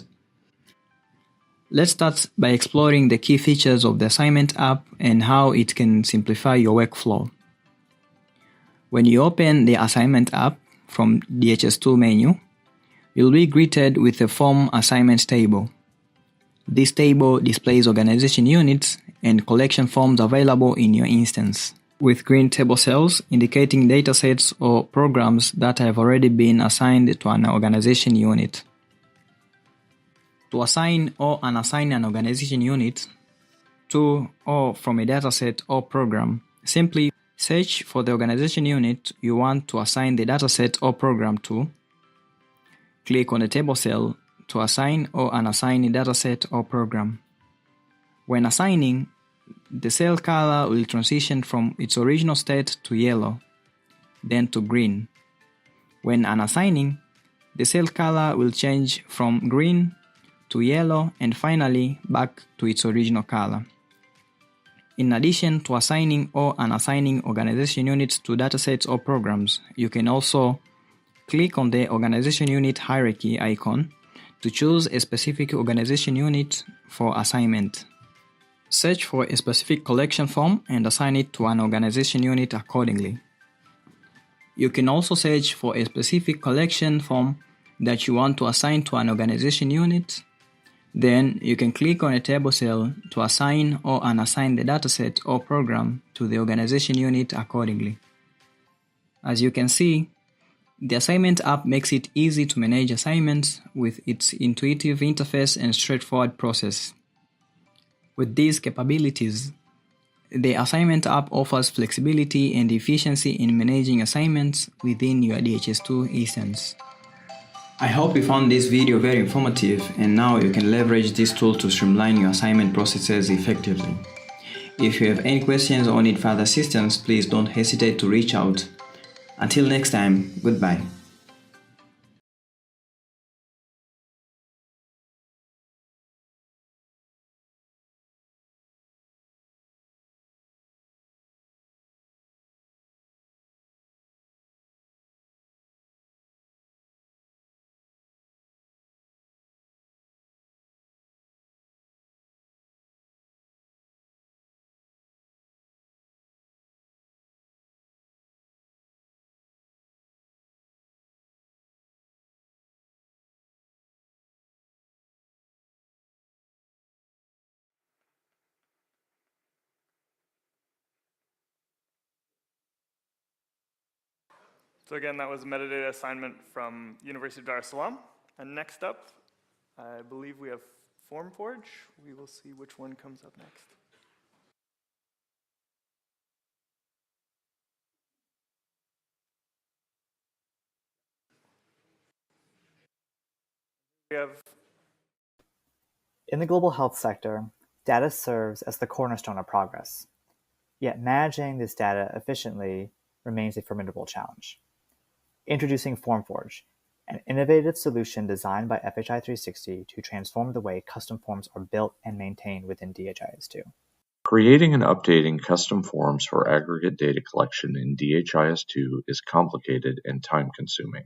Let's start by exploring the key features of the assignment app and how it can simplify your workflow. When you open the assignment app from DHIS2 menu, you'll be greeted with a form assignment table. This table displays organization units and collection forms available in your instance, with green table cells indicating datasets or programs that have already been assigned to an organization unit. To assign or unassign an organization unit to or from a dataset or program, simply search for the organization unit you want to assign the dataset or program to. Click on the table cell to assign or unassign a dataset or program. When assigning, the cell color will transition from its original state to yellow, then to green. When unassigning, the cell color will change from green to yellow and finally back to its original color. In addition to assigning or unassigning organization units to datasets or programs, you can also click on the organization unit hierarchy icon to choose a specific organization unit for assignment. Search for a specific collection form and assign it to an organization unit accordingly. You can also search for a specific collection form that you want to assign to an organization unit. Then you can click on a table cell to assign or unassign the dataset or program to the organization unit accordingly. As you can see, the assignment app makes it easy to manage assignments with its intuitive interface and straightforward process. With these capabilities, the assignment app offers flexibility and efficiency in managing assignments within your DHIS2 instance. I hope you found this video very informative and now you can leverage this tool to streamline your assignment processes effectively. If you have any questions or need further assistance, please don't hesitate to reach out. Until next time, goodbye. So again, that was a metadata assignment from University of Dar es Salaam. And next up, I believe we have FormForge. We will see which one comes up next. We have In the global health sector, data serves as the cornerstone of progress. Yet managing this data efficiently remains a formidable challenge. Introducing FormForge, an innovative solution designed by FHI360 to transform the way custom forms are built and maintained within DHIS2. Creating and updating custom forms for aggregate data collection in DHIS2 is complicated and time-consuming.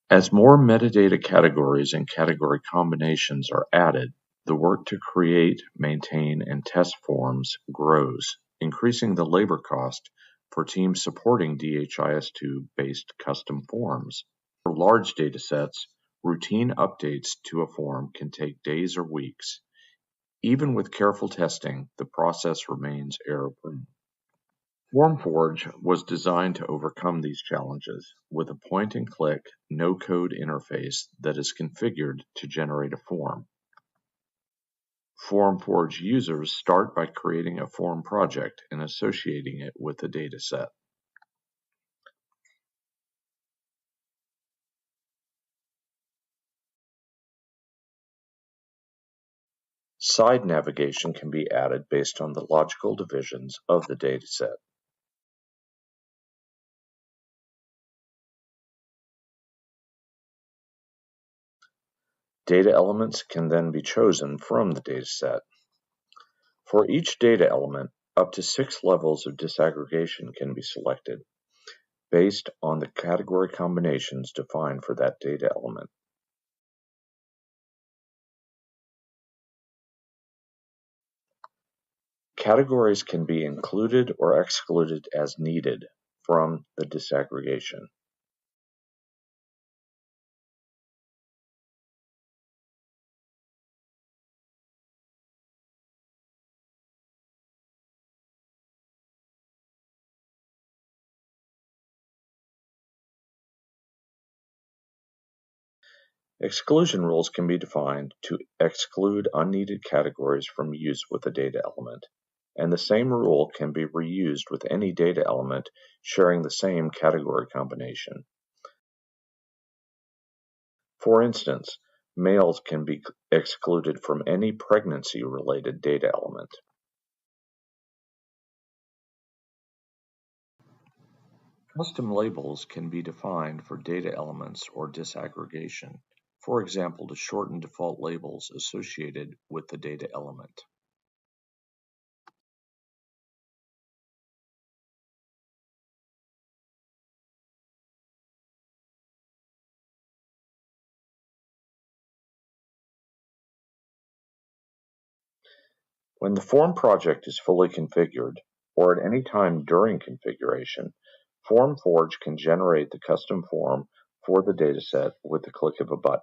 As more metadata categories and category combinations are added, the work to create, maintain, and test forms grows, increasing the labor cost for teams supporting DHIS2-based custom forms. For large datasets, routine updates to a form can take days or weeks. Even with careful testing, the process remains error-prone. FormForge was designed to overcome these challenges with a point-and-click, no-code interface that is configured to generate a form. FormForge users start by creating a form project and associating it with a dataset. Side navigation can be added based on the logical divisions of the dataset. Data elements can then be chosen from the dataset. For each data element, up to 6 levels of disaggregation can be selected, based on the category combinations defined for that data element. Categories can be included or excluded as needed from the disaggregation. Exclusion rules can be defined to exclude unneeded categories from use with a data element, and the same rule can be reused with any data element sharing the same category combination. For instance, males can be excluded from any pregnancy-related data element. Custom labels can be defined for data elements or disaggregation, for example, to shorten default labels associated with the data element. When the form project is fully configured, or at any time during configuration, FormForge can generate the custom form for the dataset with the click of a button.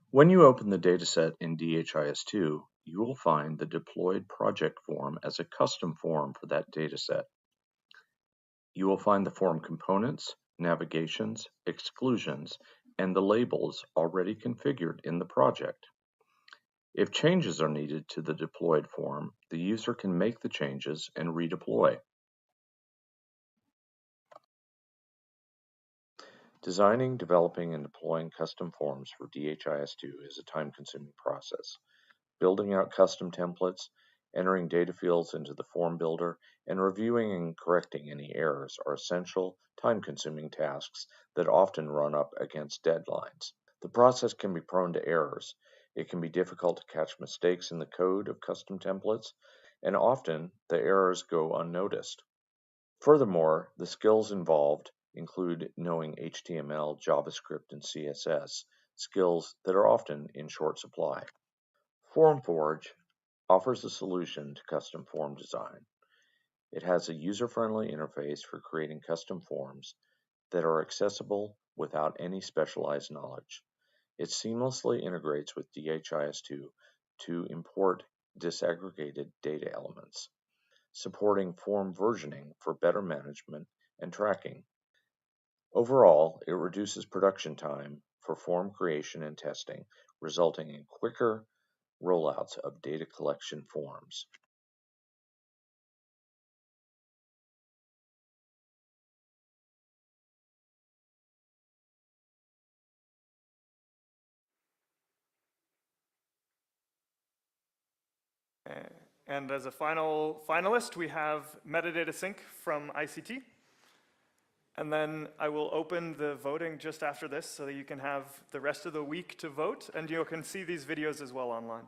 When you open the dataset in DHIS2, you will find the deployed project form as a custom form for that dataset. You will find the form components, navigations, exclusions, and the labels already configured in the project. If changes are needed to the deployed form, the user can make the changes and redeploy. Designing, developing, and deploying custom forms for DHIS2 is a time-consuming process. Building out custom templates, entering data fields into the form builder, and reviewing and correcting any errors are essential, time-consuming tasks that often run up against deadlines. The process can be prone to errors. It can be difficult to catch mistakes in the code of custom templates, and often the errors go unnoticed. Furthermore, the skills involved include knowing HTML, JavaScript, and CSS, skills that are often in short supply. FormForge offers a solution to custom form design. It has a user-friendly interface for creating custom forms that are accessible without any specialized knowledge. It seamlessly integrates with DHIS2 to import disaggregated data elements, supporting form versioning for better management and tracking. Overall, it reduces production time for form creation and testing, resulting in quicker rollouts of data collection forms. And as a final finalist, we have metadata sync from ICT. And then I will open the voting just after this so that you can have the rest of the week to vote, and you can see these videos as well online.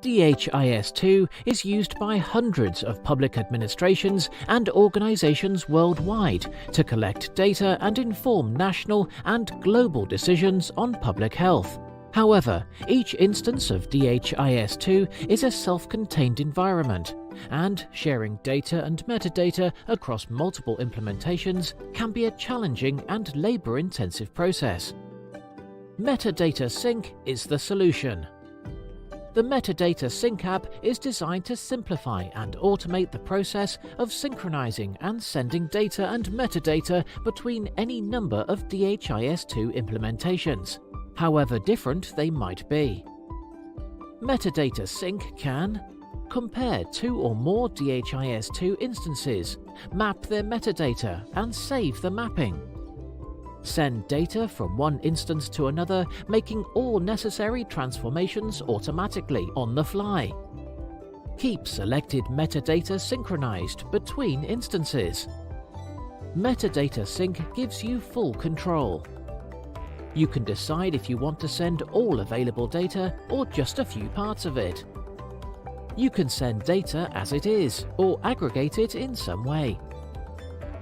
DHIS2 is used by hundreds of public administrations and organizations worldwide to collect data and inform national and global decisions on public health. However, each instance of DHIS2 is a self-contained environment, and sharing data and metadata across multiple implementations can be a challenging and labor-intensive process. Metadata sync is the solution. The Metadata Sync app is designed to simplify and automate the process of synchronizing and sending data and metadata between any number of DHIS2 implementations, however different they might be. Metadata Sync can compare 2 or more DHIS2 instances, map their metadata, and save the mapping. Send data from one instance to another, making all necessary transformations automatically on the fly. Keep selected metadata synchronized between instances. Metadata Sync gives you full control. You can decide if you want to send all available data or just a few parts of it. You can send data as it is or aggregate it in some way.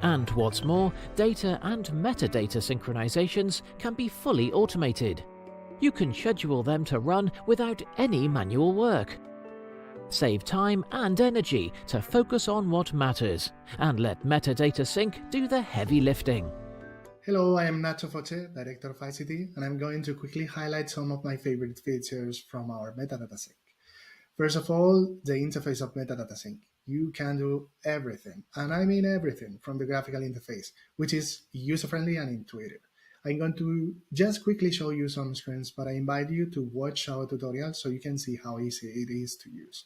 And what's more, data and metadata synchronizations can be fully automated. You can schedule them to run without any manual work. Save time and energy to focus on what matters, and let Metadata Sync do the heavy lifting. Hello, I am Nacho Foche, Director of ICT, and I'm going to quickly highlight some of my favorite features from our Metadata Sync. First of all, the interface of Metadata Sync. You can do everything, and I mean everything, from the graphical interface, which is user-friendly and intuitive. I'm going to just quickly show you some screens, but I invite you to watch our tutorial so you can see how easy it is to use.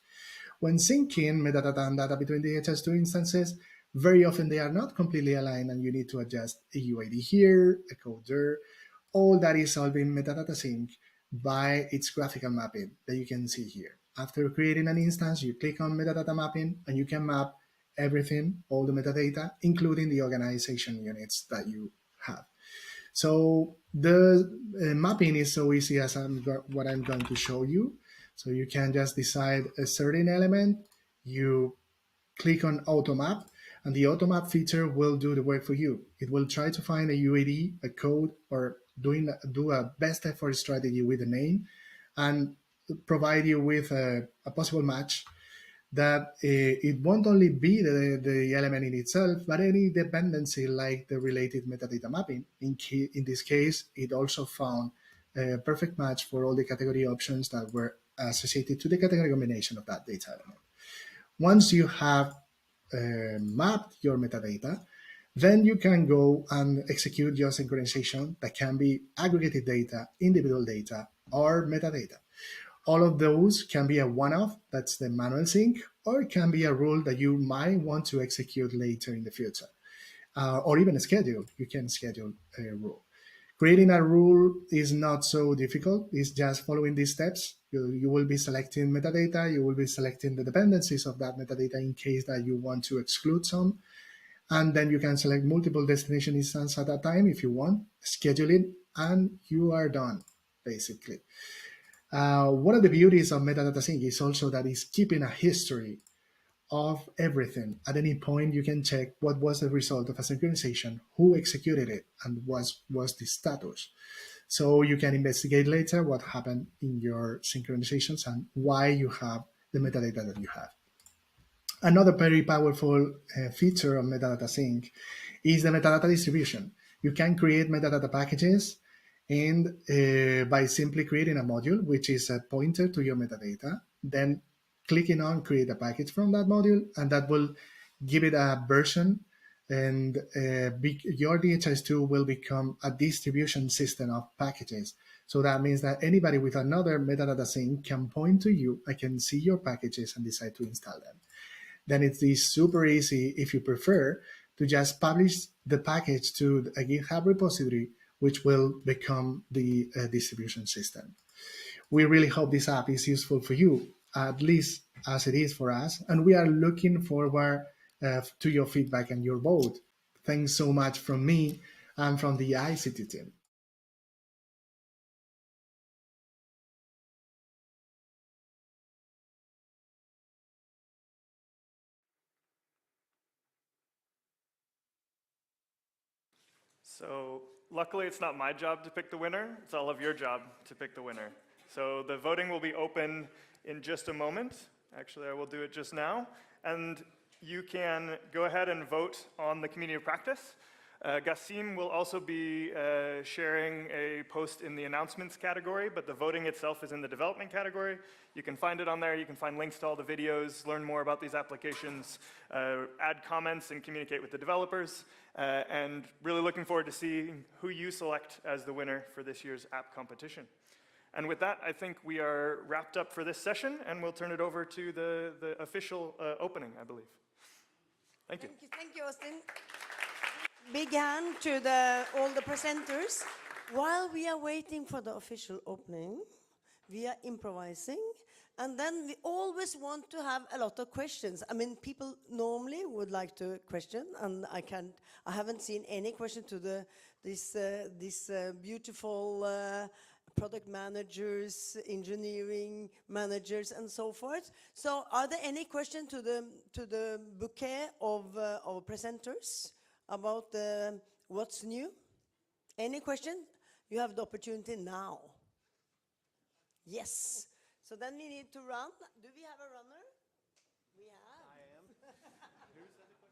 When syncing metadata and data between DHIS2 instances, Very often they are not completely aligned and you need to adjust a UID here, a code there. All that is solved in metadata sync by its graphical mapping that you can see here. After creating an instance, you click on metadata mapping and you can map everything, all the metadata, including the organization units that you have. So the mapping is so easy as what I'm going to show you. So you can just decide a certain element, you click on auto map, and the auto map feature will do the work for you. It will try to find a UID, a code, or do a best effort strategy with a name and provide you with a possible match that it won't only be the element in itself, but any dependency like the related metadata mapping. In this case, it also found a perfect match for all the category options that were associated to the category combination of that data element. Once you have mapped your metadata, then you can go and execute your synchronization that can be aggregated data, individual data, or metadata. All of those can be a one-off, that's the manual sync, or it can be a rule that you might want to execute later in the future, or even a schedule. You can schedule a rule. Creating a rule is not so difficult. It's just following these steps. You will be selecting metadata. You will be selecting the dependencies of that metadata in case that you want to exclude some. And then you can select multiple destination instances at a time if you want, schedule it, and you are done, basically. One of the beauties of metadata sync is also that it's keeping a history of everything. At any point, you can check what was the result of a synchronization, who executed it, and what was the status. So you can investigate later what happened in your synchronizations and why you have the metadata that you have. Another very powerful feature of metadata sync is the metadata distribution. You can create metadata packages and by simply creating a module, which is a pointer to your metadata, then clicking on create a package from that module, and that will give it a version, and your DHIS2 will become a distribution system of packages. So that means that anybody with another metadata sync can point to you, I can see your packages and decide to install them. Then it is super easy, if you prefer, to just publish the package to a GitHub repository, which will become the distribution system. We really hope this app is useful for you, at least as it is for us, and we are looking forward to your feedback and your vote. Thanks so much from me and from the ICT team. So luckily, it's not my job to pick the winner. It's all of your job to pick the winner. So the voting will be open in just a moment. Actually, I will do it just now. And you can go ahead and vote on the community of practice. Gassim will also be sharing a post in the announcements category, but the voting itself is in the development category. You can find it on there. You can find links to all the videos, learn more about these applications, add comments and communicate with the developers. And really looking forward to seeing who you select as the winner for this year's app competition. And with that, I think we are wrapped up for this session, and we'll turn it over to the official opening, I believe. Thank you. Thank you, Austin. Big hand to all the presenters. While we are waiting for the official opening, we are improvising, and then we always want to have a lot of questions. I mean, people normally would like to question, and I haven't seen any question to this beautiful product managers, engineering managers, and so forth. So, are there any questions to the bouquet of presenters about what's new? Any question? You have the opportunity now. Yes. So then we need to run. Do we have a runner? We have. I am. Who's the question?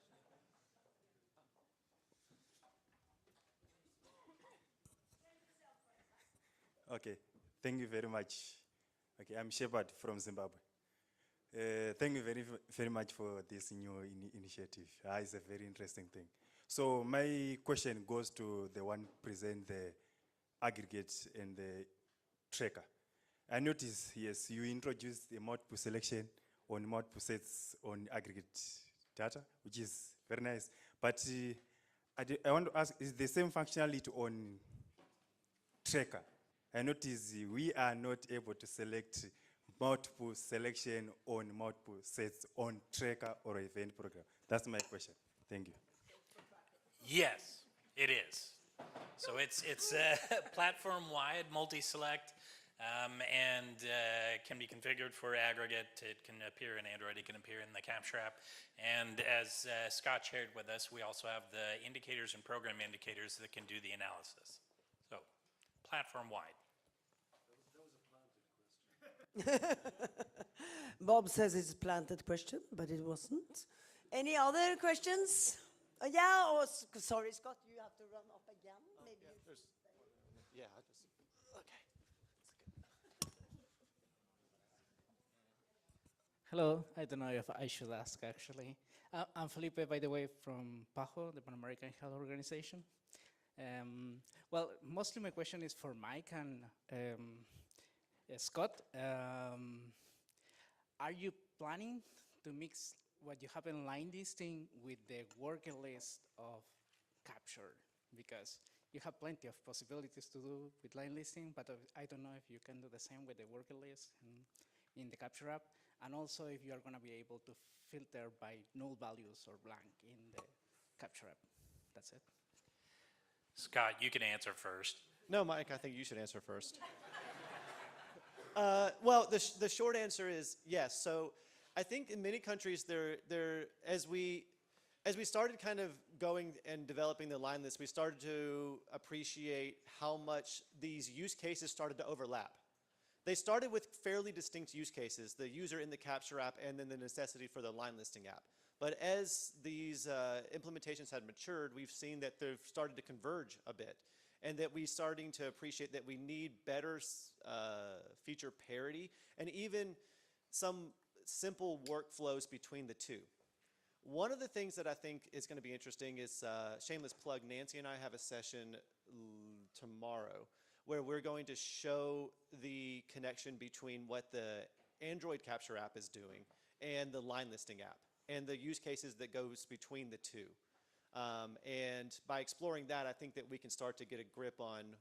Okay, thank you very much. Okay, I'm Shepard from Zimbabwe. Thank you very much for this new initiative. It's a very interesting thing. So my question goes to the one present the aggregates and the tracker. I noticed, yes, you introduced the multiple selection on multiple sets on aggregate data, which is very nice. But I want to ask, is the same functionality on tracker? I notice we are not able to select multiple selection on multiple sets on tracker or event program. That's my question. Thank you. Yes, it is. So it's platform-wide, multi-select, and can be configured for aggregate. It can appear in Android. It can appear in the Capture app. And as Scott shared with us, we also have the indicators and program indicators that can do the analysis. So platform-wide. Bob says it's a planted question, but it wasn't. Any other questions? Yeah, or sorry, Scott, you have to run up again. Maybe. Yeah, I just. Okay. Hello, I don't know if I should ask actually. I'm Felipe, by the way, from PAHO, the Pan American Health Organization. Well, mostly my question is for Mike and Scott. Are you planning to mix what you have in line listing with the worker list of Capture? Because you have plenty of possibilities to do with line listing, but I don't know if you can do the same with the worker list in the Capture app, and also if you are going to be able to filter by null values or blank in the Capture app. That's it. Scott, you can answer first. No, Mike, I think you should answer first. Well, the short answer is yes. So I think in many countries, as we started kind of going and developing the line list, we started to appreciate how much these use cases started to overlap. They started with fairly distinct use cases, the user in the Capture app and then the necessity for the line listing app. But as these implementations had matured, we've seen that they've started to converge a bit, and that we're starting to appreciate that we need better feature parity and even some simple workflows between the two. One of the things that I think is going to be interesting is, shameless plug, Nancy and I have a session tomorrow where we're going to show the connection between what the Android Capture app is doing and the line listing app and the use cases that goes between the two. And by exploring that, I think that we can start to get a grip on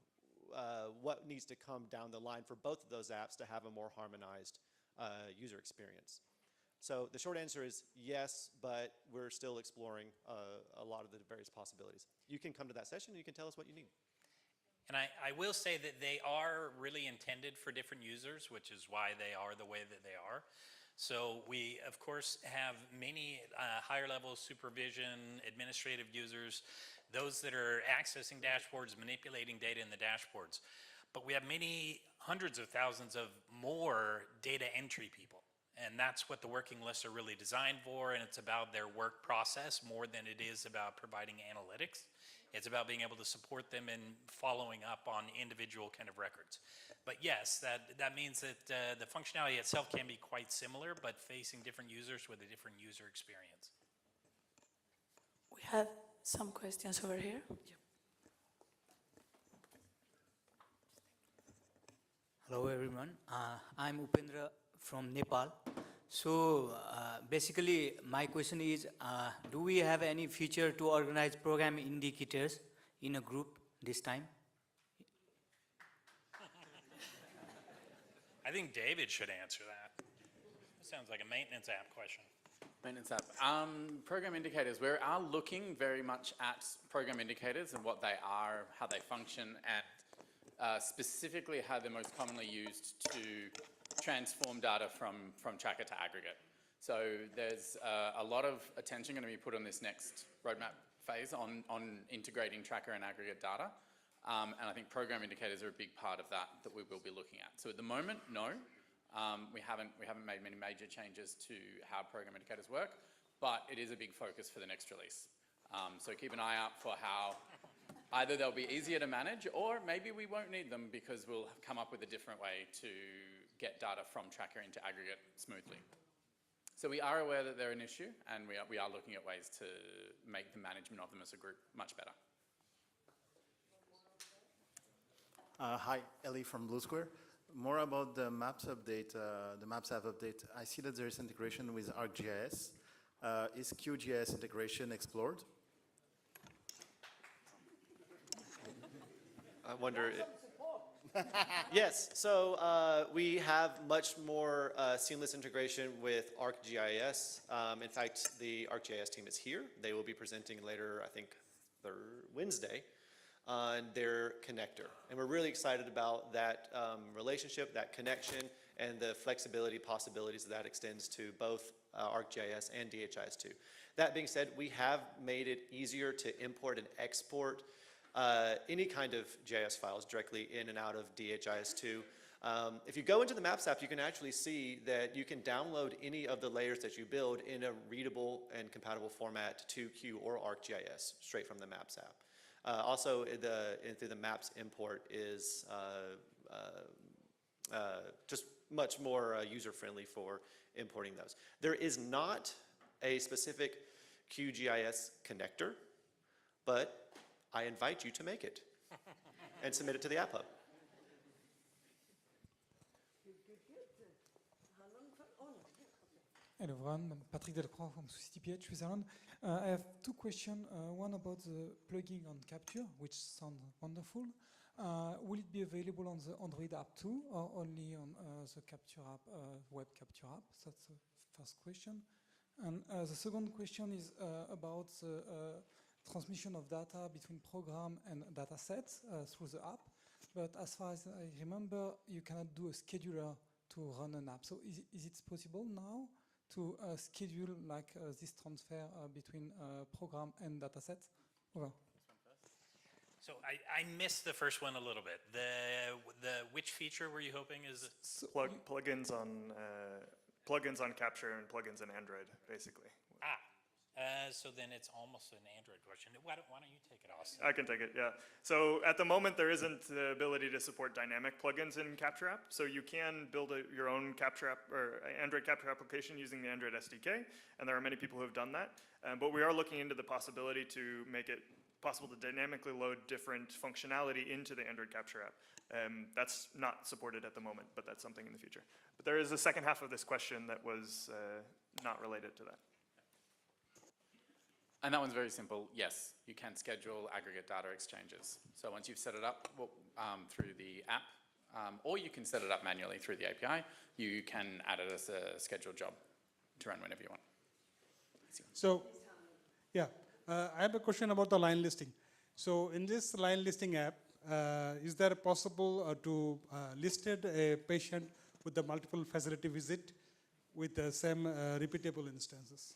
what needs to come down the line for both of those apps to have a more harmonized user experience. So the short answer is yes, but we're still exploring a lot of the various possibilities. You can come to that session and you can tell us what you need. And I will say that they are really intended for different users, which is why they are the way that they are. So we, of course, have many higher level supervision, administrative users, those that are accessing dashboards, manipulating data in the dashboards. But we have many hundreds of thousands of more data entry people. And that's what the working lists are really designed for, and it's about their work process more than it is about providing analytics. It's about being able to support them in following up on individual kind of records. But yes, that means that the functionality itself can be quite similar, but facing different users with a different user experience. We have some questions over here. Hello everyone, I'm Upendra from Nepal. So basically my question is, do we have any feature to organize program indicators in a group this time? I think David should answer that. That sounds like a maintenance app question. Maintenance app. Program indicators. We are looking very much at program indicators and what they are, how they function, and specifically how they're most commonly used to transform data from tracker to aggregate. So there's a lot of attention going to be put on this next roadmap phase on integrating tracker and aggregate data. And I think program indicators are a big part of that we will be looking at. So at the moment, no, we haven't made many major changes to how program indicators work, but it is a big focus for the next release. So keep an eye out for how either they'll be easier to manage or maybe we won't need them because we'll come up with a different way to get data from tracker into aggregate smoothly. So we are aware that they're an issue and we are looking at ways to make the management of them as a group much better. Hi, Ellie from Blue Square. More about the Maps update, the Maps app update. I see that there is integration with ArcGIS. Is QGIS integration explored? I wonder. Yes, so we have much more seamless integration with ArcGIS. In fact, the ArcGIS team is here. They will be presenting later, I think, Wednesday on their connector. And we're really excited about that relationship, that connection, and the flexibility possibilities that extends to both ArcGIS and DHIS2. That being said, we have made it easier to import and export any kind of GIS files directly in and out of DHIS2. If you go into the Maps app, you can actually see that you can download any of the layers that you build in a readable and compatible format to Q or ArcGIS straight from the Maps app. Also, through the Maps import is just much more user-friendly for importing those. There is not a specific QGIS connector, but I invite you to make it and submit it to the App Hub. Hello everyone, I'm Patrick Delcroix from CityPH Switzerland. I have two questions. One about the plugin on Capture, which sounds wonderful. Will it be available on the Android app too, or only on the Capture app, web Capture app? That's the first question. And the second question is about the transmission of data between program and data sets through the app. But as far as I remember, you cannot do a scheduler to run an app. So is it possible now to schedule like this transfer between program and data sets? Over. So I missed the first one a little bit. Which feature were you hoping is? Plugins on Capture and plugins in Android, basically. So then it's almost an Android question. Why don't you take it, Austin? I can take it, yeah. So at the moment, there isn't the ability to support dynamic plugins in Capture App. So you can build your own Capture App or Android Capture application using the Android SDK, and there are many people who have done that. But we are looking into the possibility to make it possible to dynamically load different functionality into the Android Capture App. That's not supported at the moment, but that's something in the future. But there is a second half of this question that was not related to that. And that one's very simple. Yes, you can schedule aggregate data exchanges. So once you've set it up through the app, or you can set it up manually through the API, you can add it as a scheduled job to run whenever you want. So, yeah, I have a question about the line listing. So in this line listing app, is there possible to list a patient with the multiple facility visit with the same repeatable instances?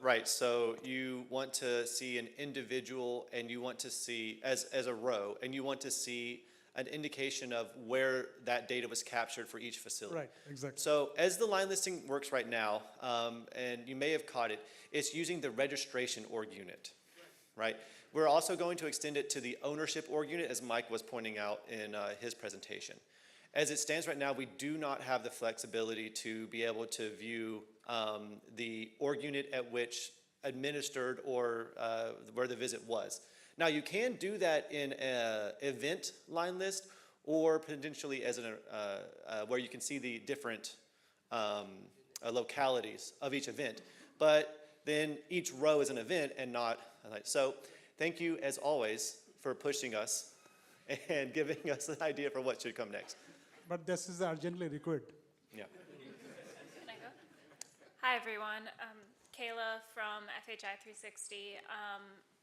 Right, so you want to see an individual and you want to see, as a row, and you want to see an indication of where that data was captured for each facility. Right, exactly. So as the line listing works right now, and you may have caught it, it's using the registration org unit, right? We're also going to extend it to the ownership org unit, as Mike was pointing out in his presentation. As it stands right now, we do not have the flexibility to be able to view the org unit at which administered or where the visit was. Now, you can do that in an event line list or potentially as where you can see the different localities of each event. But then each row is an event and not. So thank you, as always, for pushing us and giving us an idea for what should come next. But this is urgently required. Yeah. Can I go? Hi, everyone. Kayla from FHI 360.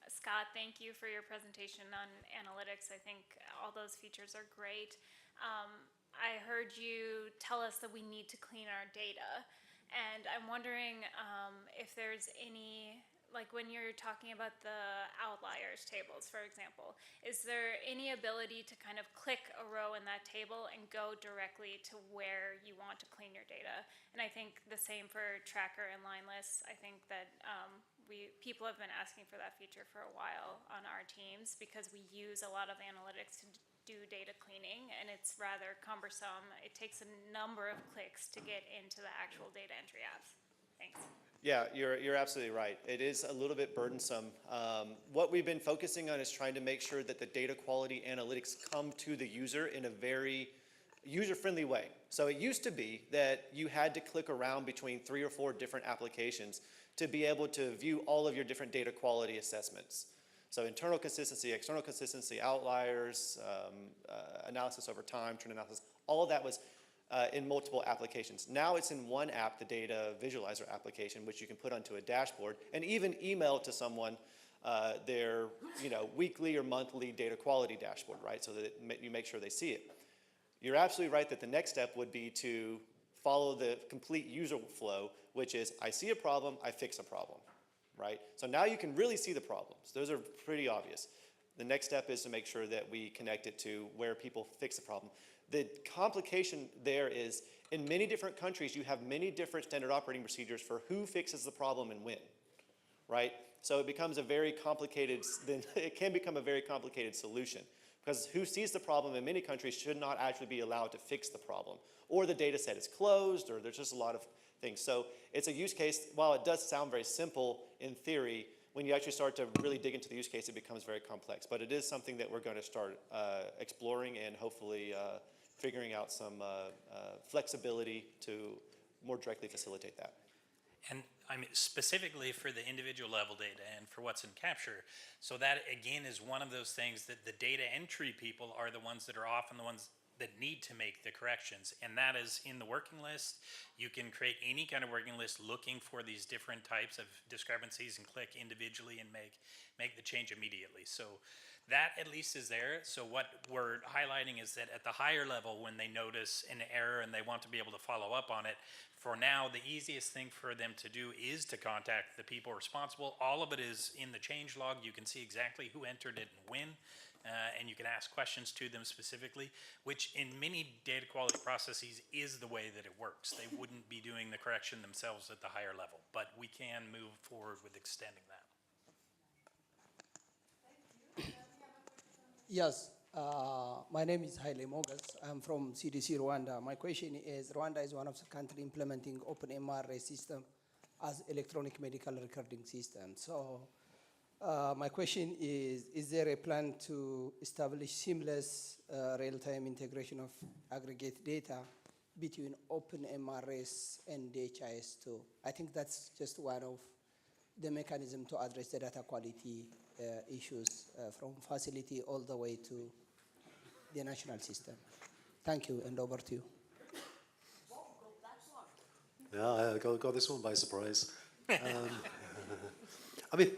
Scott, thank you for your presentation on analytics. I think all those features are great. I heard you tell us that we need to clean our data. And I'm wondering if there's any, like when you're talking about the outliers tables, for example, is there any ability to kind of click a row in that table and go directly to where you want to clean your data? And I think the same for tracker and line lists. I think that people have been asking for that feature for a while on our teams because we use a lot of analytics to do data cleaning, and it's rather cumbersome. It takes a number of clicks to get into the actual data entry apps. Thanks. Yeah, you're absolutely right. It is a little bit burdensome. What we've been focusing on is trying to make sure that the data quality analytics come to the user in a very user-friendly way. So it used to be that you had to click around between 3 or 4 different applications to be able to view all of your different data quality assessments. So internal consistency, external consistency, outliers, analysis over time, trend analysis, all of that was in multiple applications. Now it's in one app, the data visualizer application, which you can put onto a dashboard and even email to someone their weekly or monthly data quality dashboard, right? So that you make sure they see it. You're absolutely right that the next step would be to follow the complete user flow, which is I see a problem, I fix a problem, right? So now you can really see the problems. Those are pretty obvious. The next step is to make sure that we connect it to where people fix the problem. The complication there is in many different countries, you have many different standard operating procedures for who fixes the problem and when, right? So it becomes a very complicated, it can become a very complicated solution. Because who sees the problem in many countries should not actually be allowed to fix the problem. Or the data set is closed, or there's just a lot of things. So it's a use case, while it does sound very simple in theory, when you actually start to really dig into the use case, it becomes very complex. But it is something that we're going to start exploring and hopefully figuring out some flexibility to more directly facilitate that. And I mean, specifically for the individual level data and for what's in Capture, so that again is one of those things that the data entry people are the ones that are often the ones that need to make the corrections, and that is in the working list. You can create any kind of working list looking for these different types of discrepancies and click individually and make the change immediately. So that at least is there. So what we're highlighting is that at the higher level, when they notice an error and they want to be able to follow up on it, for now, the easiest thing for them to do is to contact the people responsible. All of it is in the change log. You can see exactly who entered it and when, and you can ask questions to them specifically, which in many data quality processes is the way that it works. They wouldn't be doing the correction themselves at the higher level, but we can move forward with extending that. Yes, my name is Haile Mogas. I'm from CDC Rwanda. My question is, Rwanda is one of the countries implementing open MRA system as electronic medical recording system. So my question is there a plan to establish seamless real-time integration of aggregate data between open MRS and DHIS2? I think that's just one of the mechanism to address the data quality issues from facility all the way to the national system. Thank you, and over to you. Yeah, I got this one by surprise. I mean,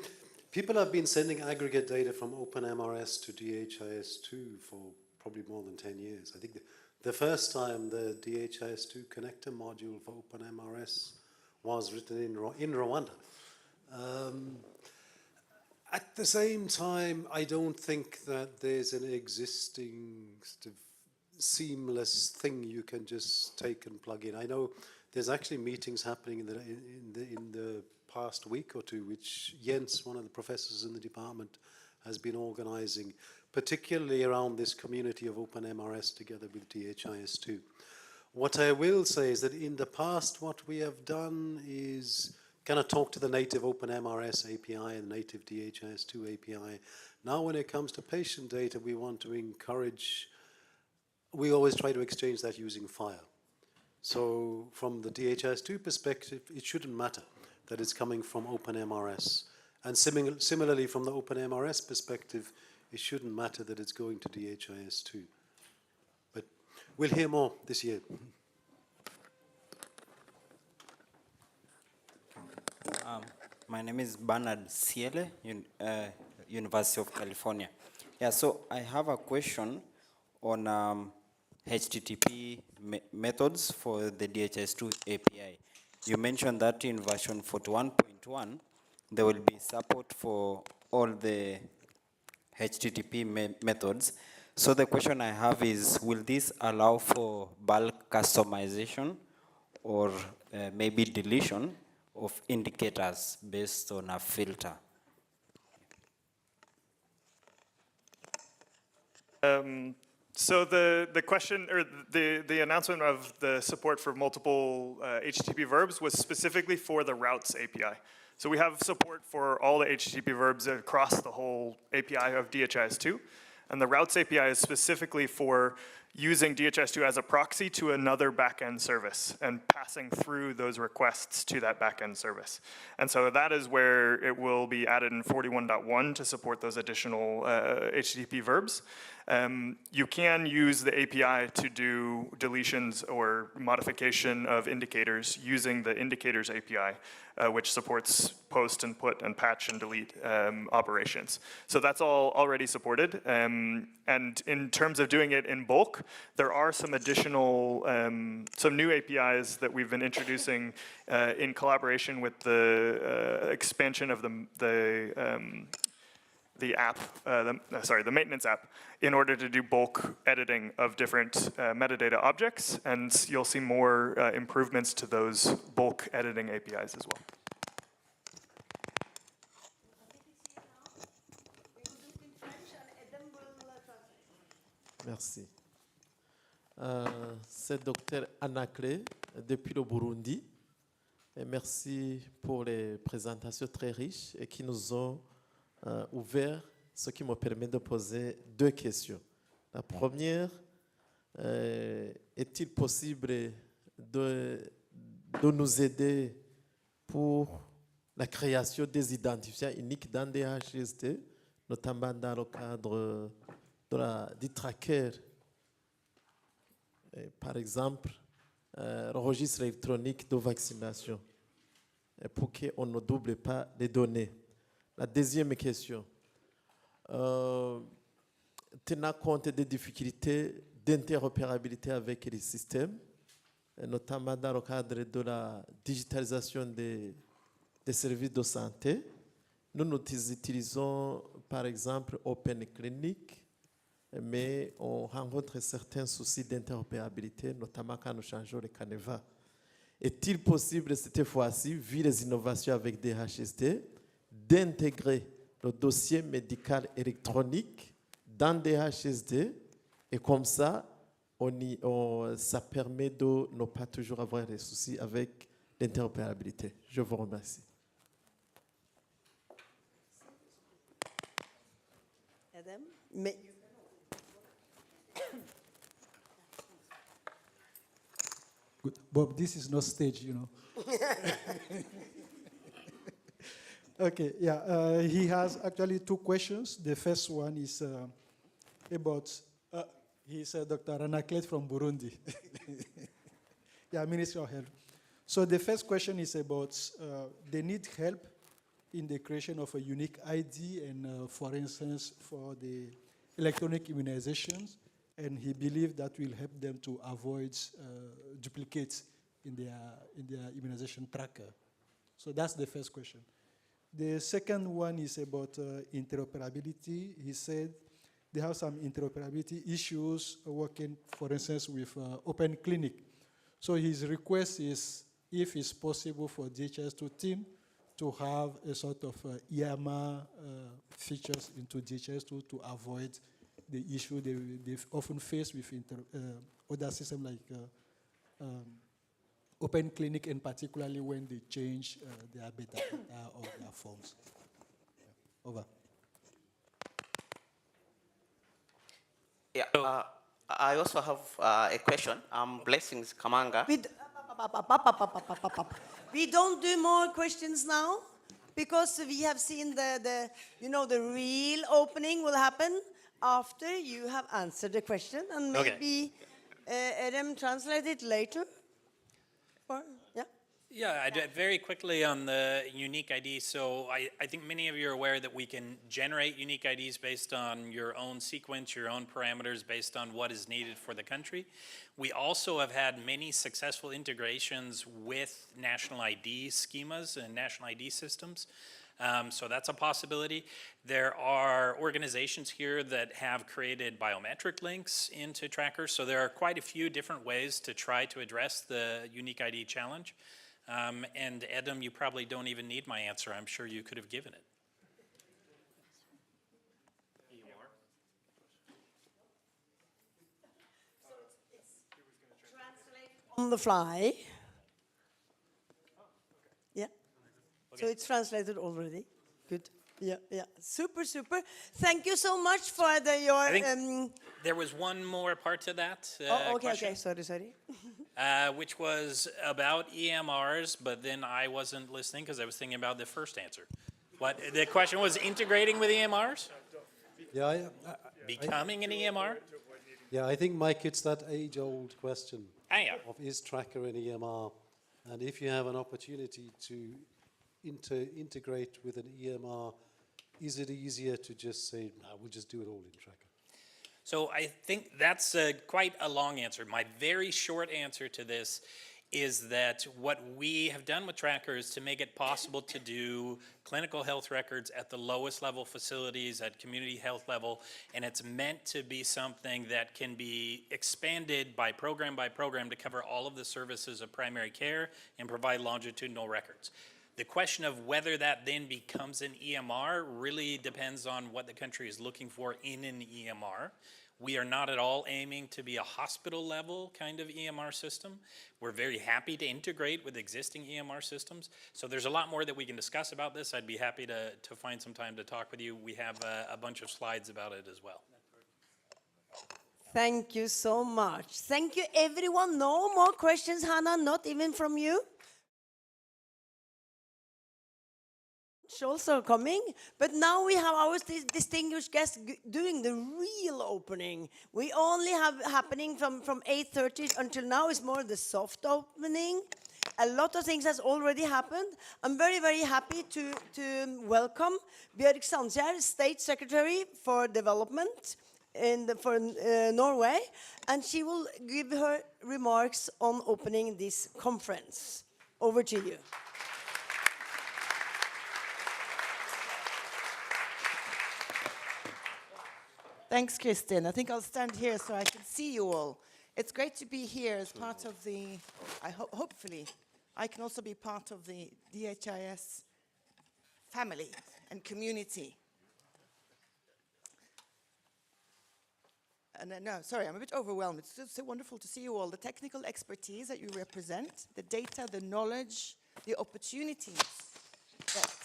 people have been sending aggregate data from OpenMRS to DHIS2 for probably more than 10 years. I think the first time the DHIS2 connector module for OpenMRS was written in Rwanda. At the same time, I don't think that there's an existing sort of seamless thing you can just take and plug in. I know there's actually meetings happening in the past week or two, which Jens, one of the professors in the department, has been organizing, particularly around this community of OpenMRS together with DHIS2. What I will say is that in the past, what we have done is kind of talk to the native OpenMRS API and the native DHIS2 API. Now when it comes to patient data, we want to encourage, we always try to exchange that using file. So from the DHIS2 perspective, it shouldn't matter that it's coming from OpenMRS. And similarly, from the OpenMRS perspective, it shouldn't matter that it's going to DHIS2. But we'll hear more this year. My name is Bernard Ciele, University of California. Yeah, so I have a question on HTTP methods for the DHIS2 API. You mentioned that in version 41.1, there will be support for all the HTTP methods. So the question I have is, will this allow for bulk customization or maybe deletion of indicators based on a filter? So the question, or the announcement of the support for multiple HTTP verbs was specifically for the routes API. So we have support for all the HTTP verbs across the whole API of DHIS2. And the routes API is specifically for using DHIS2 as a proxy to another backend service and passing through those requests to that backend service. And so that is where it will be added in 41.1 to support those additional HTTP verbs. You can use the API to do deletions or modification of indicators using the indicators API, which supports post and put and patch and delete operations. So that's all already supported. And in terms of doing it in bulk, there are some additional, some new APIs that we've been introducing in collaboration with the expansion of the app, the maintenance app, in order to do bulk editing of different metadata objects, and you'll see more improvements to those bulk editing APIs as well. Merci. C'est Dr Anakle depuis le Burundi. Et merci pour les présentations très riches et qui nous ont ouvert, ce qui me permet de poser deux questions. La première, est-il possible de nous aider pour la création des identifiants uniques dans DHIS2, notamment dans le cadre du tracker, par exemple, le registre électronique de vaccination, pour qu'on ne double pas les données. La deuxième question, tenant compte des difficultés d'interopérabilité avec les systèmes, notamment dans le cadre de la digitalisation des services de santé, nous utilisons par exemple Open Clinic, mais on rencontre certains soucis d'interopérabilité, notamment quand nous changeons les canevas. Est-il possible cette fois-ci, vu les innovations avec DHIS2, d'intégrer le dossier médical électronique dans DHIS2, et comme ça, ça permet de ne pas toujours avoir des soucis avec l'interopérabilité. Je vous remercie. Adam, Good. Bob, this is not stage, you know. Okay, yeah, he has actually two questions. The first one is about, he's Dr. Anaklet from Burundi. Yeah, Ministry of Health. So the first question is about they need help in the creation of a unique ID and, for instance, for the electronic immunizations, and he believes that will help them to avoid duplicates in their immunization tracker. So that's the first question. The second one is about interoperability. He said they have some interoperability issues working, for instance, with Open Clinic. So his request is if it's possible for DHIS2 team to have a sort of EMR features into DHIS2 to avoid the issue they often face with other systems like Open Clinic, and particularly when they change their beta or their forms. Yeah. Over. Yeah, I also have a question. Blessings Kamanga. We don't do more questions now because we have seen the real opening will happen after you have answered the question, and maybe Adam translate it later. Or, yeah. Yeah, very quickly on the unique ID. So I think many of you are aware that we can generate unique IDs based on your own sequence, your own parameters, based on what is needed for the country. We also have had many successful integrations with national ID schemas and national ID systems. So that's a possibility. There are organizations here that have created biometric links into trackers. So there are quite a few different ways to try to address the unique ID challenge. And Adam, you probably don't even need my answer. I'm sure you could have given it. On the fly. Yeah. So it's translated already. Good. Yeah. Super. Thank you so much for your. I think there was one more part to that question, Sorry. which was about EMRs, but then I wasn't listening because I was thinking about the first answer. What the question was: integrating with EMRs, Yeah, becoming an EMR. yeah, I think, Mike, it's that age-old question Yeah. of is tracker an EMR, and if you have an opportunity to integrate with an EMR, is it easier to just say, no, we'll just do it all in tracker? So I think that's quite a long answer. My very short answer to this is that what we have done with Tracker is to make it possible to do clinical health records at the lowest level facilities, at community health level, and it's meant to be something that can be expanded by program to cover all of the services of primary care and provide longitudinal records. The question of whether that then becomes an EMR really depends on what the country is looking for in an EMR. We are not at all aiming to be a hospital level kind of EMR system. We're very happy to integrate with existing EMR systems. So there's a lot more that we can discuss about this. I'd be happy to find some time to talk with you. We have a bunch of slides about it as well. Thank you so much. Thank you, everyone. No more questions, Hannah, not even from you. Also coming, but now we have our distinguished guest doing the real opening. We only have happening from 8:30 until now is more the soft opening. A lot of things has already happened. I'm very happy to welcome Bjørg Sandkjær, State Secretary for Development for Norway, and she will give her remarks on opening this conference. Over to you. Thanks, Kristin. I think I'll stand here so I can see you all. It's great to be here as part of the, hopefully, I can also be part of the DHIS family and community. And no, sorry, I'm a bit overwhelmed. It's just so wonderful to see you all. The technical expertise that you represent, the data, the knowledge, the opportunities that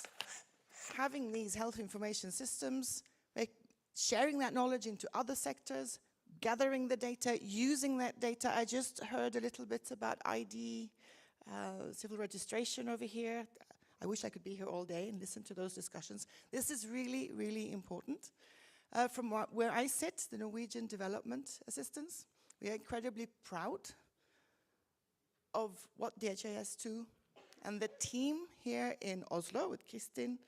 having these health information systems sharing that knowledge into other sectors, gathering the data, using that data. I just heard a little bit about ID, civil registration over here. I wish I could be here all day and listen to those discussions. This is really important. From where I sit, the Norwegian Development Assistance, we are incredibly proud of what DHIS2 and the team here in Oslo with Kristin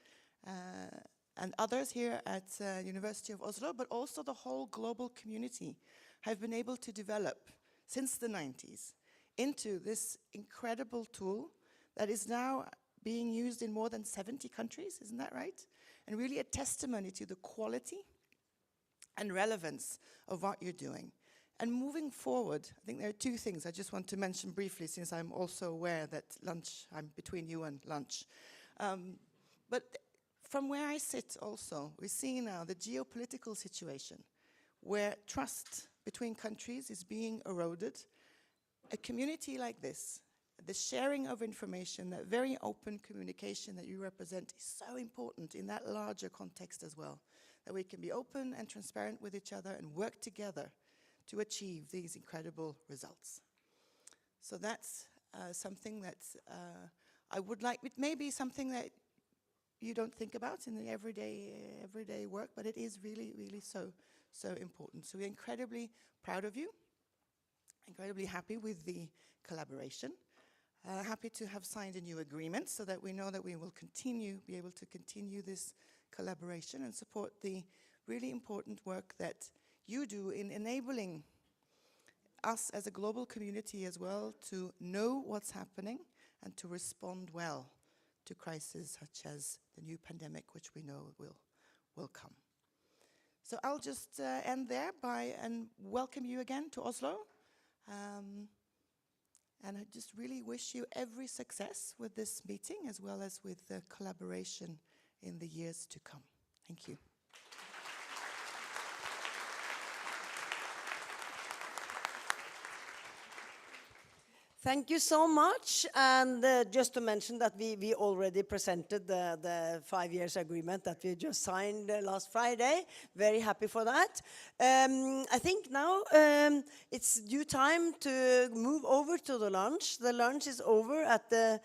and others here at University of Oslo, but also the whole global community have been able to develop since the 90s into this incredible tool that is now being used in more than 70 countries, isn't that right? And really a testimony to the quality and relevance of what you're doing. And moving forward, I think there are two things I just want to mention briefly, since I'm also aware that I'm between you and lunch. But from where I sit also, we're seeing now the geopolitical situation where trust between countries is being eroded. A community like this, the sharing of information, that very open communication that you represent is so important in that larger context as well, that we can be open and transparent with each other and work together to achieve these incredible results. So that's something that I would like, it may be something that you don't think about in the everyday work, but it is really so important. So we're incredibly proud of you, incredibly happy with the collaboration, happy to have signed a new agreement so that we know that we will be able to continue this collaboration and support the really important work that you do in enabling us as a global community as well to know what's happening and to respond well to crises such as the new pandemic, which we know will come. So I'll just end there and welcome you again to Oslo. And I just really wish you every success with this meeting as well as with the collaboration in the years to come. Thank you. Thank you so much. And just to mention that we already presented the 5 years agreement that we just signed last Friday. Very happy for that. I think now it's due time to move over to the lunch. The lunch is over at the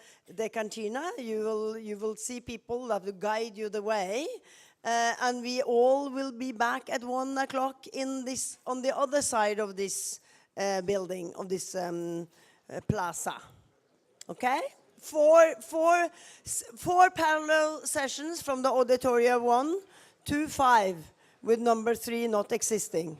cantina. You will see people that will guide you the way. And we all will be back at 1 o'clock on the other side of this building, of this plaza. Okay? Four parallel sessions from the auditorium 1 to 5, with number 3 not existing.